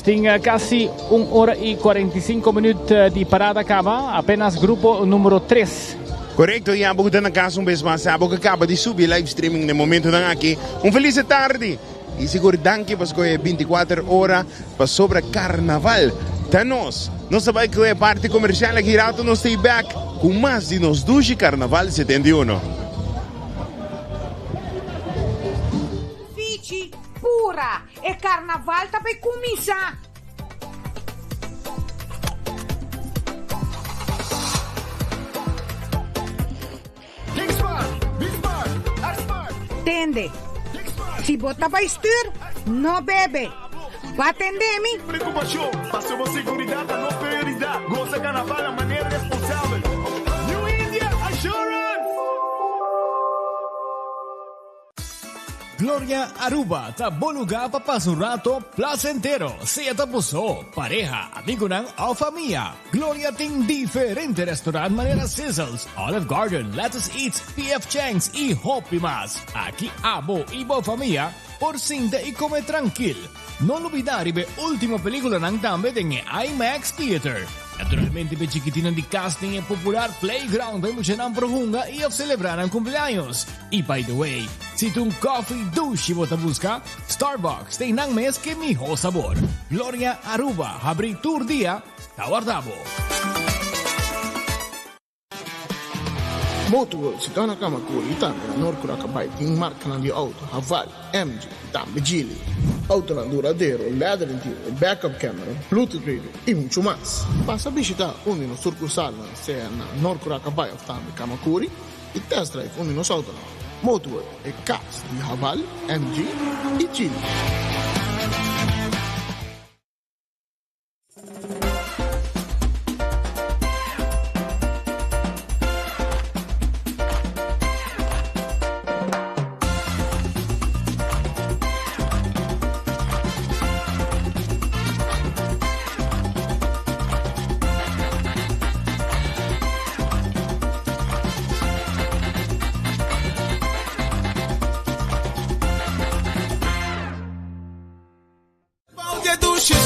tiene casi 1 hora y 45 minutos de parada acaba, apenas grupo número 3. Correcto, e a pouco na casa vez mais, a pouco acaba de subir live streaming no momento dan aqui. Feliz tarde. E seguro danke porque é 24 horas para sobre carnaval. Danos, nós sabemos que é parte comercial aqui rato nós stay back com mais de nos 12 carnaval 71. Fici pura e carnaval tá para começar. Tende. Si bota para estir, no bebe. Va a atender-me. Preocupação, passamos seguridade, não prioridade. Goza carnaval de maneira responsável. New India Assurance. Gloria Aruba, ta bom lugar para passar um rato placentero. Seja tapuso, pareja, amigo ng o familia. Gloria tem diferente restaurante manera Sizzles, Olive Garden, Lettuce Eats, PF Chang's y Hopi más. Aquí abo y bo familia, por cinta y come tranquil. No olvidar ver última película ng tambe en IMAX Theater. Naturalmente, pe chiquitino de casting e popular playground para mucha ng prohunga y of celebrar ang cumpleaños. Y by the way, si tu coffee douche bota busca, Starbucks tem nang mes que mijo sabor. Gloria Aruba, abri tour dia, tawardabo. Motorworld si dona kama kurita na Norcura kabay ting marca ng di auto, Haval, MG, tambe Geely, auto lang duradero, leather interior, backup camera, Bluetooth radio y mucho más. Pasa a visitar uno de los sucursales sea na Norcura kabay of tambe Kamakuri y test drive uno de los autos. Motorworld e cars di Haval, MG y Geely.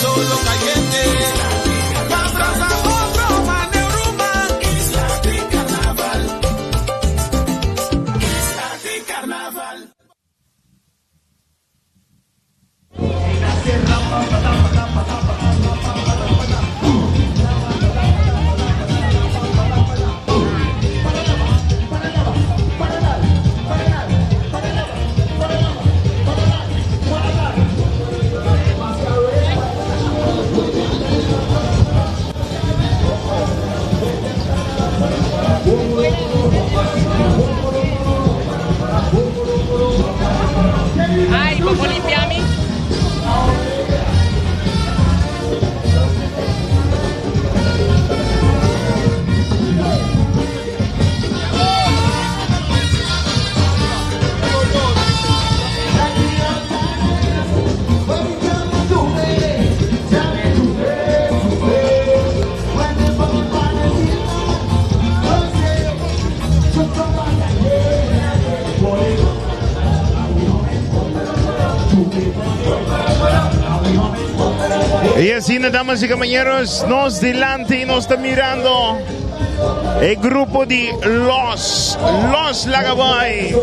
Solo caliente. Así, damas y caballeros, nos delante y nos está mirando el grupo de Los Lagabay.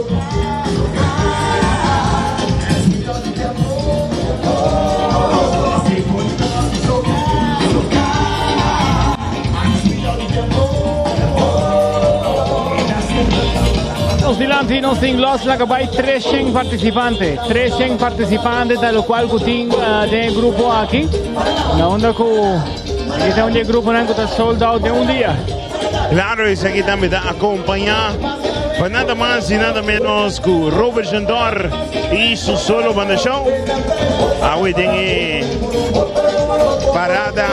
Nos dilanti nos ting Los Lagabay 300 participantes, da lo cual kuting de grupo aquí. Na onda ko ita un grupo nan está sold out de un día. Claro, y aquí también está acompañado por nada más y nada menos que Robert Jandor y su solo banda show. Hoy tiene parada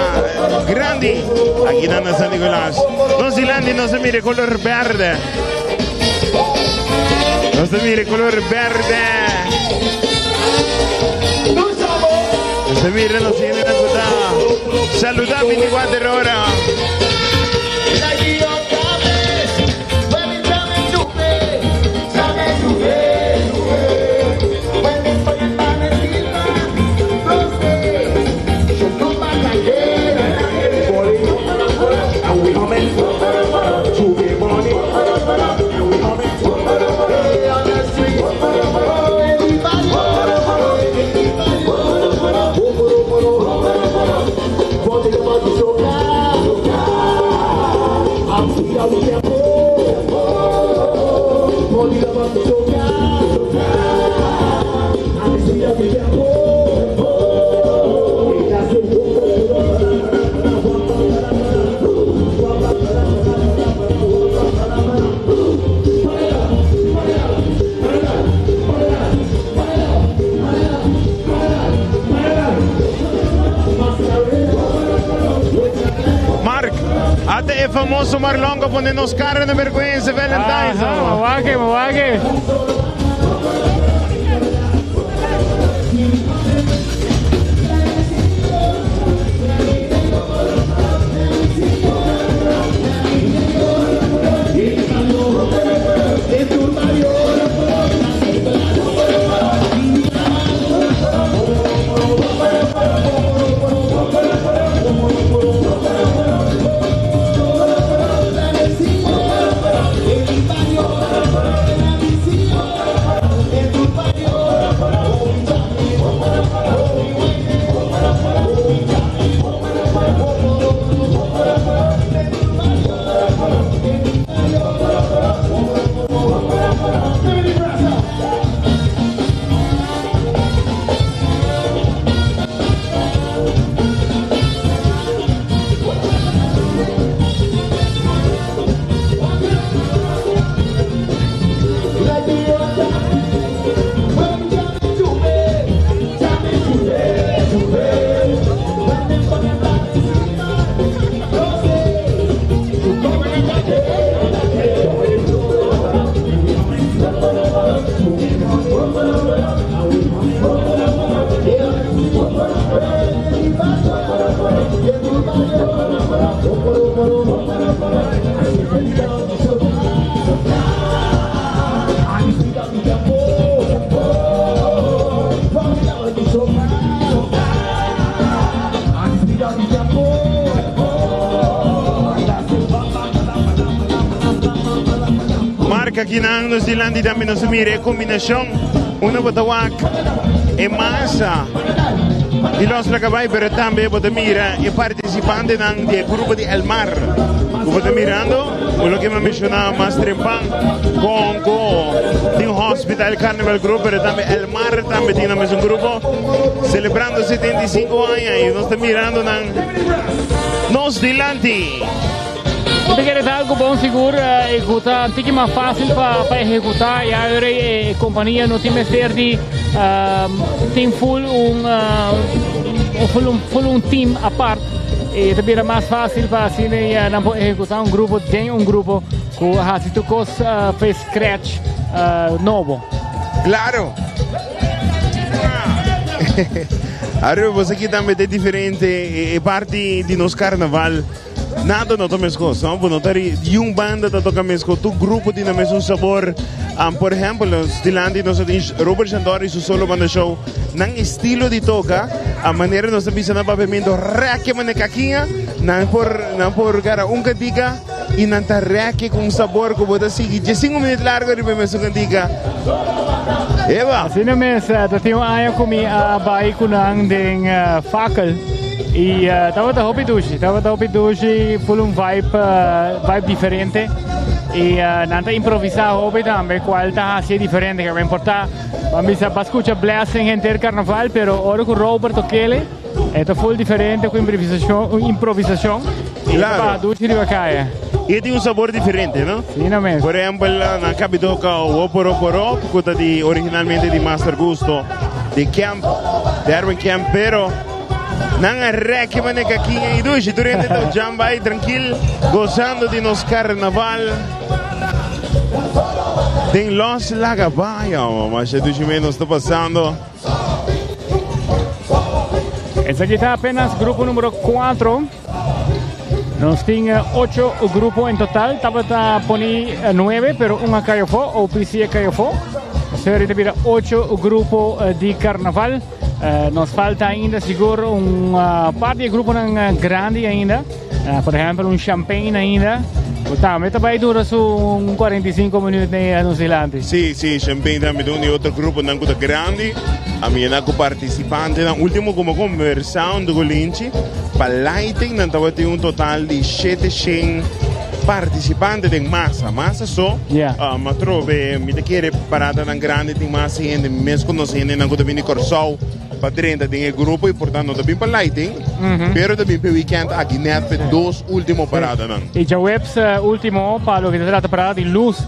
grande aquí en San Nicolás. Nos dilandi, no se mire color verde. No se mire color verde. No se mire, no se mire. Saludar 24 horas. Até é famoso Marlongo ponendo cara na vergonha de Valentine's. Mawage. Aqui na Nova Zelândia também nos mira a combinação uma botawak e massa e Los Lagabay, pero também bota mira e participante do grupo de El Mar. Bota mirando o que me mencionava mais trempan com de hospital Carnival Group, pero também El Mar também tem um grupo celebrando 75 anos e nós estamos mirando na Nova Zelândia. Porque é algo bom seguro, executar, fica mais fácil para executar. E agora a companhia não tem mais de tem full team à parte. E também é mais fácil para assim executar grupo que a Situcos fez scratch novo. Claro. Agora você aqui também é diferente, é parte de nosso carnaval. nada no tomes cosa, ¿no? Bueno, y un banda te toca mesco, tu grupo tiene un sabor. Por ejemplo, los Stilandi, Robert Chandori, su solo banda show, nan estilo de toca, a manera nos empiezan a pavimento, reque manecaquinha, nan por gara un cantica, y nan ta reque con un sabor como te sigue, ya 5 minutos largo y me su cantica. Eva. Assim na mesa, tenho aia comi a bai kunang ding fakel. E tava da hopi dushi, full vibe diferente. E nanta improvisar hopi também, qual tá assim diferente, que vai importar. Vamos a escuchar blasting enter carnaval, pero ora com Roberto Kelly, é full diferente com improvisação. Claro. Dushi de vacaia. E tem um sabor diferente, não? Sim, não mesmo. Por exemplo, na Capitoca, o Oporo, que originalmente de Master Gusto, de Camp, de Erwin Camp, pero não é reque maneca aqui em Dushi, durante o jamba aí, tranquilo, gozando de nos carnaval. Tem Los Lagabaia, mas é Dushi menos está passando. Esse aqui está apenas grupo número 4. Nós tínhamos 8 grupos em total, estava a poner 9, pero uma caiu fora, ou PC caiu fora. Seria de 8 grupos de carnaval. Nos falta ainda, seguro, uma parte de grupo grande ainda. Por exemplo, Champagne ainda. Também vai durar uns 45 minutos no Zelândia. Sim, Champagne também tem outro grupo grande. A minha participante, no último como conversão do Golinchi, para Lighting, nós temos total de 700 participantes de massa só. Mas trove, me quer parada na grande tem massa gente, mesmo quando gente não gosta de Corsol, para 30 tem o grupo e portanto também para Lighting, pero também para weekend aqui net para 2 últimos paradas não. E já webs último para o que trata parada de luz,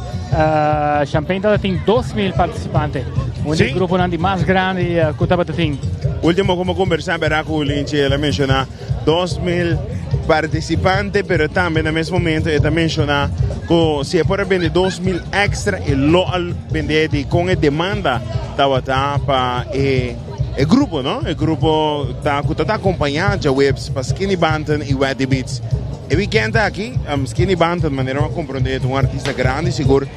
Champagne tem 2.000 participantes. Um grupo mais grande que estava tem. Último como conversar com o Linchi, ela mencionou 2.000 participantes, pero também no mesmo momento ela mencionou que se for vender 2.000 extra e local vender com a demanda estava para o grupo, não? O grupo está acompanhando já webs para Skinny Banton e Wetty Beats. E weekend aqui, Skinny Banton, maneira de compreender artista grande, seguro.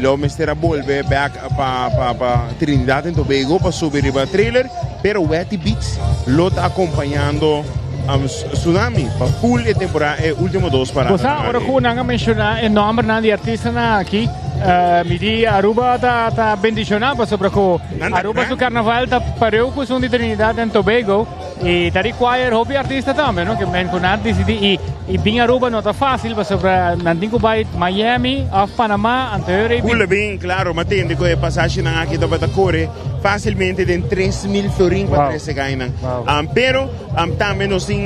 Lo mistera volve back para Trinidad e Tobago para subir para trailer, pero Wetty Beats lo está acompanhando Tsunami para full temporada último 2 paradas. Cosa ora que não mencionar o nome de artista aqui, me di Aruba tá bendicionado sobre que Aruba do carnaval tá pareu com som de Trinidad e Tobago e tá require hobby artista também, não? Que mencionar decidi e bem Aruba não tá fácil para sobre nantinho vai Miami, of Panamá, anterior. Pula bem, claro, mas tem que passagem na aqui da corre facilmente de 3.000 florins para 13 gainan. Pero também nós tem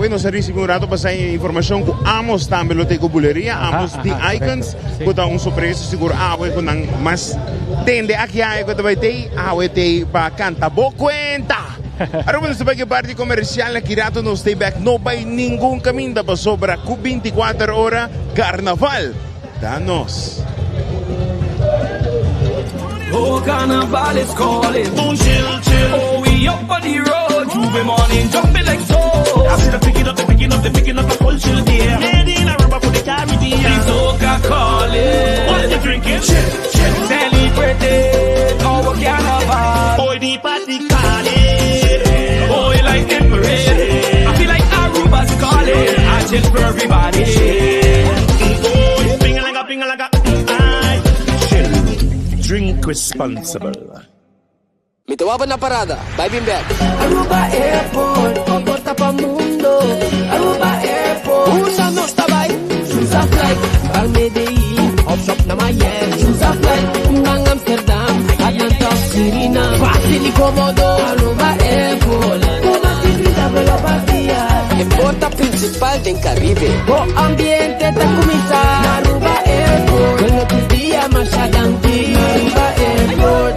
nós recebemos rato para informação que amos também lo tem buleria, amos de icons, que dá surpresa seguro que não, mas tende aqui que vai ter tem para cantar boa conta. Agora nós vamos parte comercial aqui rato nós stay back, não vai nenhum caminho para sobra 24 horas carnaval. Danos. Oh, carnival is calling. Chill. Oh, we up on the road. Juve morning, jumping like so. I see them picking up the whole chill there. Made in Aruba for the Caribbean. The soca calling. What you drinking? Chill. Celebrating our carnival. Oh, the party calling. Oh, like Emirates. I feel like Aruba's calling. I chill for everybody. Oh, ping-a-langa. Drink responsible. Mi tawaba na parada, vibing back. Aruba Airport, porta pa mundo. Aruba Airport, una no está by. Choose a flight, al Medellín, off-shop na Miami. Choose a flight, hanggang Amsterdam, Atlanta, Suriname. Fácil y cómodo, Aruba Airport. Una tigrita por la partida. En porta principal del Caribe. O ambiente te comisa. Aruba Airport, con lo tus días más adelante.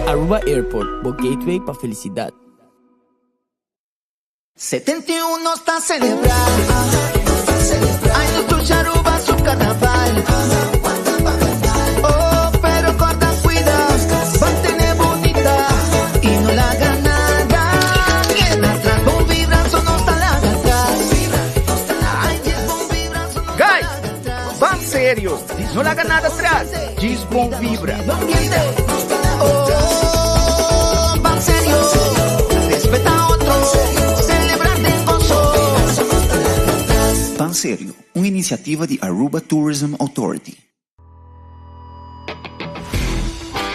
Aruba Airport, bo gateway pa felicidad. 71 está celebrando. Años tu Aruba su carnaval. Oh, pero corta cuidado, mantén bonita y no la haga nada. Bien atrás, con vibra, son no está la atrás. serio, no le haga nada atrás. Gisbon vibra. Pan serio, respeta a otros, celebrar de gozo. Pan Serio, uma iniciativa de Aruba Tourism Authority.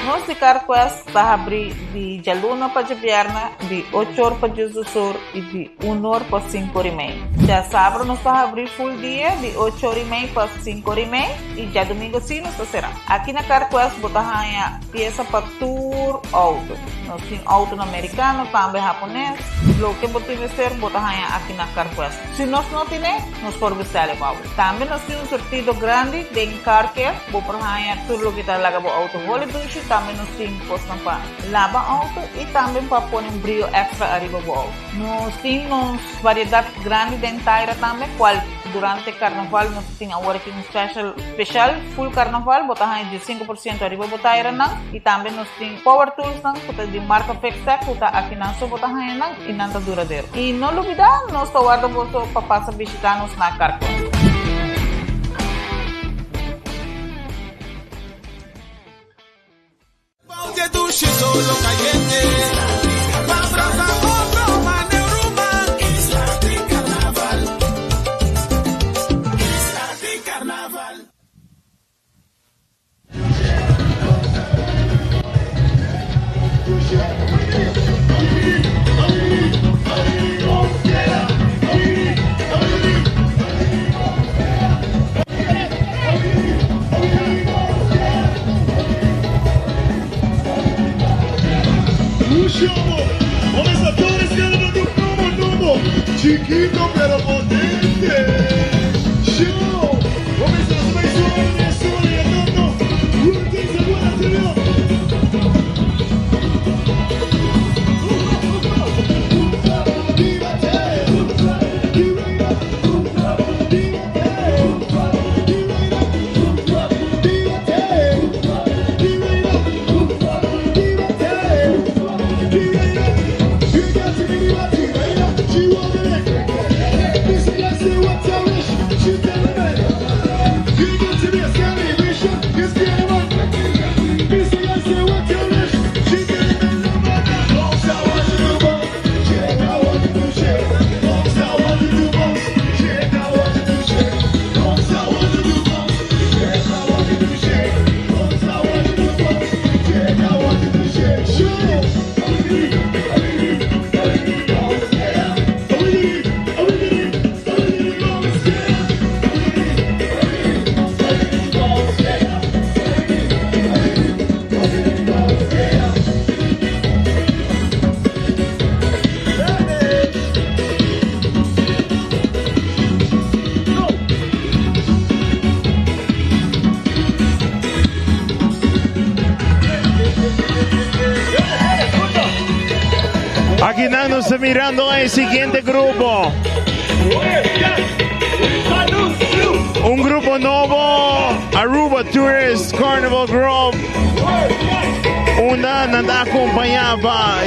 Nós Carquest está abrir de dia luna para dia viernes, de 8 horas para dia sur e de 1 hora para 5 horas e meia. Já sábado nós está abrir full dia, de 8 horas e meia para 5 horas e meia, e já domingo sim nós será. Aqui na Carquest botamos peça para tour auto. Nós temos auto americano, também japonês. Lo que botamos ser botamos aqui na Carquest. Se nós não temos, nós podemos vestir o auto. Também nós temos sortido grande de carquest, botamos tudo o que está lá para auto Hollywood. Também nós temos postam para lavar auto e também para pôr brilho extra arriba do auto. Nós temos variedade grande de inteira também, qual durante o carnaval nós temos a working special full carnaval, botamos de 5% arriba do taira não, e também nós temos power tools não, de marca Fextec, que está aqui não só botamos não e não está duradouro. E não olvidar, nós estamos guardando para passar visitar-nos na Carquest. Que dulce solo caliente. Vamos a otro maneuruba. Isla de carnaval. Isla de carnaval. Comenzadores ganando nuevo, chiquito pero potente. Show, comenzando a suave y andando. Última buena anterior. Aquí estamos mirando al siguiente grupo. Un grupo nuevo, Aruba Tourist Carnival Group. Una nos acompañaba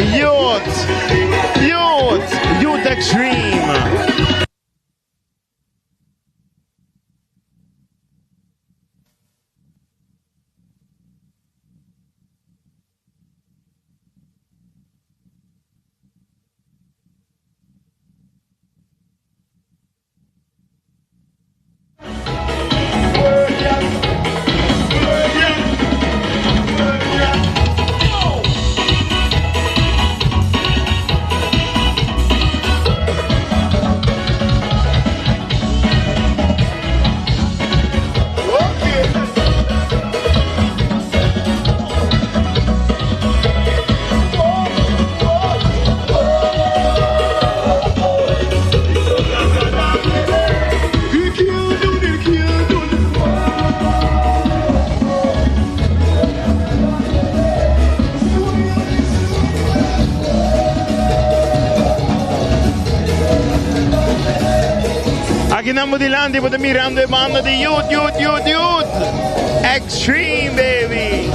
Youth Extreme. Aquí estamos delante, pues mirando el banda de Youth Extreme, baby.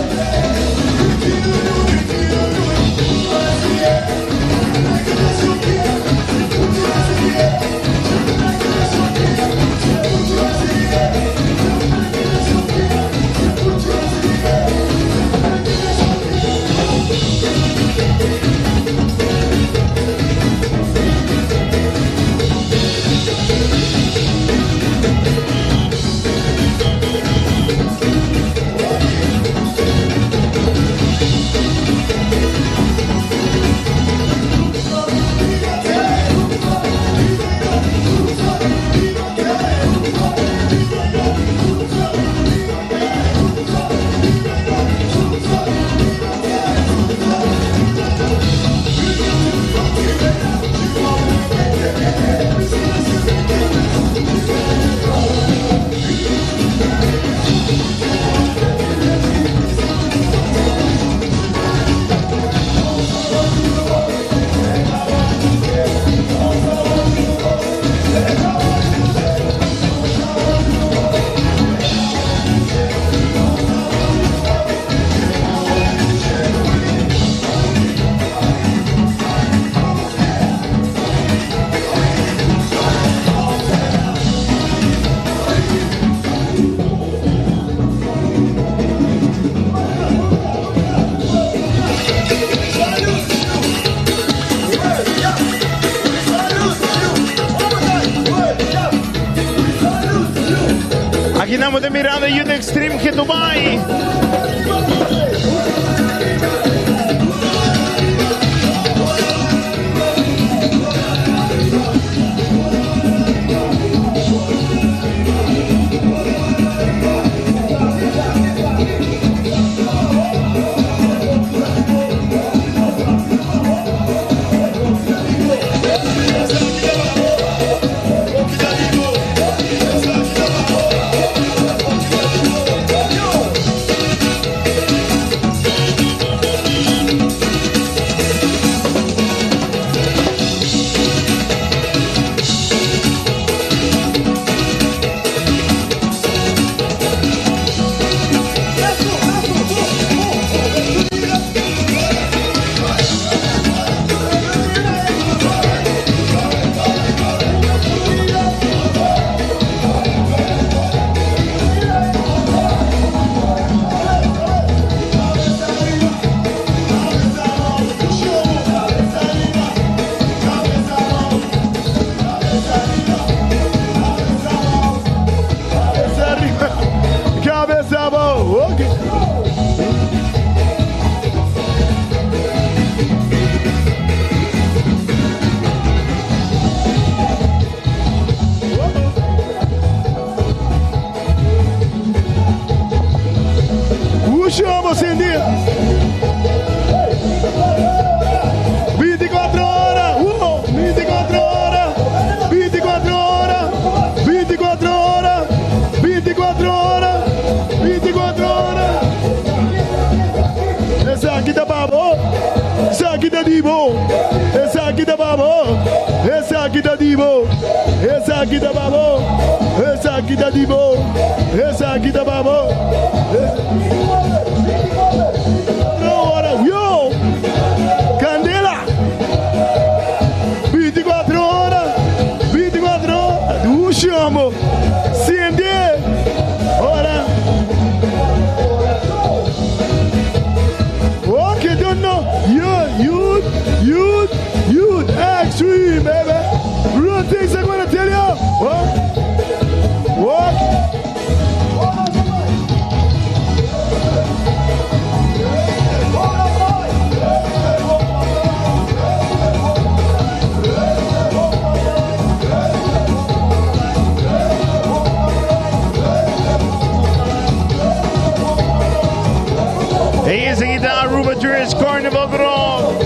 Aquí estamos mirando Youth Extreme que Dubai. Chama, Cindy! 24 horas! 24 horas! 24 horas! 24 horas! 24 horas! 24 horas! Essa aqui tá babo! Essa aqui tá divo! Essa aqui tá babo! Essa aqui tá divo! Essa aqui tá babo! Essa aqui tá divo! Essa aqui tá babo! Yo! Candela! 24 horas! 24 horas! Do chamo! Cindy! Ora! Okay, don't know! Youth Extreme, baby! Real things I'm gonna tell you! What? Aí esse aqui da Aruba Tourist Carnival Ground.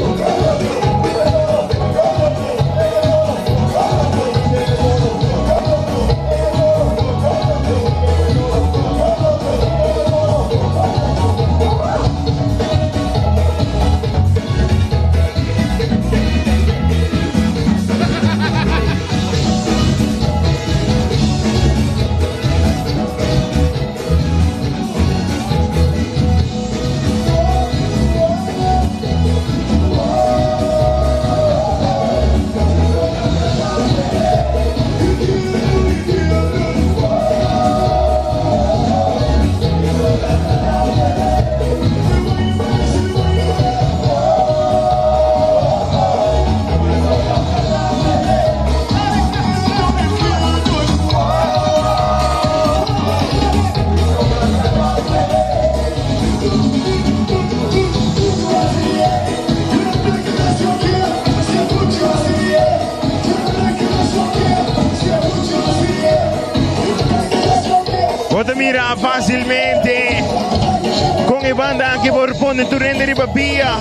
se mira fácilmente con el banda que propone tu rende de papilla,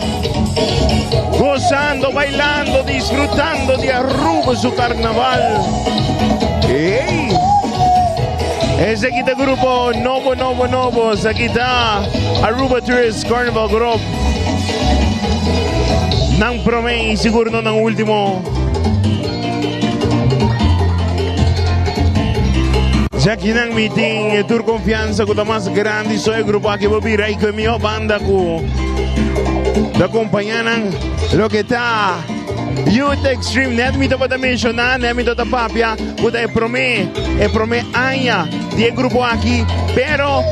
gozando, bailando, disfrutando de Aruba su carnaval. ¡Ey! Ese aquí está el grupo Novo. Aquí está Aruba Tourist Carnival Group. Nang promei, siguro no ng último. Ya que nang meeting, tour confianza con la más grande, soy el grupo aquí bobira y con mi banda con la compañía lo que está Youth Extreme. Net mi topa mencionar, net mi topa papia, puta e prome aña de grupo aquí, pero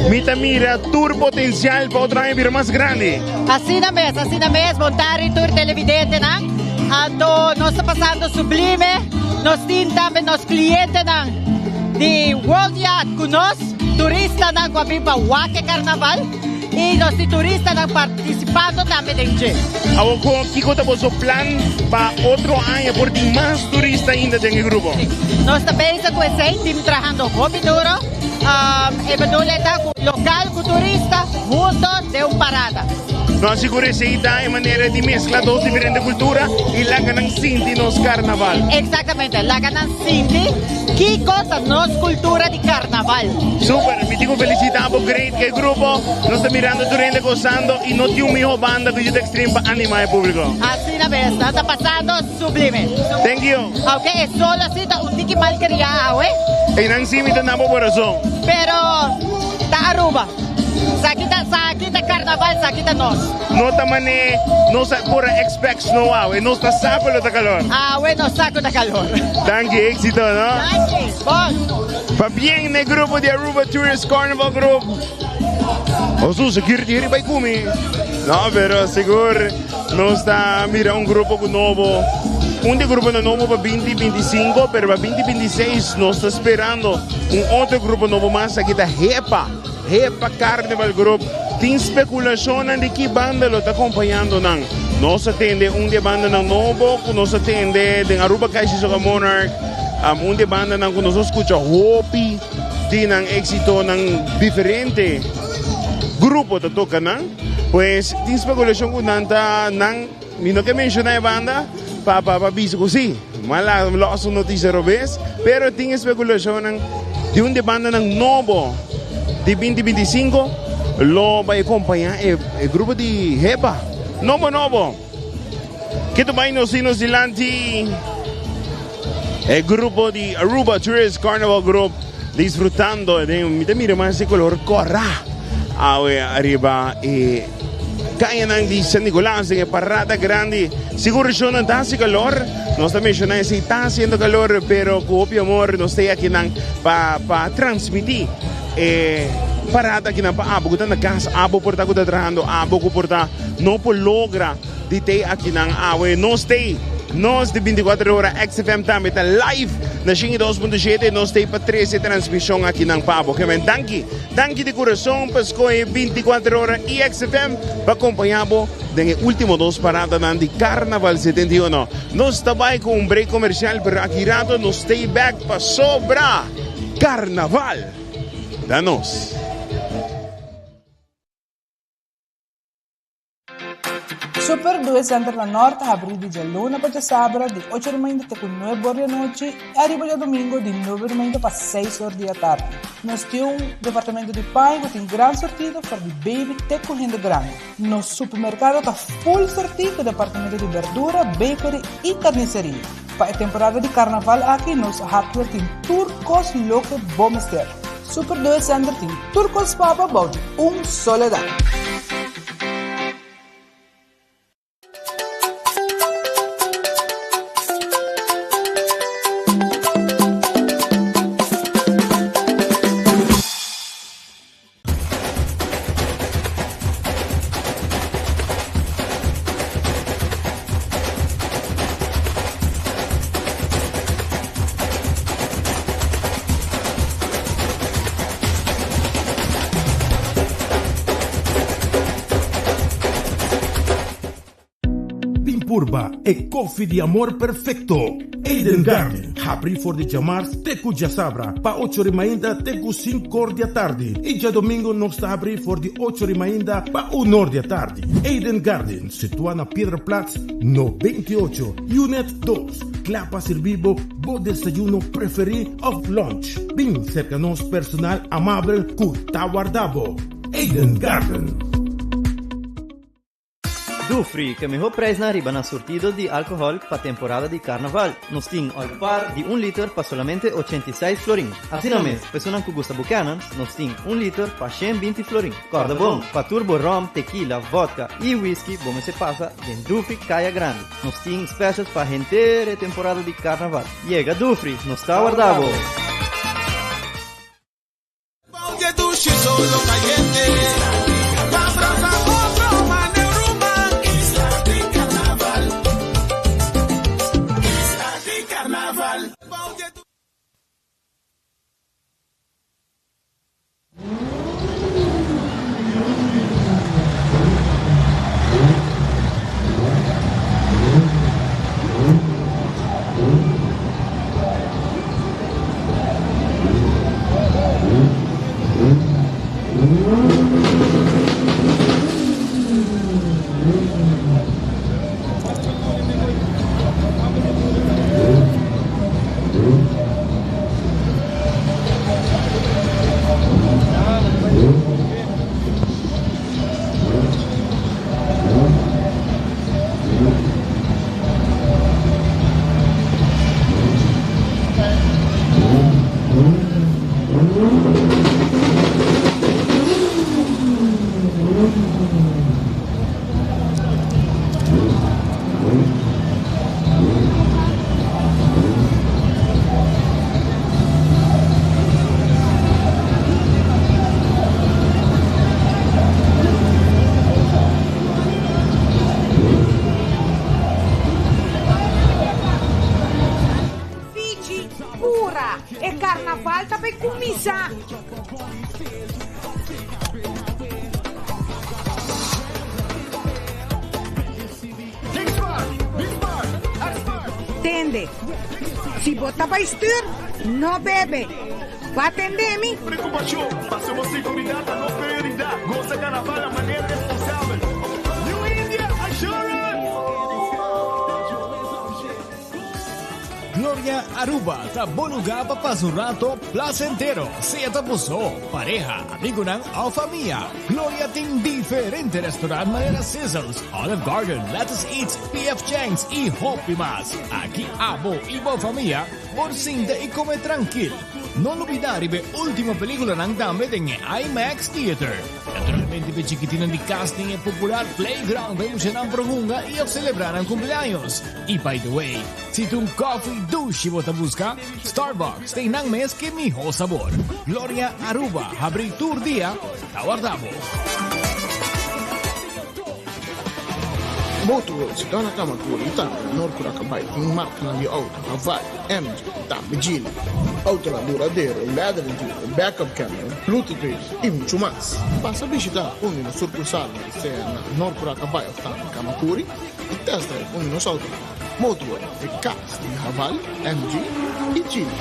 mita mira tour potencial para otra vez más grande. Así na mes, montar y tour televidente na. Ando no está pasando sublime, nos tinta nos clientes na. Di World Yacht kunos turista na Guabiba Wake Carnaval y los turistas na participando también en G. Ahora Kiko tapos su plan para otro año porque más turistas ainda en el grupo. Nos también se puede seguir trabajando hobby duro, local con turista juntos de un parada. No asegureceita en manera de mezcla dos diferentes culturas y la ganan Sinti nos carnaval. Exactamente, la ganan Sinti, ¿qué cosa nos cultura de carnaval? Super, me digo felicitamos, great que el grupo nos está mirando, turende gozando y no tiene un mejor banda que Youth Extreme para animar al público. Así la vez, está pasando sublime. Thank you. Ok, es solo así, un tiki mal quería, Y Nancy me está corazón. Pero, está Aruba. Sakita carnaval, sakita nos. No tamane, no sa pura expects no no está saco de calor. Bueno, saco de calor. Thank you, éxito, ¿no? Pa bien en el grupo de Aruba Tourist Carnival Group. Osu security here by Kumi. No, pero seguro no está, mira, un grupo nuevo. Un de grupo nuevo para 2025, pero para 2026 nos está esperando un otro grupo nuevo más. Aquí está Hepa Carnival Group. Tem especulação de que banda lo está acompanhando. Nós atende de banda novo, nós atende de Aruba Caixa Soca Monarch, de banda que nós escuta Hopi, de éxito diferente grupo que toca. Pues tem especulação com nanta, não que mencionar a banda, para aviso que sim, mas lá não notícia robes, pero tem especulação de banda novo de 2025. Lo va a acompañar el grupo de Hepa Novo que también nos delante el grupo de Aruba Tourist Carnival Group disfrutando de mira más ese color corra arriba y caen de San Nicolás en parada grande seguro que no está haciendo calor no está mencionando si está haciendo calor pero con amor no está aquí para transmitir parada aqui na abo que tá na casa abo por tá trabajando abo por tá não por logra de ter aqui na awe não stay nós de 24 horas XFM também tá live na 2.7 nós tem para 13 transmissão aqui na Pabo que men danke de coração para escolher 24 horas e XFM para acompanhar-vos de último dos paradas de Carnaval 71 nós também com um break comercial pero aqui rato nós stay back para sobra Carnaval danos. Super 2 Center na Norte abre de Luna para sábado de 8h até 9h da noite e arriba de domingo de 9h para 6h da tarde. Nós temos departamento de pão que tem grande sortido para de baby até correndo grande. Nosso supermercado está full sortido com departamento de verdura, bakery e carniceria. Para a temporada de carnaval aqui, nosso hardware tem turcos louco bom mistério. Super 2 Center tem turcos papa bode, soledad. Purba e coffee di amor perfetto. Eden Garden, abrir for de Jamars teku Jasabra, pa 8 ainda teku 5 horas da tarde. E dia domingo nós está abrir for de 8 ainda pa 1 hora da tarde. Eden Garden, situado na Piedraplatz, no 28, Unit 2. Clapa servibo, bo desayuno preferido of lunch. Bem cerca nos personal amável que tá guardado. Eden Garden. Dufri, que mejor preço na riba na surtido de álcool para temporada de carnaval. Nos tem al par de 1 liter para solamente 86 florin. Assim não mesmo, pessoas que gostam buchanan, nos tem 1 liter para 120 florin. Corda bom, para turbo rum, tequila, vodka e whisky, bom se passa em Dufri Caia Grande. Nos tem specials para gente temporada de carnaval. Llega Dufri, nos está guardado. Tende. Si bota para estir, no bebe. Va a atender-me? Preocupação, passamos seguridade, a nossa prioridade. Gosta carnaval da maneira responsável. New India Assurance! Gloria Aruba, ta bom lugar para passar um rato placentero. Seja tapusó, pareja, amigo ng o familia. Gloria tem diferente restaurante manera Sizzles, Olive Garden, Lettuce Eats, PF Chang's y Hopi más. Aquí abo y bo familia, por cinta y come tranquilo. No olvidar ver última película ng dame en IMAX Theater. Naturalmente pe chiquitino di casting e popular playground vemos siya ng progunga y of celebrar ang cumpleaños. Y by the way, si tu coffee douche mo busca, Starbucks tem ng mes que miho sabor. Gloria Aruba, abri tour dia, tawardabo. Motorworld si dona kama kurita Norcura Kabay yung marca ng auto Haval, MG, Tambi Gili, auto na duradero, leather interior, backup camera, Bluetooth radio y mucho más. Pasa a visitar uno sucursal na Norcura Kabay of Tambi Kamakuri y test drive uno auto Motorworld de cars de Haval, MG y Gili.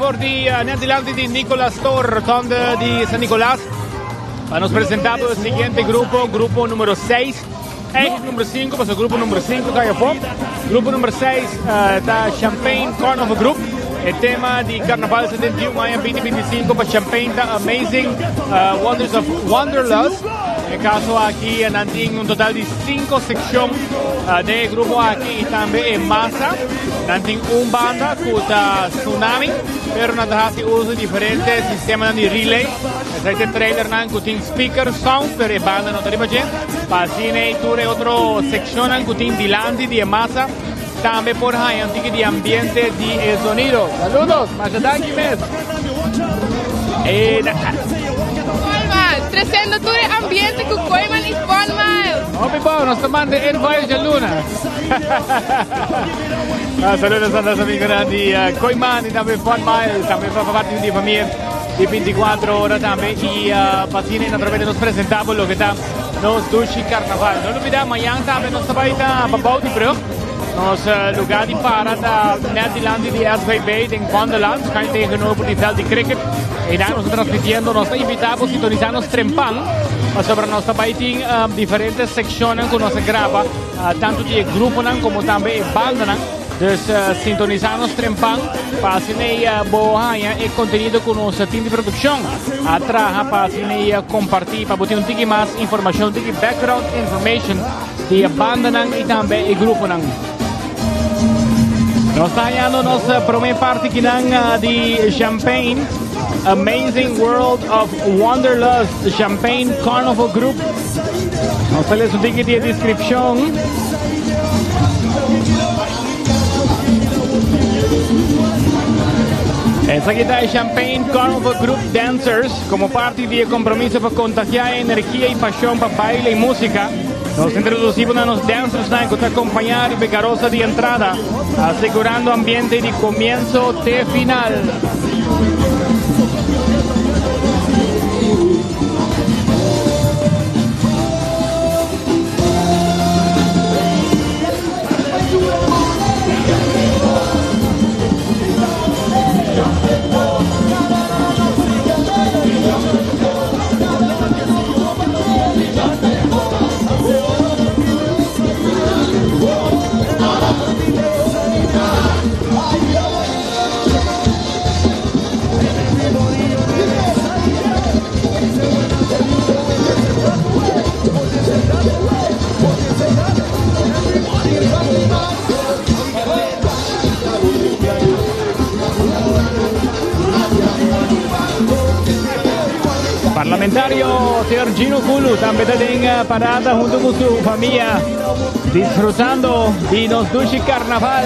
voor die net die land die Nicolas Tor, rotonde de San Nicolás. Nos presentamos el siguiente grupo número 6. Eigenlijk número 5, mas o grupo número 5 ga je op. Grupo número 6 está Champagne Carnival Group. El tema de Carnaval 71 Mayo 2025 para Champagne está Amazing Wonders of Wanderlust. En caso aquí nanting un total de 5 secciones de grupo aquí y también en masa. Nanting un banda kuta Tsunami, pero nada hace uso de diferentes sistemas de relay. Este trailer nan kuting speaker sound, pero en banda no te gente. Pasine ture otro sección nan kuting dilandi de masa. También por ahí antique de ambiente de sonido. Saludos, Machataki mes. Trazendo todo el ambiente con Koiman y Fun Miles. Opi Pau, nos toman de Envoy de Luna. Saludos a los amigos de Koiman y también Fun Miles. También para parte de familia de 24 horas también. Y Pacine naturalmente nos presentamos lo que está nos Dushi Carnaval. No olvidemos, mañana también nos está para Bouwdiebrug. Nos lugar de parada net die land die SVB in Wanderland, schijnt tegenover die veld die cricket. En daar nos transmitiendo, nos invitamos sintonizarnos Trempan, sobre nos tabating diferentes secciones que nos graba, tanto de grupo como también banda. Dus sintonizarnos Trempan, para cine bohaya e contenido con nuestro team de producción. Atrás para cine compartir, para botar un tiki más información, tiki background information de banda y también el grupo. Nos está hallando nuestra primera parte de Champagne Amazing World of Wanderlust Champagne Carnival Group. Nos sale su ticket de descripción. Esa guitarra es Champagne Carnival Group Dancers como parte de compromiso para contagiar energía y pasión para baile y música. Nos introducimos a los dancers que acompañar y pegarosa de entrada, asegurando ambiente de comienzo de final. Parlamentario Sergino Kulu también está en parada junto con su familia, disfrutando de nos Dushi Carnaval.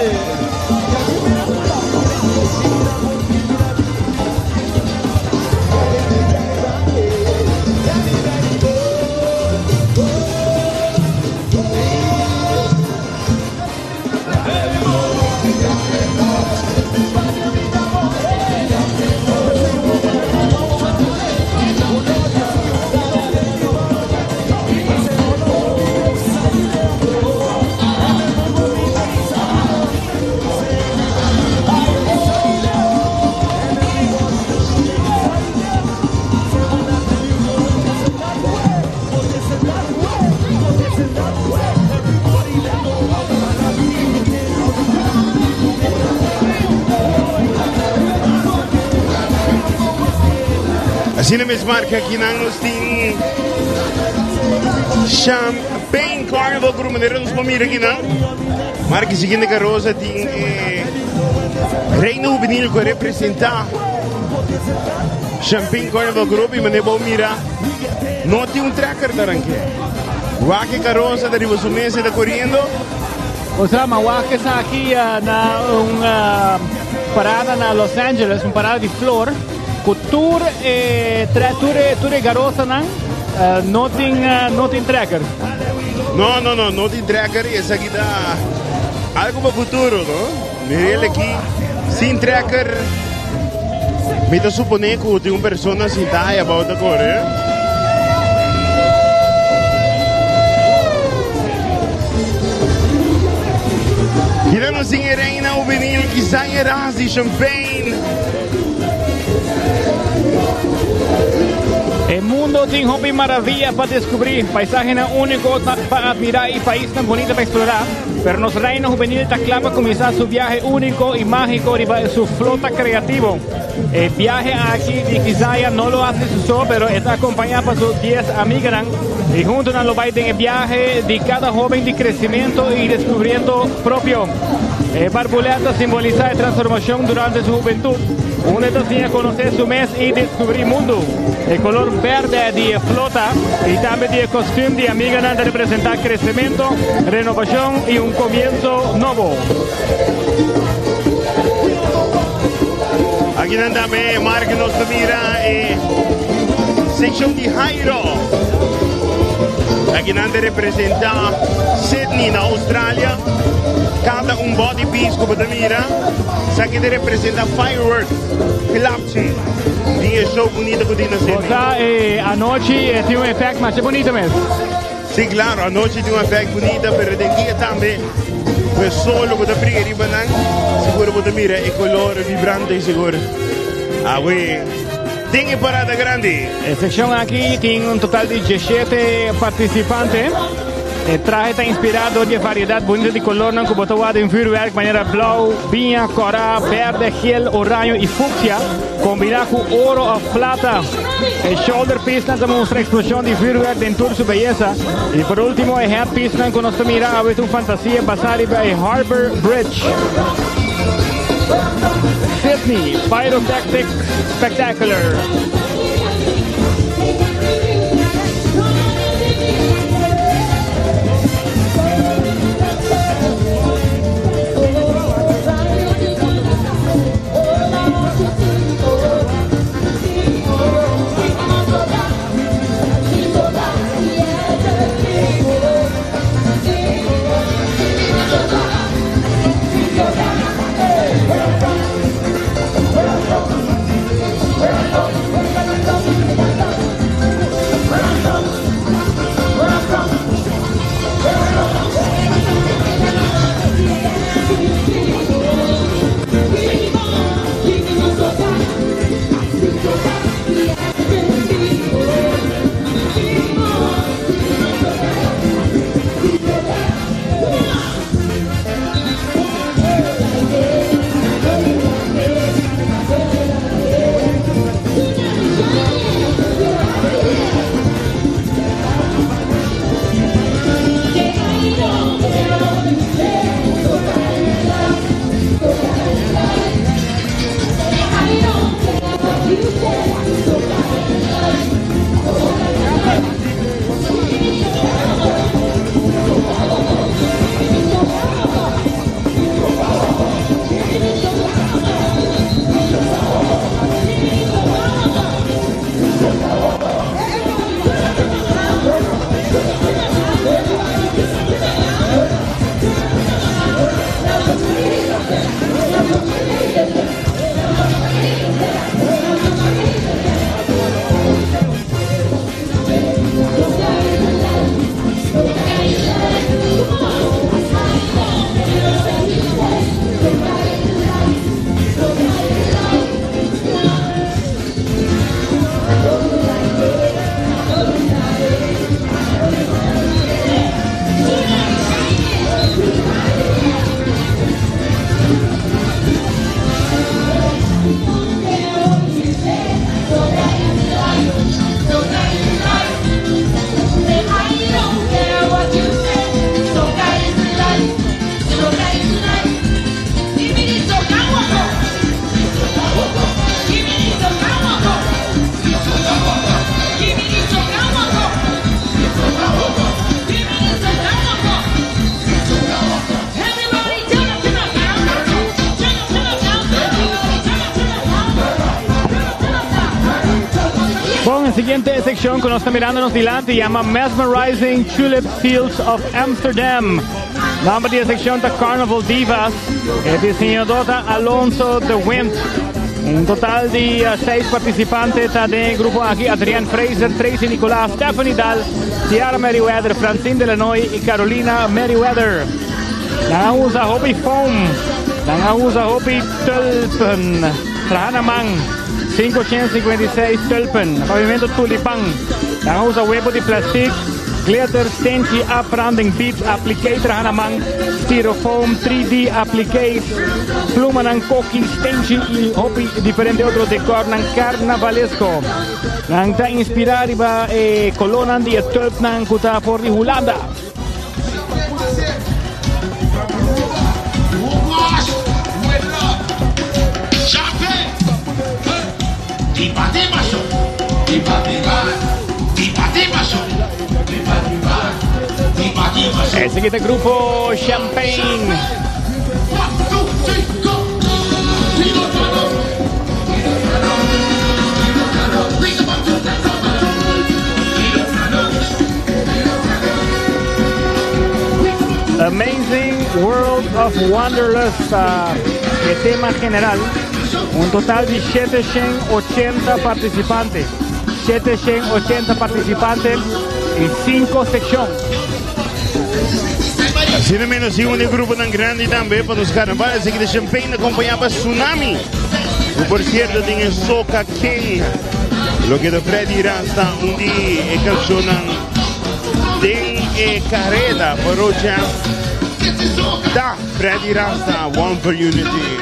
Así na mes marca aqui nos tem Champagne Carnival Group, maneira nos pomir aqui na marca seguinte carroça tem Reino Juvenil que representa Champagne Carnival Group e maneira mira não tem tracker daranque. Waque carroça da riba sumese da correndo. O sea, Waque está aqui na parada na Los Angeles, parada de flor. Tour ture garosa não tem tracker. Não tem tracker e essa aqui dá algo para o futuro, não? Mirei aqui sem tracker. Me está supondo que tem uma pessoa sentada e about a correr. Hier nos in Reina Juvenil que sai de Champagne El mundo tiene hobby maravilla para descubrir, paisaje único para admirar y país tan bonito para explorar. Pero nuestro reino juvenil Taclapa comienza su viaje único y mágico de su flota creativo. El viaje aquí de Quisaya no lo hace solo, pero está acompañado por sus 10 amigas. Y juntos nos lo va en el viaje de cada joven de crecimiento y descubriendo propio. Barbuleta simboliza la transformación durante su juventud. Uno tiene que conocer su mes y descubrir mundo. El color verde de flota y también de costume de amiga de representar crecimiento, renovación y un comienzo nuevo. Aquí también marca nos mira sección de Jairo. Aquí nanda representa Sydney en Australia. Cada un body piece como te mira. Aquí te representa Fireworks. Clapton. Día show bonito que tiene Sydney. O sea, anoche tiene un efecto más bonito mesmo. Sí, claro, anoche tiene un efecto bonito, pero de día también. Pues solo que te priga arriba, seguro que te mira el color vibrante seguro. Ah, güey. Tiene parada grande. La sección aquí tiene un total de 17 participantes. El traje está inspirado de variedad bonita de color, como todo en vuurwerk, manera blau, vinha, coral, verde, gel, orange y fucsia, combinado con oro o plata. El shoulder piece demuestra explosión de vuurwerk dentro de su belleza. Y por último, el head piece con nuestra mirada a tu fantasía basada en el Harbour Bridge. Sydney, Pyrotechnic Spectacular. La siguiente sección que nos está mirándonos delante llama Mesmerizing Tulip Fields of Amsterdam. Nombre de la sección de Carnival Divas. El diseñador Alonso de Wind. Un total de 6 participantes está del grupo aquí: Adrián Fraser, Tracy Nicolás, Stephanie Dahl, Tiara Merriweather, Francine Delanoy y Carolina Merriweather. La usa hobby foam. La usa hobby tulpen. Trahanaman. 556 tulpen, pavimento tulipang. Dan usa huevo de plastic, glitter, steentje, afbranding, beats, applicator hanamang, styrofoam, 3D applicate, pluma ng koki, steentje y hopi diferente otro decor ng carnavalesco. Nang ta inspirari ba kolonan di tulp ng kuta for di Hulanda. El siguiente grupo, Champagne. Amazing World of Wanderlust, el tema general. Un total de 780 participantes. 780 participantes en 5 secciones. Assim na menos um grupo tão grande também para os carnavais aqui de Champagne acompanhava Tsunami. O por cierto tem Soca King. Lo que do Freddy Rasta dia cancionan tem carreta por hoje. Da Freddy Rasta One for Unity.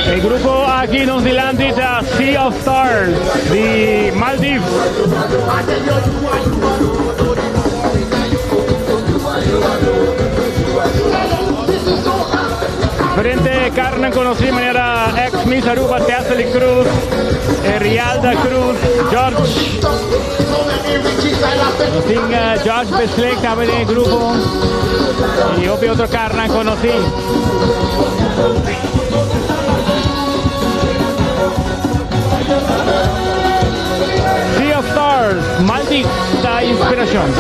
El grupo aquí en New Zealand es Sea of Stars de Maldives. Frente carne conocí de manera ex Miss Aruba, Teatro Cruz, Rialda Cruz, George. George Besley también en el grupo. Y obvio otro carne conocí. Sea of Stars, maldita inspiración.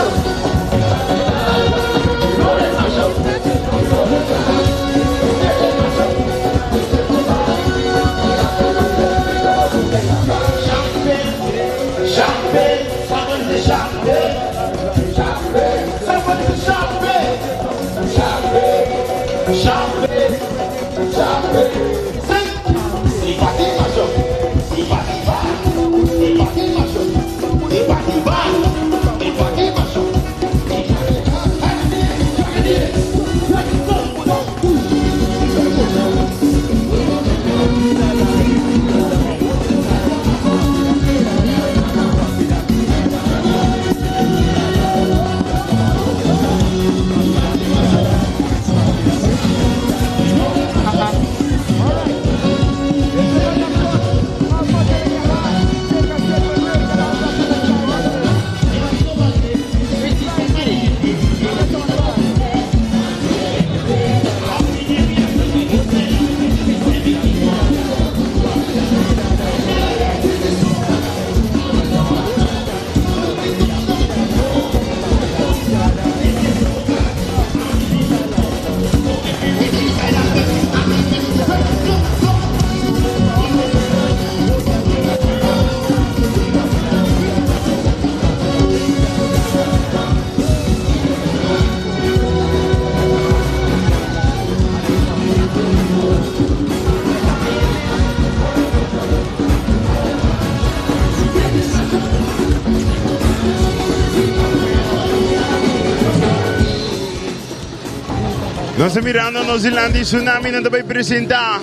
Nós mirando a New Zealand e Tsunami não vai apresentar.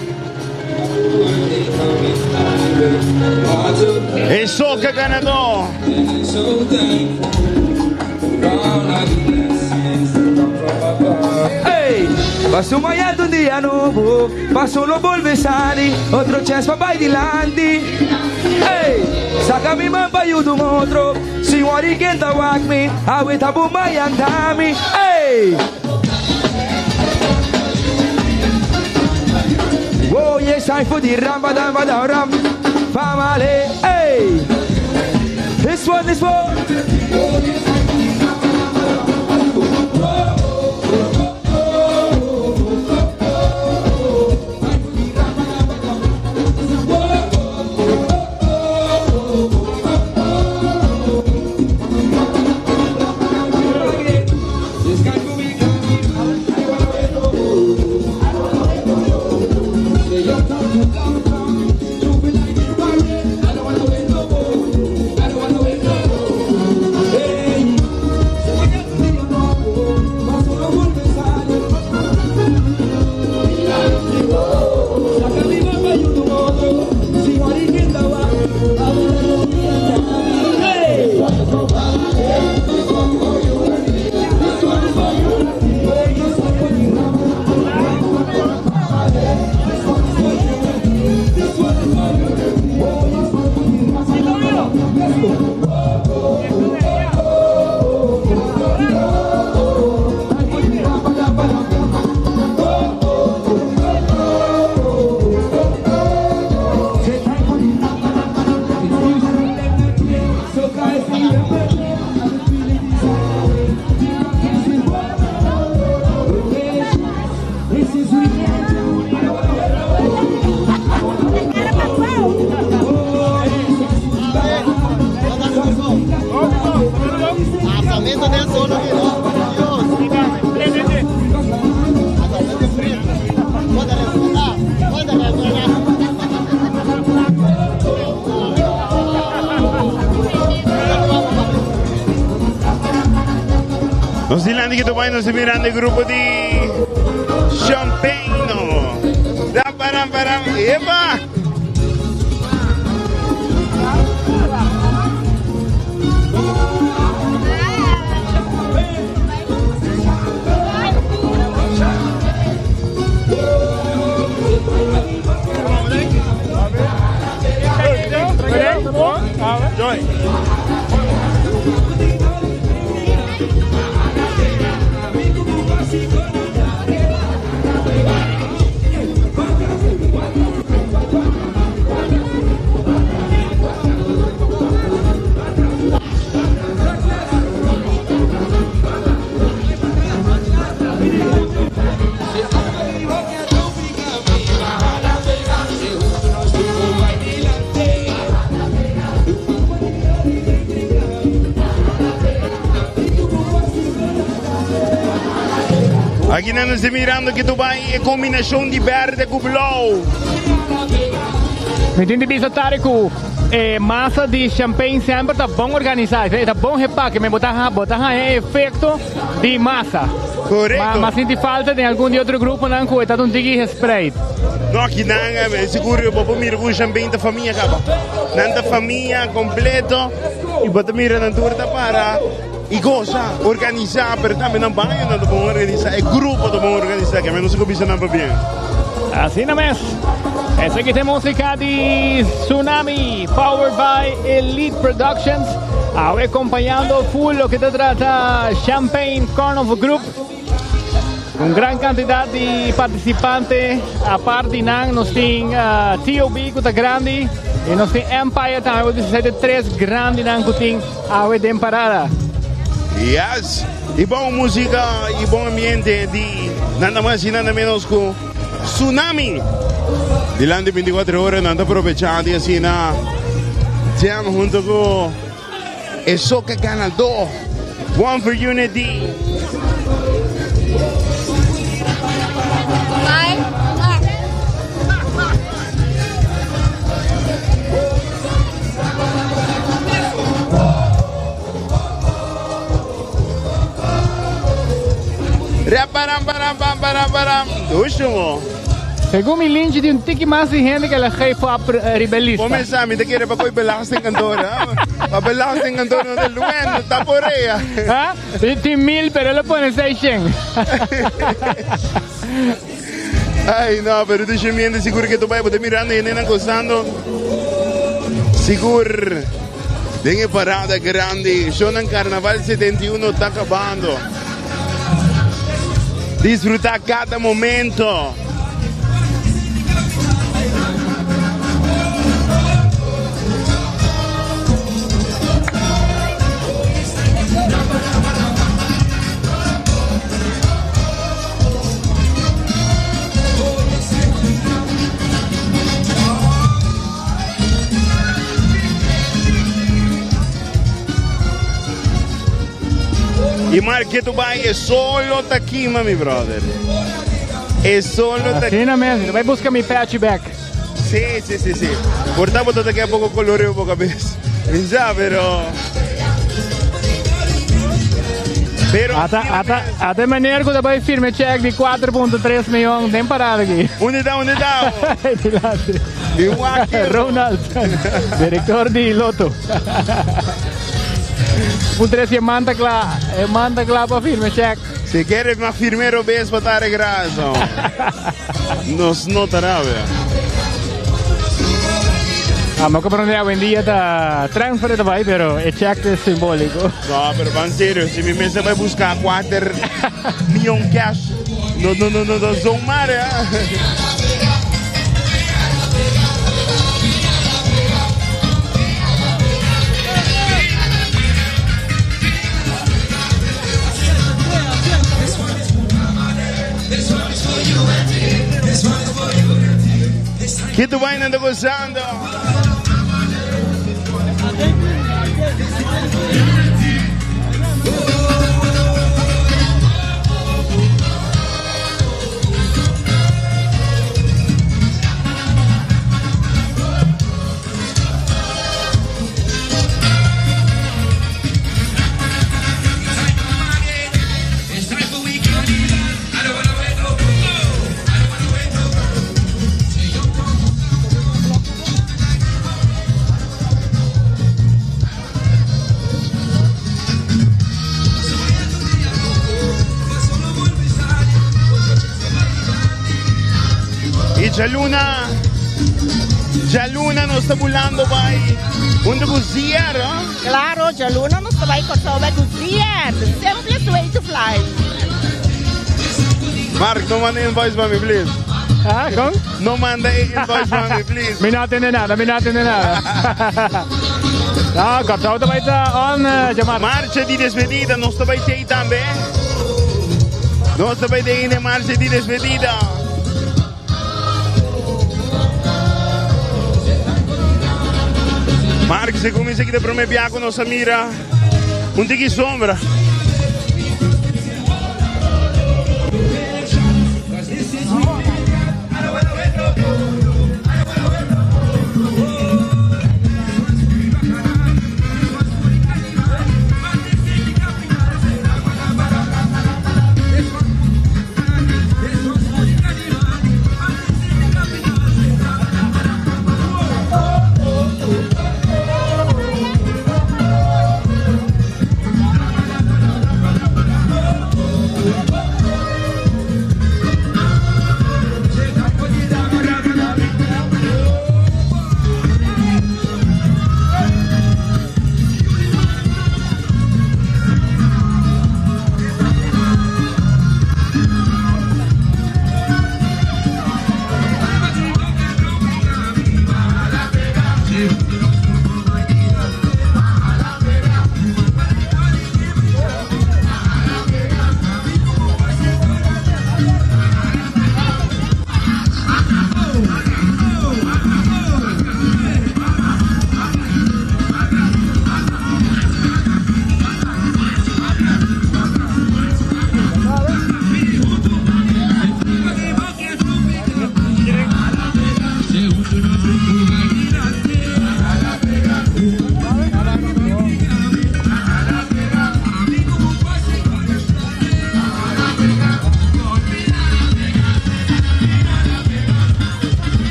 É Soca ganador. Hey, passo un maiato di nuovo, passo lo bolvesani, otro chance pa' bai di landi. Hey, sacami man pa' aiuto motro, si muori che ta whack me, aweta bu mai andami. Hey! Oh yes, I for the ram, badam, badam, ram, famale, hey! This one is for Nos dilandi che domani non si mirando il gruppo di Champagne. Da param param, epa! Aqui nós estamos mirando que tu vai é combinação de verde com blau. Me tem de visitar com massa de champanhe sempre tá bom organizado, tá bom repaque, me botar efeito de massa. Correto. Mas sente falta de algum de outro grupo não que tá um tigi spray. Não, aqui não é seguro eu vou mirar com champanhe da família acaba. Não da família completo e botar mirar na torta para e goza, organizar, pero também não vai, não vamos organizar, é grupo que vamos organizar, que a menos que bisa não bem. Assim não é. Essa aqui tem música de Tsunami, powered by Elite Productions, acompanhando full lo que te trata Champagne Carnival Group, com grande quantidade de participantes, a parte não, nós temos T.O.B. que está grande, e nós temos Empire, também, que são três grandes que tem a temporada. Yes, e boa música e bom ambiente de nada mais e nada menos com Tsunami. Durante 24 horas nós aproveitando assim na jam junto com Esoca Canal 2, One for Unity. Según mi linge di un tiki más de gente que la jefe rebelista. Come sa, mi te quiere para coi belasting cantora. Pa belasting cantora del Luen, está por ella. ¿Ah? 10,000, pero lo pone 600. Ay, no, pero tu scegliendo sicuro che tu vai poter mirando e non costando. Sicuro. Dengue parada grande, Shonan Carnaval 71 está acabando. Disfruta cada momento. Y Marquito Bay es solo taquima, mi brother. Es solo taquima. Así no me vai buscar mi patchy back. Sí. Portamos todo aqui a poco colorido, poca vez. Ya, pero até maneira que vai firme check de 4.3 milhões tem parado aqui. Onde dá? Ronald, diretor de Loto. Un 3 manda claro para firme check. Si quieres más firmero ves para estar graso. Nos notará, ma comprendere hoy en día está transfer também, pero el check es simbólico. No, pero van serio, si mi mesa va a buscar 4 millones cash, no, son mar, ¿Qué tu vaina anda gozando? Jaluna nos está bulando, vai. Onde cozinhar, Claro, Jaluna nos vai cozinhar. Simplest way to fly. Mark, não manda invoice para mim, please. Como? Não manda invoice para mim, please. Me não atende nada. No, cortado também está on, Jamar. Marcha de despedida, nós também tem também. Nós também tem marcha de despedida. Mark, se comincia aqui para me piar com nossa mira, tique sombra.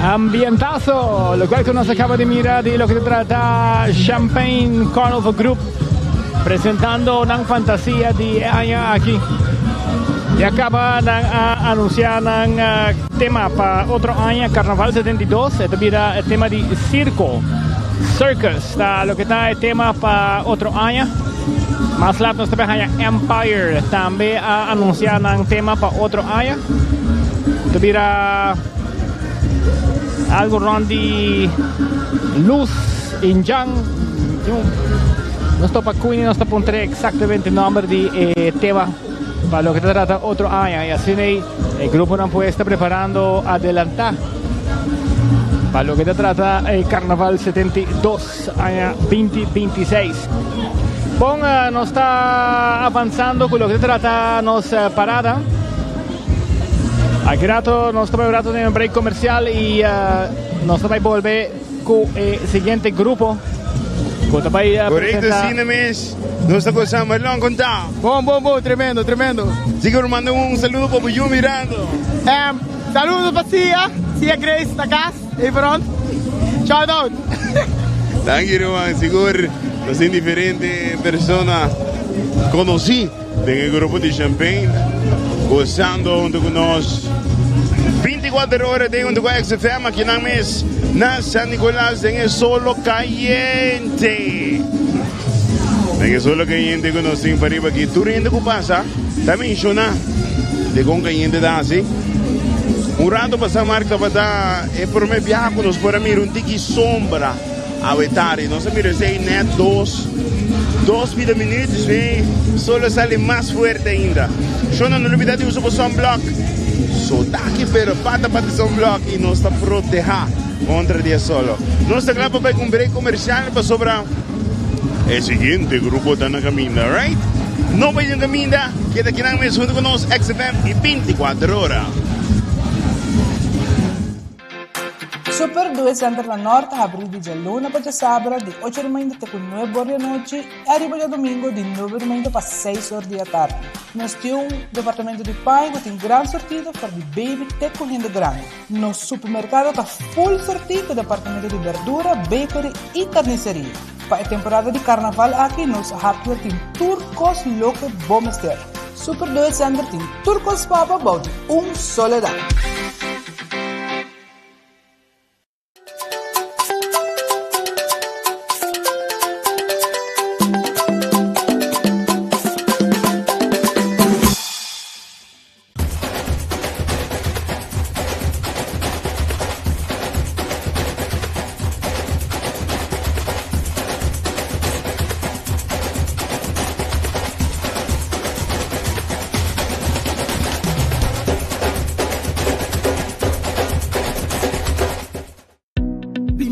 Ambientazo, lo cual que nos acaba de mirar de lo que se trata Champagne Carnival Group presentando una fantasía de año aquí. Y acaba de anunciar un tema para otro año, Carnaval 72. Este mira el tema de circo, circus, lo que está el tema para otro año. Más laat nos trabaja Empire, también anunciar un tema para otro año. Este mira algo rondi luz in Yang. No estoy para Queen, no estoy para poner exactamente el nombre de tema para lo que se trata otro año. Y así el grupo no puede estar preparando adelantar para lo que se trata el Carnaval 72, año 2026. No está avanzando con lo que se trata nos parada. Aquí rato nos está preparando en un break comercial y nos va a volver con el siguiente grupo. Correcto, Cinemes. Nos está con Marlon Contá. Bom, tremendo. Siguro manda un saludo para Buyu mirando. Saludos para Sia Grace da casa e pronto. Shout out. Thank you, Roman. Siguro nos diferentes personas conocí en el grupo de Champagne, gozando junto con nosotros 24 horas de junto con XFM aquí en mes na San Nicolás en el Solo Caliente. En el Solo Caliente conocimos para arriba aquí. Tú riendo que pasa, también shona de con caliente da así. Un rato pasa marca para dar, por me viajar con los por mí un tiki sombra a vetare, no se mire si hay net 2 minutos, solo sale más fuerte ainda. Yo no olvidé de usar sunblock. Sotaque, pero pata sunblock y nos está proteger contra el día solo. No está claro para un break comercial para sobrar. El siguiente grupo está en la camina, right? No vayan en camina, queda aquí en el mes junto con nosotros, XFM y 24 horas. Super 2 Center da Norte abre di Giallona para Sabra di 8h30 até 9h da noite e arriba já domingo de 9h30 para 6h da tarde. Nós temos departamento de pai que tem grande sortido para de baby até correndo grande. No supermercado está full sortido departamento de verdura, bakery e carniceria. Para a temporada de carnaval aqui nos hardware tem turcos loco bomester. Super 2 Center tem turcos papa about soledad.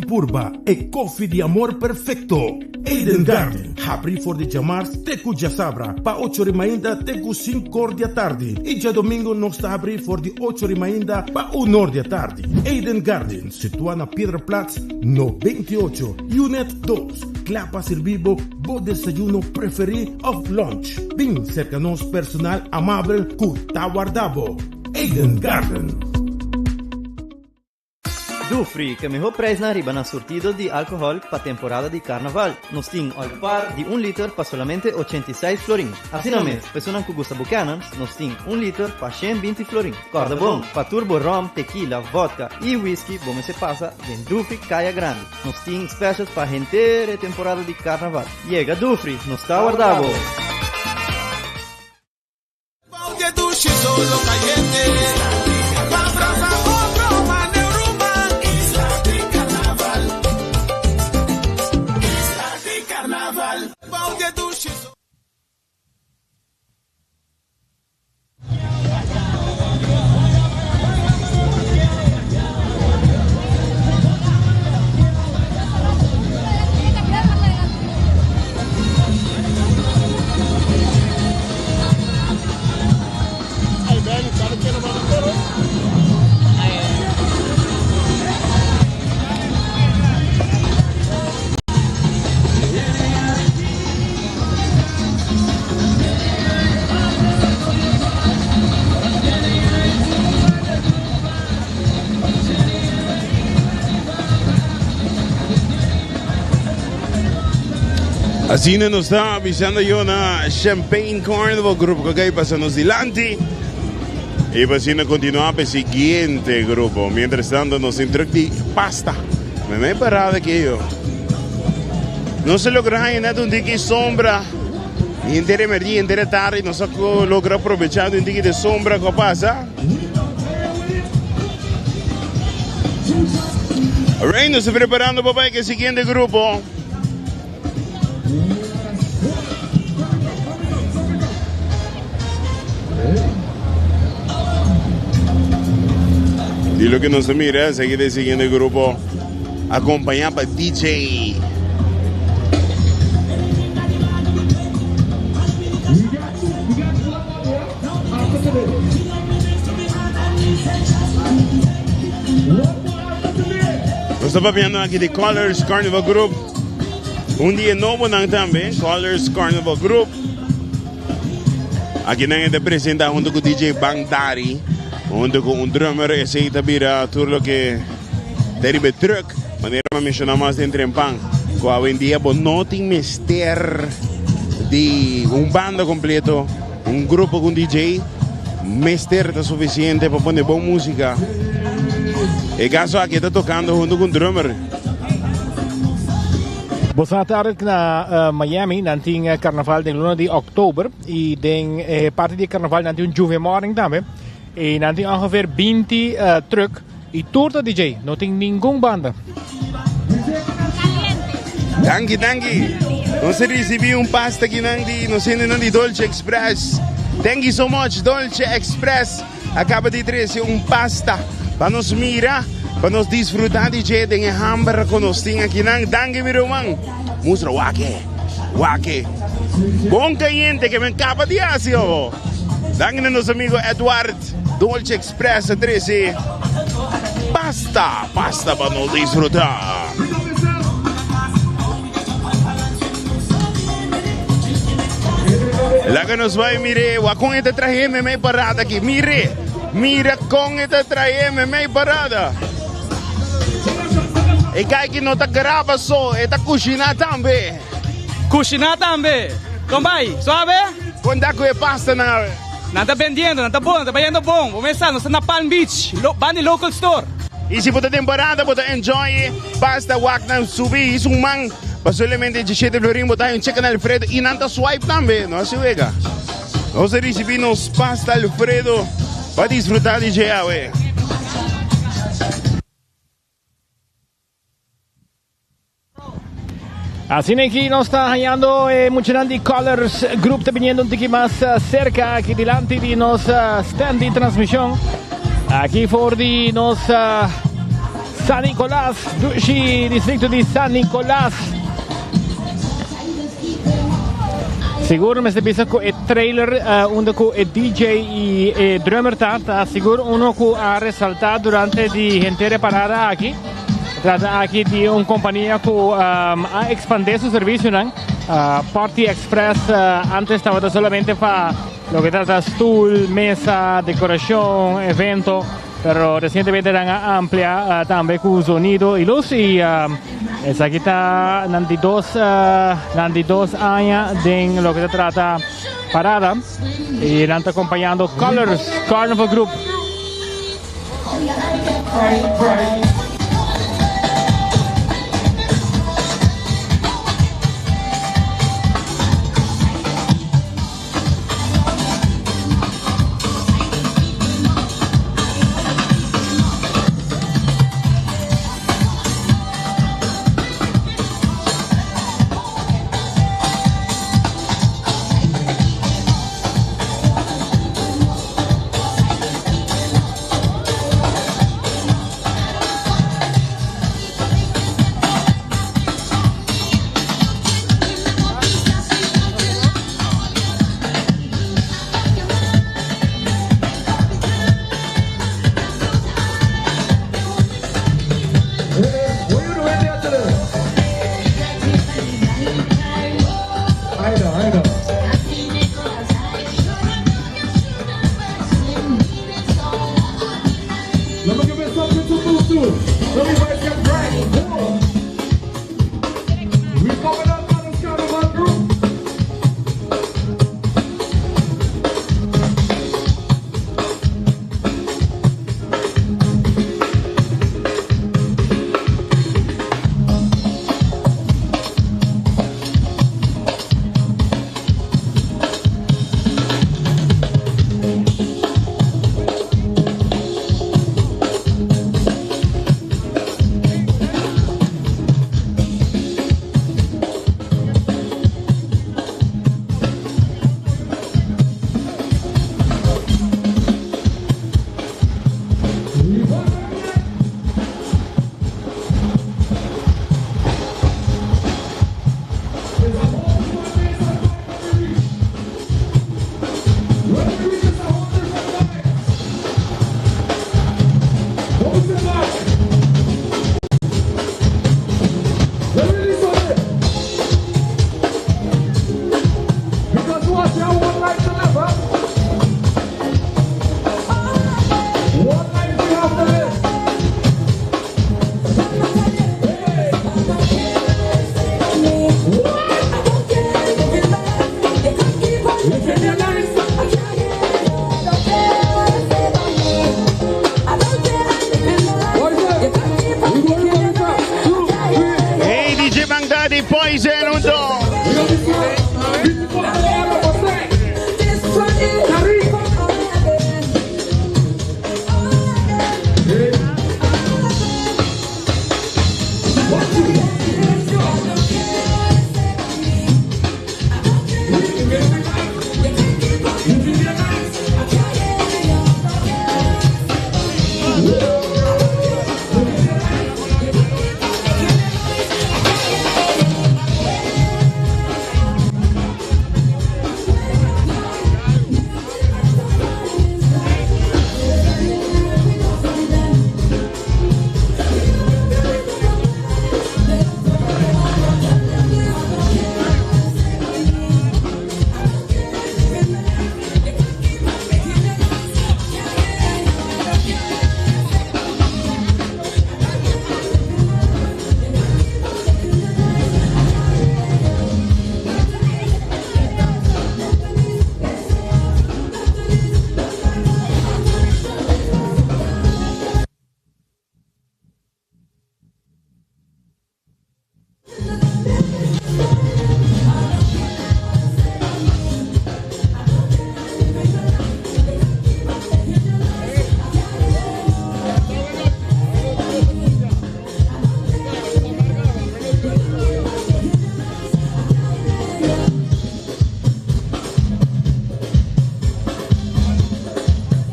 Purba e coffee di amor perfecto. Eden Garden. Abri for de chamar Teku Jasabra. Pa 8h ainda Teku 5h da tarde. E já domingo nós está abri for de 8h ainda pa 1h da tarde. Eden Garden. Situa na Piedraplatz no 28. Unit 2. Clapa servibo. Bo desayuno preferi of lunch. Bem cerca nos personal amável ku Tawardabo. Eden Garden. Dufry, que mejor preço na riba na surtido de álcool para temporada de carnaval. Nos tem al par de 1 liter para solamente 86 florins. Assim não mesmo, pessoas que gostam buchanan, nos tem 1 liter para 120 florins. Corda bom, para turbo rum, tequila, vodka e whisky, bom se passa em Dufry Caia Grande. Nos tem specials para gente de temporada de carnaval. Llega Dufry, nos está guardado. Así nos está avisando yo na Champagne Carnival, grupo que hay pasando delante. Y pues si no continuamos el siguiente grupo. Mientras tanto nos introduce de pasta. Me he parado aquí yo. No se logra llenar un tiki sombra. Y entera emergía, entera tarde. No se logra aprovechar un tiki de sombra que pasa. Alright, nos está preparando papá que el siguiente grupo. Y lo que nos mira, seguir el siguiente grupo, acompañado por DJ. Nos está viendo aquí de Colors Carnival Group. Un día nuevo también, Colors Carnival Group. Aquí nos presenta junto con DJ Bangdari. Junto con un drummer, ese también todo lo que deriva truck, manera me menciona más de entrepan. Cuando hoy en día, pues no tiene mister de un bando completo, un grupo con DJ, mister está suficiente para poner buena música. El caso aquí está tocando junto con un drummer. Boa tarde na Miami, nanti carnaval de 1 de oktober. E den parte de carnaval nanti un Juve morning também. E nanti ongeveer 20 truck e torta DJ, não tem nenhum banda. Danke. Nós recebemos pasta aqui no centro de Dolce Express. Thank you so much, Dolce Express. Acaba de trazer pasta para nos mirar, para nos desfrutar DJ, tem hamburger com nós tem aqui nang. Danke meu irmão. Mustra wake. Bom caliente que me acaba de hacer. Danke nosso amigo Edward. Dolce Express 13. Pasta para nos disfrutar. La que nos va a mirar, con esta traje me parada aquí. Mira con esta traje me parada. E que não está grava só, está cozinhar também. Cozinhar também. Como vai? Suave? Quando é pasta na... Não está vendendo, não está bom, está vendendo bom. Vamos começar, nós estamos na Palm Beach, Bani Local Store. E se você temporada, você enjoy pasta, wak na subir, isso man, solamente de 7 florim, botar um chicken Alfredo e não está swipe também, não se vega. Nós recebemos pasta Alfredo para desfrutar de dia, ué. Así que aquí nos está hallando mucho de Colors Group, está viniendo un poquito más cerca, aquí delante de nos stand de transmisión. Aquí por de nos San Nicolás, Dushi, distrito de San Nicolás. Seguro me se pisa con el trailer, donde con el DJ y el drummer está seguro uno que ha resaltado durante la gente parada aquí. Trata aquí de una compañía que ha expandido su servicio, ¿no? Party Express antes estaba solamente para lo que trata stool, mesa, decoración, evento, pero recientemente han ampliado también con sonido y luz y esa aquí está nanti dos años de lo que trata parada y están acompañando Colors Carnival Group. dicen un dos.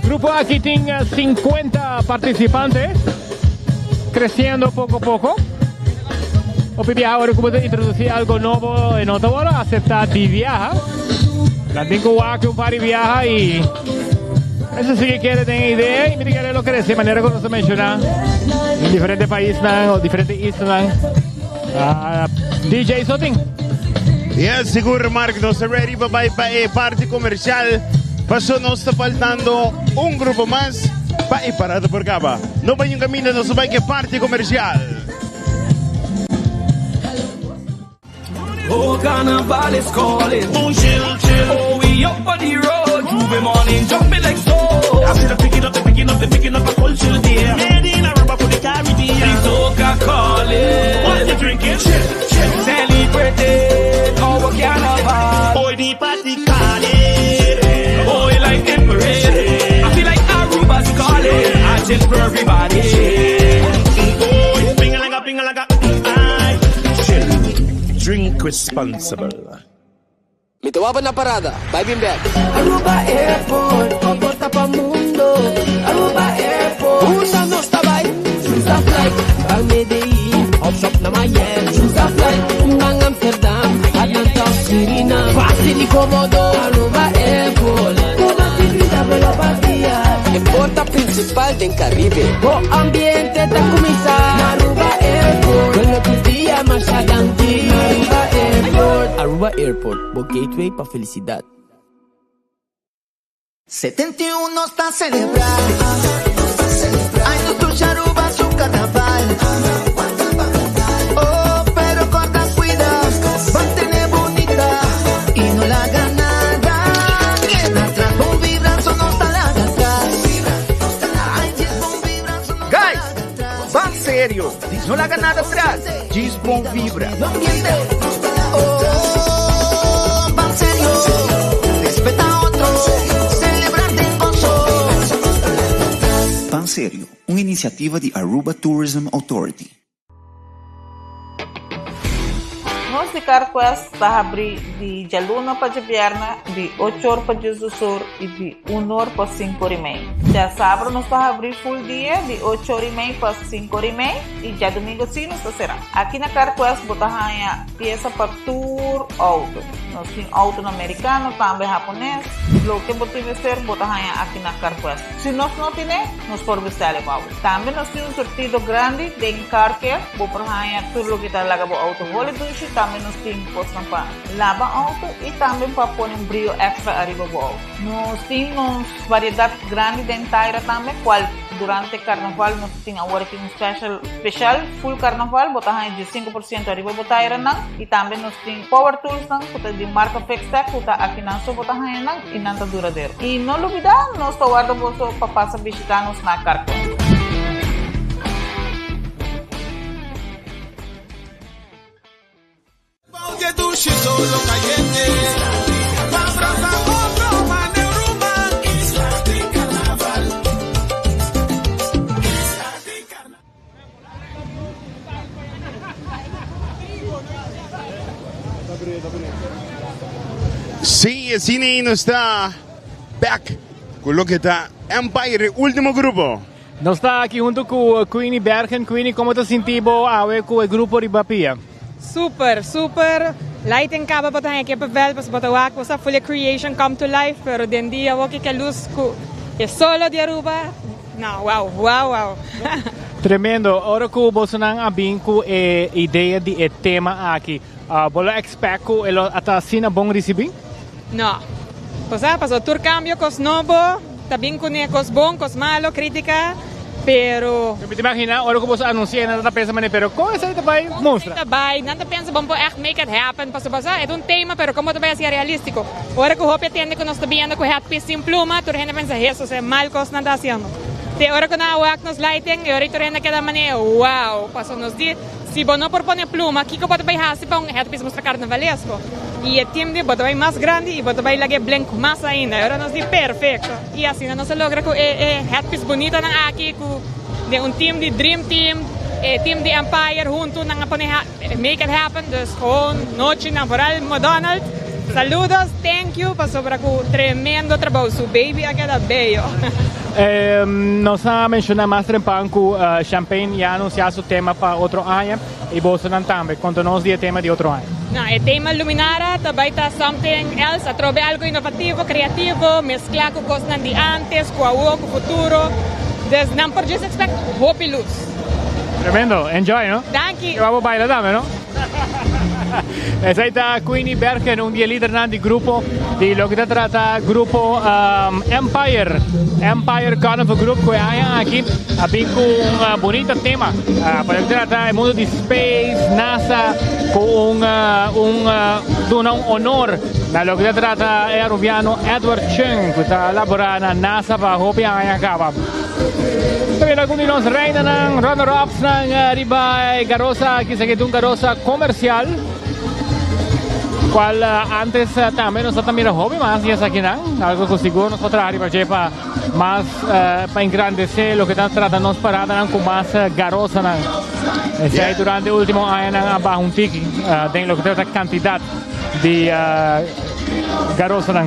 Grupo aquí tiene 50 participantes, creciendo poco a poco. Hoy viaja ahora como de introducir algo nuevo en Ottawa, aceptar de viaja. La tengo que un par de viaja y eso sí que quiere tener idea y mire que lo crece de manera que no se menciona en diferentes países o diferentes islas. DJ Soting. Yes, seguro Mark, no está ready para parte comercial. Pasó, nos está faltando un grupo más para ir parado por Caba. No vayan en camino, no se vaya que parte comercial. Oh, Carnival is calling. Oh, chill, chill. Oh, we up on the road. Juve morning, jumping like so. I see them picking up a culture there. Made in Aruba for the Caribbean. The soca calling. What you drinking? Chill, chill. Celebrating our Carnival. Boy, the party calling. Boy, like Emperor. I feel like Aruba's calling. I chill for everybody. Boy, ping-a-langa. Drink responsible. Mi tawaba na parada, vibing back. Aruba Airport, paporta pa mundo. Aruba Airport, una nostra vibe. Choose a flight, ang Medellin, off shop na Miami. Choose a flight, ang Amsterdam, Atlanta, Suriname. Fácil y cómodo, Aruba Airport. Con actividad de la partida. En porta principal del Caribe. O ambiente de comisar. Aruba Airport, con la partida más adelante. Aruba Airport. Aruba Airport, o gateway pa felicidad. 71 está celebrando. Años tu Aruba su carnaval. Oh, pero con tan cuidado, mantener bonita y no la haga nada. Bien atrás, bon vibranzo no está la atrás. Guys, van serio, no la haga nada atrás. Gisbon vibra. Oh, van serio, respeta a otros, celebrate con sos. Pan Serio, uma iniciativa de Aruba Tourism Authority. Nós de Carquest está abrir de dia luna para dia viernes, de 8 horas para dia sur e de 1 hora para 5 horas e meia. Dia sábado nós está abrir full dia, de 8 horas e meia para 5 horas e meia e dia domingo sim nós será. Aqui na Carquest botamos peça para tour auto. Nós temos auto americano, também japonês. Lo que botamos ser botamos aqui na Carquest. Se nós não temos, nós podemos vestir igual. Também nós temos sortido grande de Carquest, botamos tudo o que está lá para auto holiday. Também nós temos postam para lavar auto e também para pôr brilho extra arriba do auto. Nós temos variedade grande de inteira também, qual durante o carnaval nós temos agora aqui special full carnaval, botamos de 5% arriba do inteira e também nós temos power tools que de marca Fextech, que aqui não só botamos e não está duradouro. E não olvidar, nós estamos guardando para passar visitar-nos na Carquest. Oye, dulce solo caliente. Abraza otro Maneuruma. Isla de Carnaval. Isla de Carnaval. Sí, el cine no está back con lo que está Empire, último grupo. Nós está aqui junto com Queenie Bergen. Queenie, como te sentivo com o grupo de Bapia? Super, super. Lighting kaba pa tayo kaya pas batawak ko sa full creation come to life pero den dia waki ka luz ko e solo de Aruba. No, wow. Tremendo. Ora que você não abin com a ideia de tema aqui. Bolo expect ko elo ata sina bom receber? No. Paso tour cambio cos novo, tabing ko niya cos bom, cos malo, crítica. Pero... Je moet imaginen, ora que você anuncia na data pensa mane, pero como essa vai mostra? Tabay, nanta pensa bom po echt make it happen, paso é um tema, pero como tabay assim realístico. Ora que hope atende que nós tabiando com hat piece em pluma, tu renda pensa isso, é mal cos nanta haciendo. Te ora que na wak nos lighting, e ora tu renda cada mane, wow, paso nos di, si bono por pone pluma, kiko pa tabay hasi pa un hat piece mostra carnavalesco. E o time de botabay mais grande e botabay lagi blanco mais ainda. Agora nós de perfeito. E assim nós logra com hat-piece bonita ng aqui com de um time de Dream Team, team de Empire junto nang make it happen. Dus gewoon noche ng Boral McDonald. Saludos, thank you, pa sobra com tremendo trabalho. Su baby agora bello. Nós mencionamos mais tempo que Champagne já anunciou o tema para outro ano e você não também. Conta-nos o tema de outro ano. No, el tema Luminara, tabay ta something else, atrobe algo innovativo, creativo, mezcla con cosas de antes, con ahora, con futuro. Des não por just expect hope e luz. Tremendo, enjoy, ¿no? Thank you. Vamos a bailar también, ¿no? Esa está Queenie Bergen, un día líder del grupo de lo que se trata grupo Empire Carnival Group que hay aquí con un bonito tema para que trata el mundo de space, NASA con un honor a lo que se trata el rubiano Edward Chung que está laborando en NASA para copiar en acá. También algunos de los reinos ng runner-ups ng Ribay Garosa, que se un Garosa comercial, cual antes también nos también hobby más y es aquí algo que seguro nosotros para más para engrandecer lo que están tratando para con más Garosa durante el último año bajo un tiki de lo que trata cantidad de Garosa.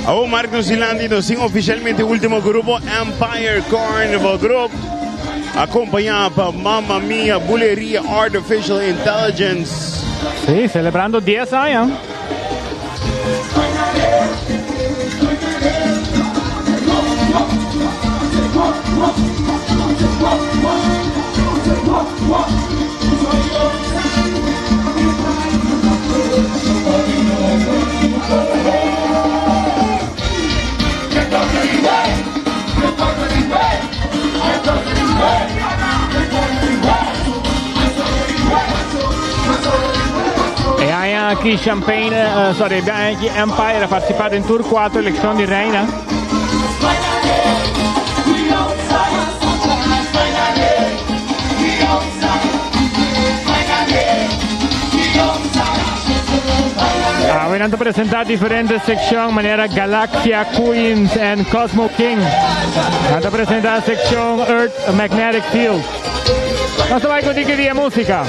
Ahora Marcos Silandi nos sigue oficialmente el último grupo Empire Carnival Group, acompañado por Mamma Mia Bulería Artificial Intelligence. Sí, celebrando 10 años. E hai anche Champagne, anche Empire ha partecipato in Tour 4 elezioni di Reina. Venendo presentati differenti sezioni in maniera Galaxia, Queens and Cosmo King. Hanno presentato sezione Earth Magnetic Field. Non so mai con di musica.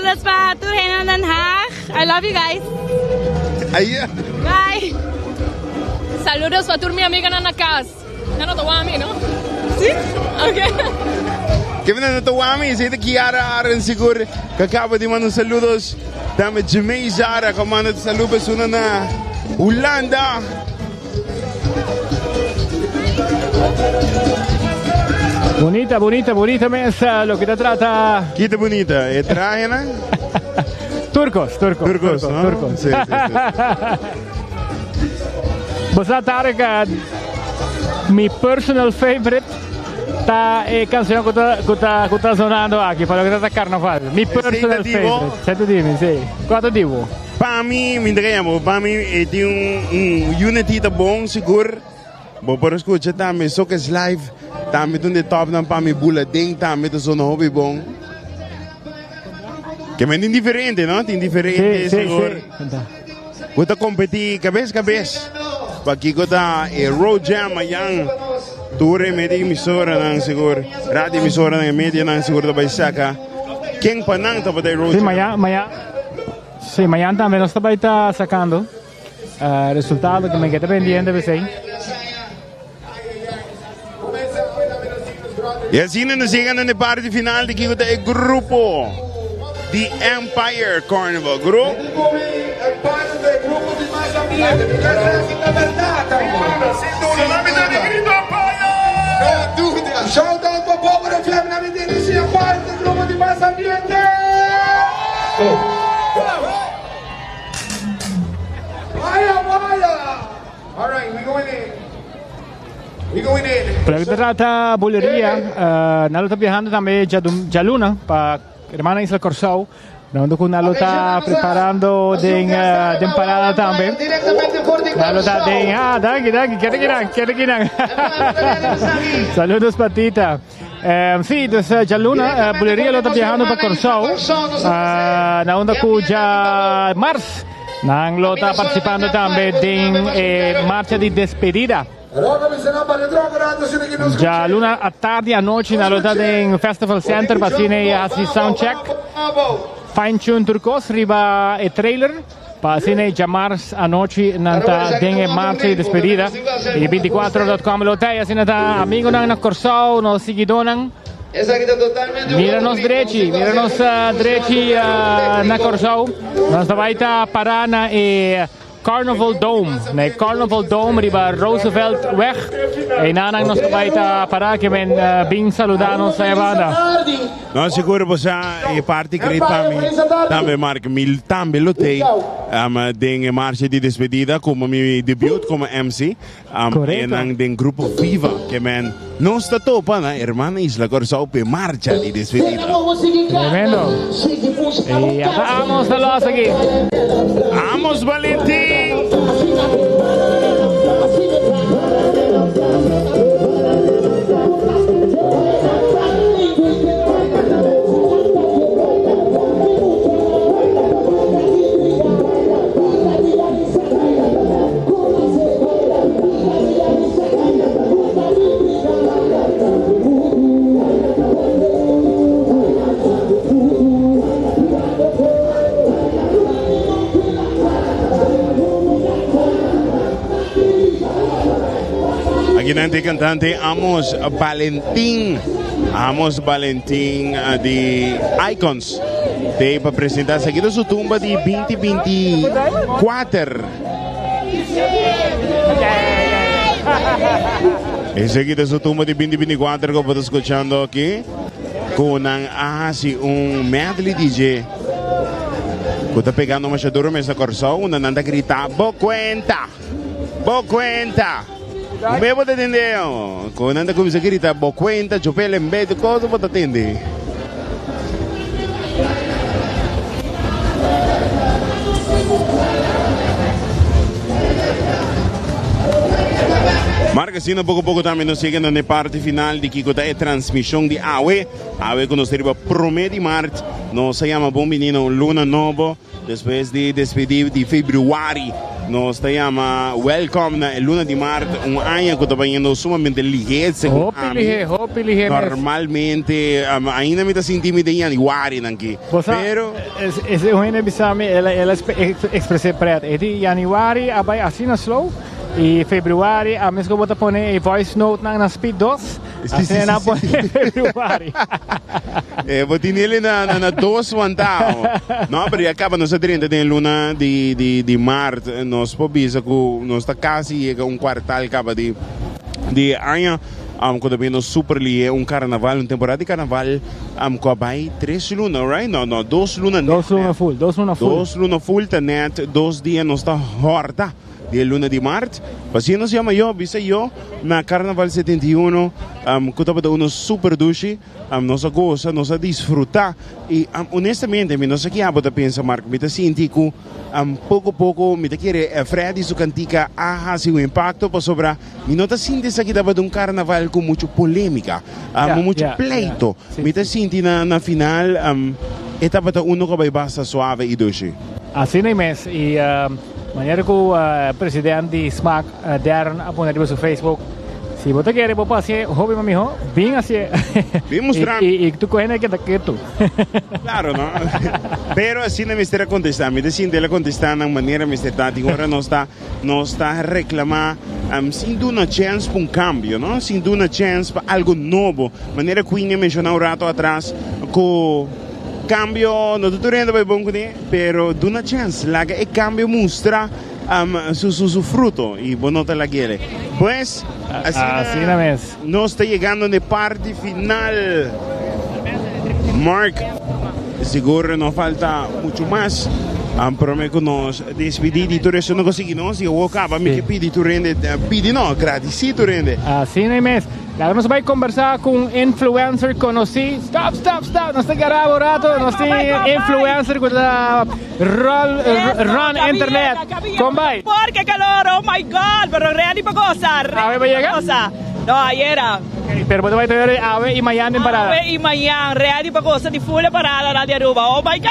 Saludos para Turhen Den Haag. I love you guys. Bye. Saludos para tu mi amiga Nana Cas. Nana Tawami, ¿no? Sí? Okay. Kevin na Tawami, sa ito Kiara Aran siguro. Kakaba di man ng saludos. Dami Jimmy Zara, kamana sa lubas una na Holanda. Bonita mesa, lo que te trata. Kita bonita, traje na? Turcos, ¿no? Sí. Basta Tarek, mi personal favorite, ta canción que está sonando aquí, para lo que está carnaval. Mi personal favorite. Sento dimmi, sì. Quanto divo? Para mim, tem unity tá bom, seguro. Bom, para escutar também, só que é live, também tem top não para mim bula ding, também tem som hobby bom. Que é indiferente, não? Tem diferente, seguro. Você competir cabeça. Para aqui que tá Road Jam, ayan, tour media emissora não seguro, rádio emissora não media não seguro da saca. Quem panang tá para Road Jam? Sì, Mayan também nós também está sacando resultado que me queda pendiente de sei. E assim nós chegamos na parte final de que o grupo The Empire Carnival Group. Shout out para o povo da Flamengo na medida de ser parte do grupo de mais ambiente. All right, we going in. Para que trata boleria, nalo está viajando também Jaluna para hermana Isla Corsau. Nando com nalo está preparando de parada também. Nalo está daqui, quer que não. Saludos patita. Sì, desde Jaluna, boleria lo está viajando para Corsau. Na onda com já Mars. Nang lo está participando também em marcha de despedida. Já Luna à tarde à noite na lota em Festival Center para cine assim soundcheck. Fine Tune Turcos riba e trailer para cine Jamars à noite nanta em marcha de despedida. E 24.com lota assim nata amigo nang na Corsau no seguidonang. Mira-nos direiti na Corsau. Nós vai estar parando na Carnival Dome. Na Carnival Dome, riba Roosevelt weg. E nanang nós vai estar parando que men bem saludar-nos sa banda. Não, seguro você é parte que para mim também marca mil também lotei den marcha de despedida como meu debut como MC e nang den grupo Viva que men não está topa na hermana Isla Corsau pe marcha de despedida. Tremendo. E vamos a los aquí. Vamos Valentín. Ginante cantante Amos Valentín de Icons te para apresentar seguido su tumba de 2024 e seguido su tumba de 2024 que puedo escuchando aquí con un medley DJ que está pegando machadura mesa Corsau una nanda grita bo cuenta me vou atender, quando anda com isso grita, boa conta, chupela em vez de coisa, vou atender. Marca sim, pouco a pouco também nos chegando na parte final de que é transmissão de AWE que nos arriba promete de março, nos chama bom menino Luna Novo, depois de despedir de fevereiro. nos llama Welcome el luna de marzo, un año que está yendo sumamente ligero. Normalmente, ainda me está sintiendo de januari aqui. Pero esse é bisami, ela expressei para ele. Januari, abai assim na slow. E februari, a mesma coisa pôr voice note na speed 2. Assim na februari. Vou ter ele na 2 wantao. Não, porque acaba nos 30 de luna de março, nós pobisa que nós está quase quartal acaba de ano. Quando vem super lié carnaval, temporada de carnaval, com vai 3 lunas, right? Não, 2 lunas. 2 lunas full. 2 lunas full, tá net, 2 dias nós está horta. De luna de março, assim nós chama eu, bisa eu, na Carnaval 71, que estava dando super duche, nós gosta, nós desfrutar e honestamente, nós aqui a botar pensa, Marco, me tá sentindo pouco a pouco, me tá querer Fred isso cantica assim o impacto para sobrar, me não tá sentindo aqui estava um Carnaval com muito polêmica, muito pleito, me tá sentindo na final, estava uno que vai basta suave e duche. Assim nem mês e maneira que o presidente de SMAC, Darren, apontou no seu Facebook, se você quer fazer hobby, mamiho, bem assim. Bem mostrar. E tu correndo aqui daqui tu. Claro, não? Pero assim não me está contestando. Me decide ela contestar na maneira me está. Agora não está reclamar, sem dar uma chance para cambio, não? Sem dar uma chance para algo novo. Maneira que eu mencionou rato atrás, que cambio no tutto rende poi buon così, però d'una chance la che cambio mostra su fruto y bonota la quiere. Pues así nos está llegando en la parte final. Mark, seguro nos falta mucho más. Prometo nos despedir y tu resto no consegui, no? Si eu acaba, me que pedi tu rende, pedi no, gratis, si tu rende. Assim nem mesmo. Agora nós vamos conversar com um influencer conhecido. Stop! Nós temos rato, nós temos influencer que run internet. Como vai? Porque calor, oh my god, pero real para gozar. A ver, vai chegar? No, ayer. Pero você vai ter Ave e Mayan em parada. Ave e Mayan, real para gozar de full parada na de Aruba. Oh my god!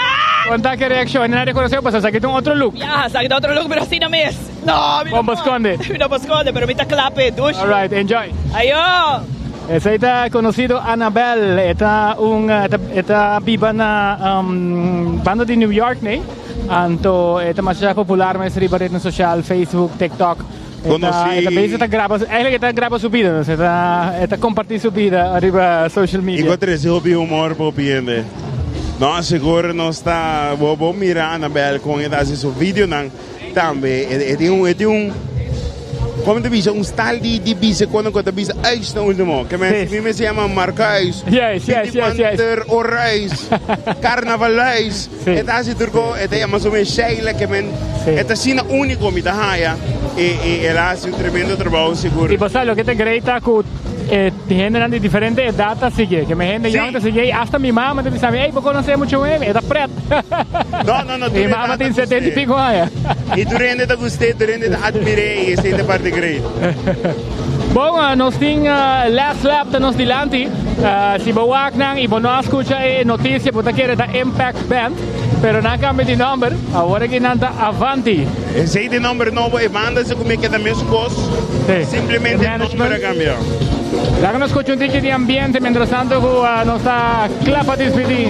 Conta que reação, não reconheceu, pues saquei um outro look. Saquei outro look, pero assim não mesmo. No, como esconde. No esconde, pero me está clape, duche. All right, enjoy. Ayo. Esa está conocido Annabelle, está viva na banda de New York, né? Anto, está mais popular, mas riba rede social, Facebook, TikTok. Esta grava sua vida, está compartilhando sua vida arriba social media. Encontrei esse hobby humor para opinar. Não, seguro não está. Vou mirar Annabelle com esse vídeo também. É como te dice, style di bise quando te dice ice no ultimo, che me si chiama Marcais. Yes. O reis, carnavalais. E assim turco, e te chiama come Sheila che men è sina unico mi dahaya e ela hace un tremendo trabajo seguro. Y pasa lo que te greita gente de diferentes datas sigue, que me gente young sigue, hasta mi mamá te dice, hey, ¿por qué no sé mucho bebé? Está fred. No, mi mamá tiene 70 y pico años. Y tú rende te gusté, tú rende te admiré y esta es parte great. Bom, nós temos last lap de nos dilante. Se você não e não escuta a notícia, você quer da Impact Band, pero não cambia de número, agora que não está Avanti. Esse de número novo e manda-se como que também os costos, simplesmente o número cambiou. Agora nós escutamos um ticket de ambiente, mientras tanto, nós está clapa de despedir.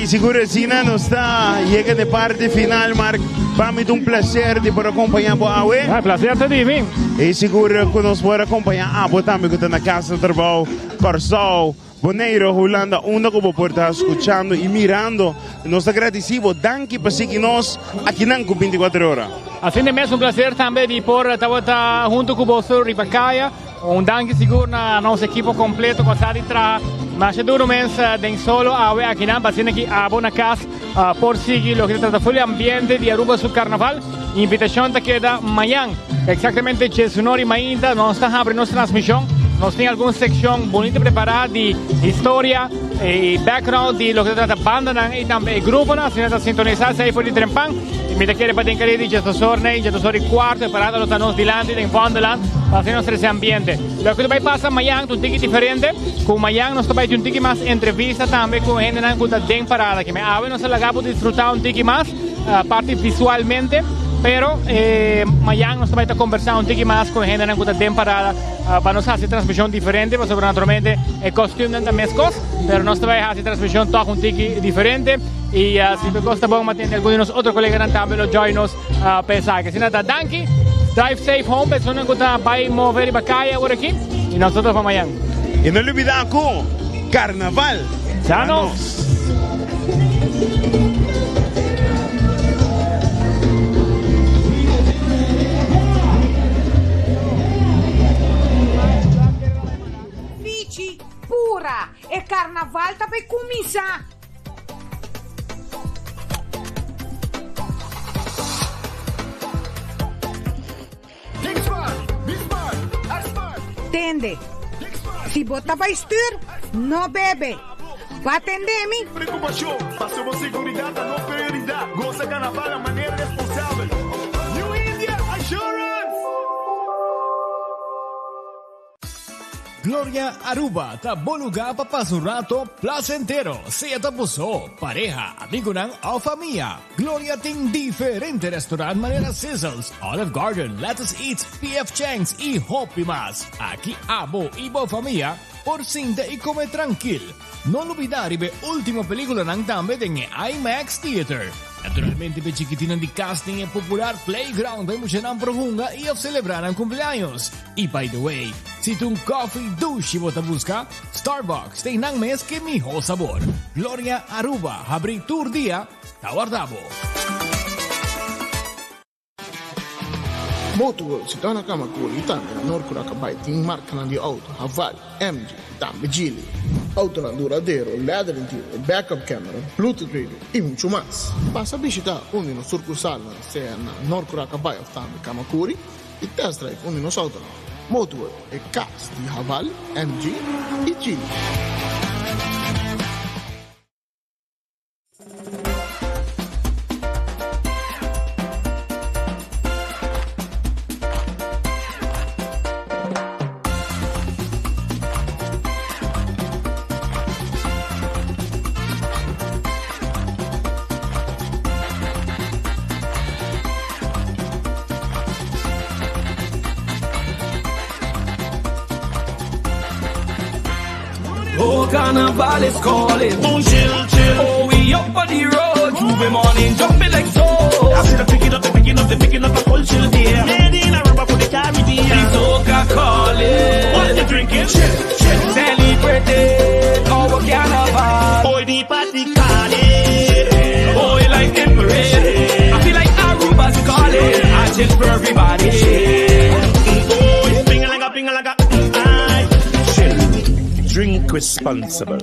Seguro Sina nos está llega de parte final, Mark. Para mim é um prazer de poder acompanhar o Aue. É prazer ter de vir. E seguro que nós podemos acompanhar a Abu também que está na casa de trabalho, Corsol, Boneiro, Holanda, onde que por estar escutando e mirando. Nós agradecemos, danke por seguir nós aqui na 24 horas. Assim mesmo, um prazer também de por estar junto com você, Ribacaia. Danke seguro na nossa equipe completo com a tra. Mas é duro mesmo, tem solo Aue aqui na vacina aqui Abu na casa por seguir o que trata foi o ambiente de Aruba sul Carnaval. Invitação está queda amanhã, exatamente 19h ainda. Nós estamos abrindo nossa transmissão. Nós temos alguma secção bonita preparada de história e background de lo que trata banda e também grupo, se nós sintonizar aí por o trempan. Me te quer para ter que já sorri quarto parado los tanos dilante en Fondeland para hacer nuestro ambiente. Lo que vai passar amanhã um ticket diferente. Com amanhã nós vai ter um ticket mais entrevista também com gente na cuta bem parada que me ave nós acabamos de disfrutar um ticket mais parte visualmente. Pero amanhã nós vai estar conversando um ticket mais com gente na cuta bem parada para nós fazer transmissão diferente, porque naturalmente é costume das mesmas, pero nós vai fazer transmissão toca um ticket diferente. E se você gosta bom, matende algum de nós outros colegas também lo join nos pensar que se nada danke, drive safe home, pessoa que está vai mover Bacaia por aqui e nós todos vamos amanhã. E não olvidar com Carnaval. Tchanos. Fici pura, e Carnaval tá para começar. Tende. Se botar para estir, não bebe. Vai atender-me. Preocupação, passou a segurança, não prioridade. Goza Carnaval de maneira responsável. New India Assurance. Gloria Aruba, ta bom lugar para passar um rato placentero. Seja tapuso, pareja, amigo ou família. Gloria tem diferentes restaurantes maneira Sizzles, Olive Garden, Lettuce Eats, PF Chang's e Hope mais. Aqui abo e boa família, por cinta e comer tranquilo. Não olvidar a última película nang também em IMAX Theater. Naturalmente, per chiquitina di casting e popular playground vai muchenan profunga e celebrar ang cumpleaños. E by the way, si tu coffee douche bota busca, Starbucks tem nang mes que mijo sabor. Gloria Aruba, abri tour dia, tawardabo. Motorworld si Donna Kamakuri tambe na Norcura Kabaiting marca di auto Haval, MG, tambe Geely. Auto duradero, leather interior, backup camera, Bluetooth radio y mucho más. Vas a visitar uno de los sucursales en Norcura Kabay of tambe Kamakuri y test drive uno de los autos. Motorworld e cast di Haval, MG y Geely. Oh, Carnival is calling. Oh, chill, chill. Oh, we up on the road. Juve morning, jumping like so. I see them picking up the whole chill here. Made in Aruba for the Caribbean. The soca calling. What you drinking? Chill, chill. Celebrating our Carnival. Boy, the party calling. Boy, like emperor. I feel like Aruba's calling. I chill for everybody. Boy, ping-a-langa. Drink responsible.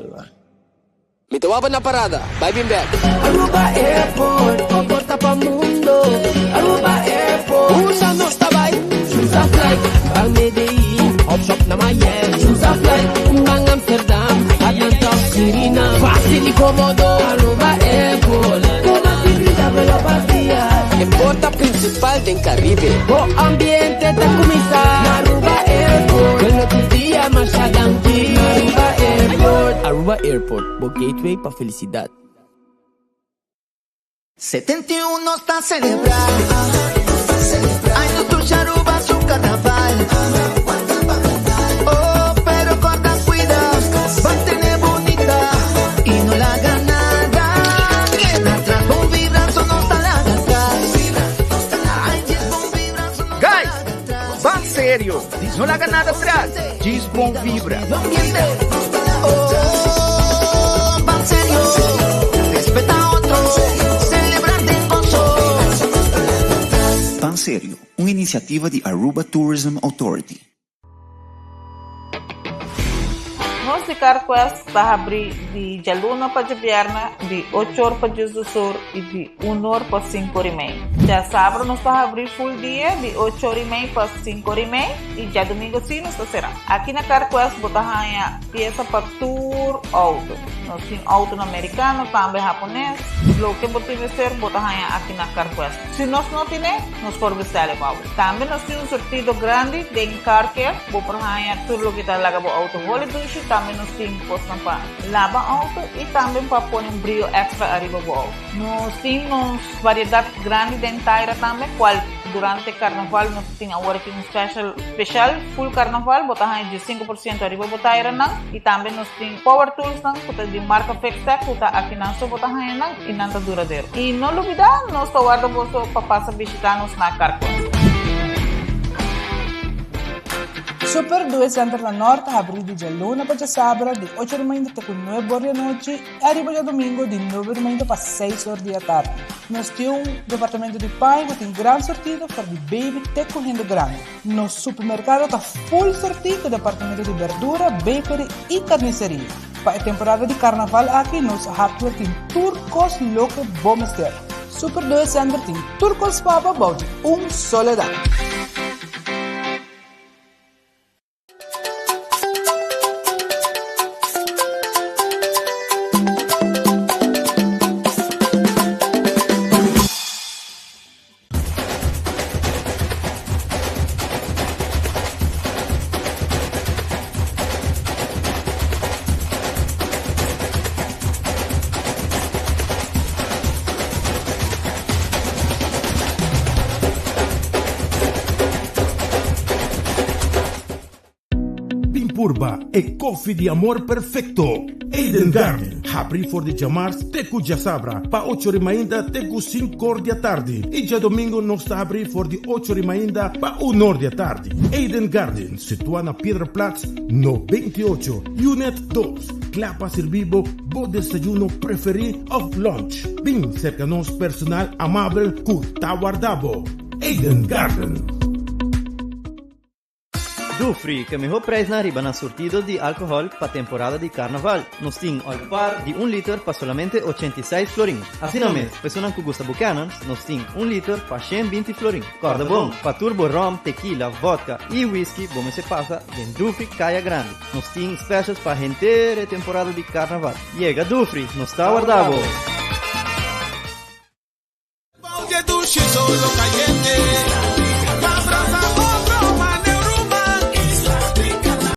Mi tawaban na parada. Bye, been back. Aruba Airport, paporta pa mundo. Aruba Airport, usa nos tabay. Choose a flight, bang Medellin. Hop shop na Miami. Choose a flight, bang Amsterdam. Atlanta, Sirina. Fácil y cómodo. Aruba Airport, con actividad de la partida. En porta principal del Caribe. O ambiente de comisar. Aruba Airport, con la tuya más adelante. Aruba Airport. Aruba Airport, bo gateway pa felicidad. 71 está a celebrar. Año tu Aruba su carnaval. Oh, pero con cuidado, mantener bonita y no la haga nada. Quien atrás con vibra, no está la gata. serio, no le haga nada atrás. Gisbon vibra. Pan serio, respeta a otros, celebrate el gozo. Pan Serio, uma iniciativa de Aruba Tourism Authority. Nós de Carquest está a abrir de Jaluna para Jabiarna, de 8 horas para Jus do Sur e de 1 hora para 5 horas e meia. Já sábado nós está a abrir full dia, de 8 horas e meia para 5 horas e meia, e já domingo sim nós será. Aqui na Carquest botamos a peça para tour auto. Nós temos auto americano, também japonês. O que botamos ser, botamos aqui na Carquest. Se nós não temos, nós podemos vestir o auto. Também nós temos um sortido grande de Carquest, botamos a tudo que está lá para o auto. Também nós temos para lavar auto e também para pôr brilho extra arriba do auto. Nós temos variedade grande de inteira também, qual durante o carnaval nós temos agora aqui special full carnaval, botamos de 5% arriba do taira e também nós temos power tools de marca Fextec, que está aqui na sua botamos e não está duradouro. E não olvidar, nós estamos guardando para passar visitar-nos na Carquest. Super 2 Center La Norte abre de Jaluna para Sabra de 8 da manhã até 9 horas da noite e arriba de domingo de 9 da manhã para 6 horas da tarde. Nós temos um departamento de pai que tem grande sortido para de baby até correndo grande. Nosso supermercado está full sortido departamento de verdura, bakery e carniceria. Para a temporada de carnaval aqui, nosso hardware tem turcos louco bom mister. Super 2 Center tem turcos papa bode, soledad. Purba e coffee di amor perfetto. Eden Garden. Abri for de Jamars teku Jasabra. Pa 8 horas ainda teku 5 horas da tarde. E já domingo nós está abrir for de 8 horas ainda pa 1 hora da tarde. Eden Garden, situado na Piedraplatz, no 28, Unit 2. Clapa servibo, bo desayuno preferido of lunch. Bem cerca nos personal amável curta guardabo. Eden Garden. Dufry, que mejor preço na riba na surtido de álcool para temporada de carnaval. Nos tem al par de 1 litro para solamente 86 florin. Assim não mesmo, pessoas que gostam bucanas, nos tem 1 litro para 120 florin. Corda bom, para turbo rum, tequila, vodka e whisky, bom se passa em Dufry Caia Grande. Nos tem specials para gente temporada de carnaval. Llega Dufry, nos está guardado. Solo caliente.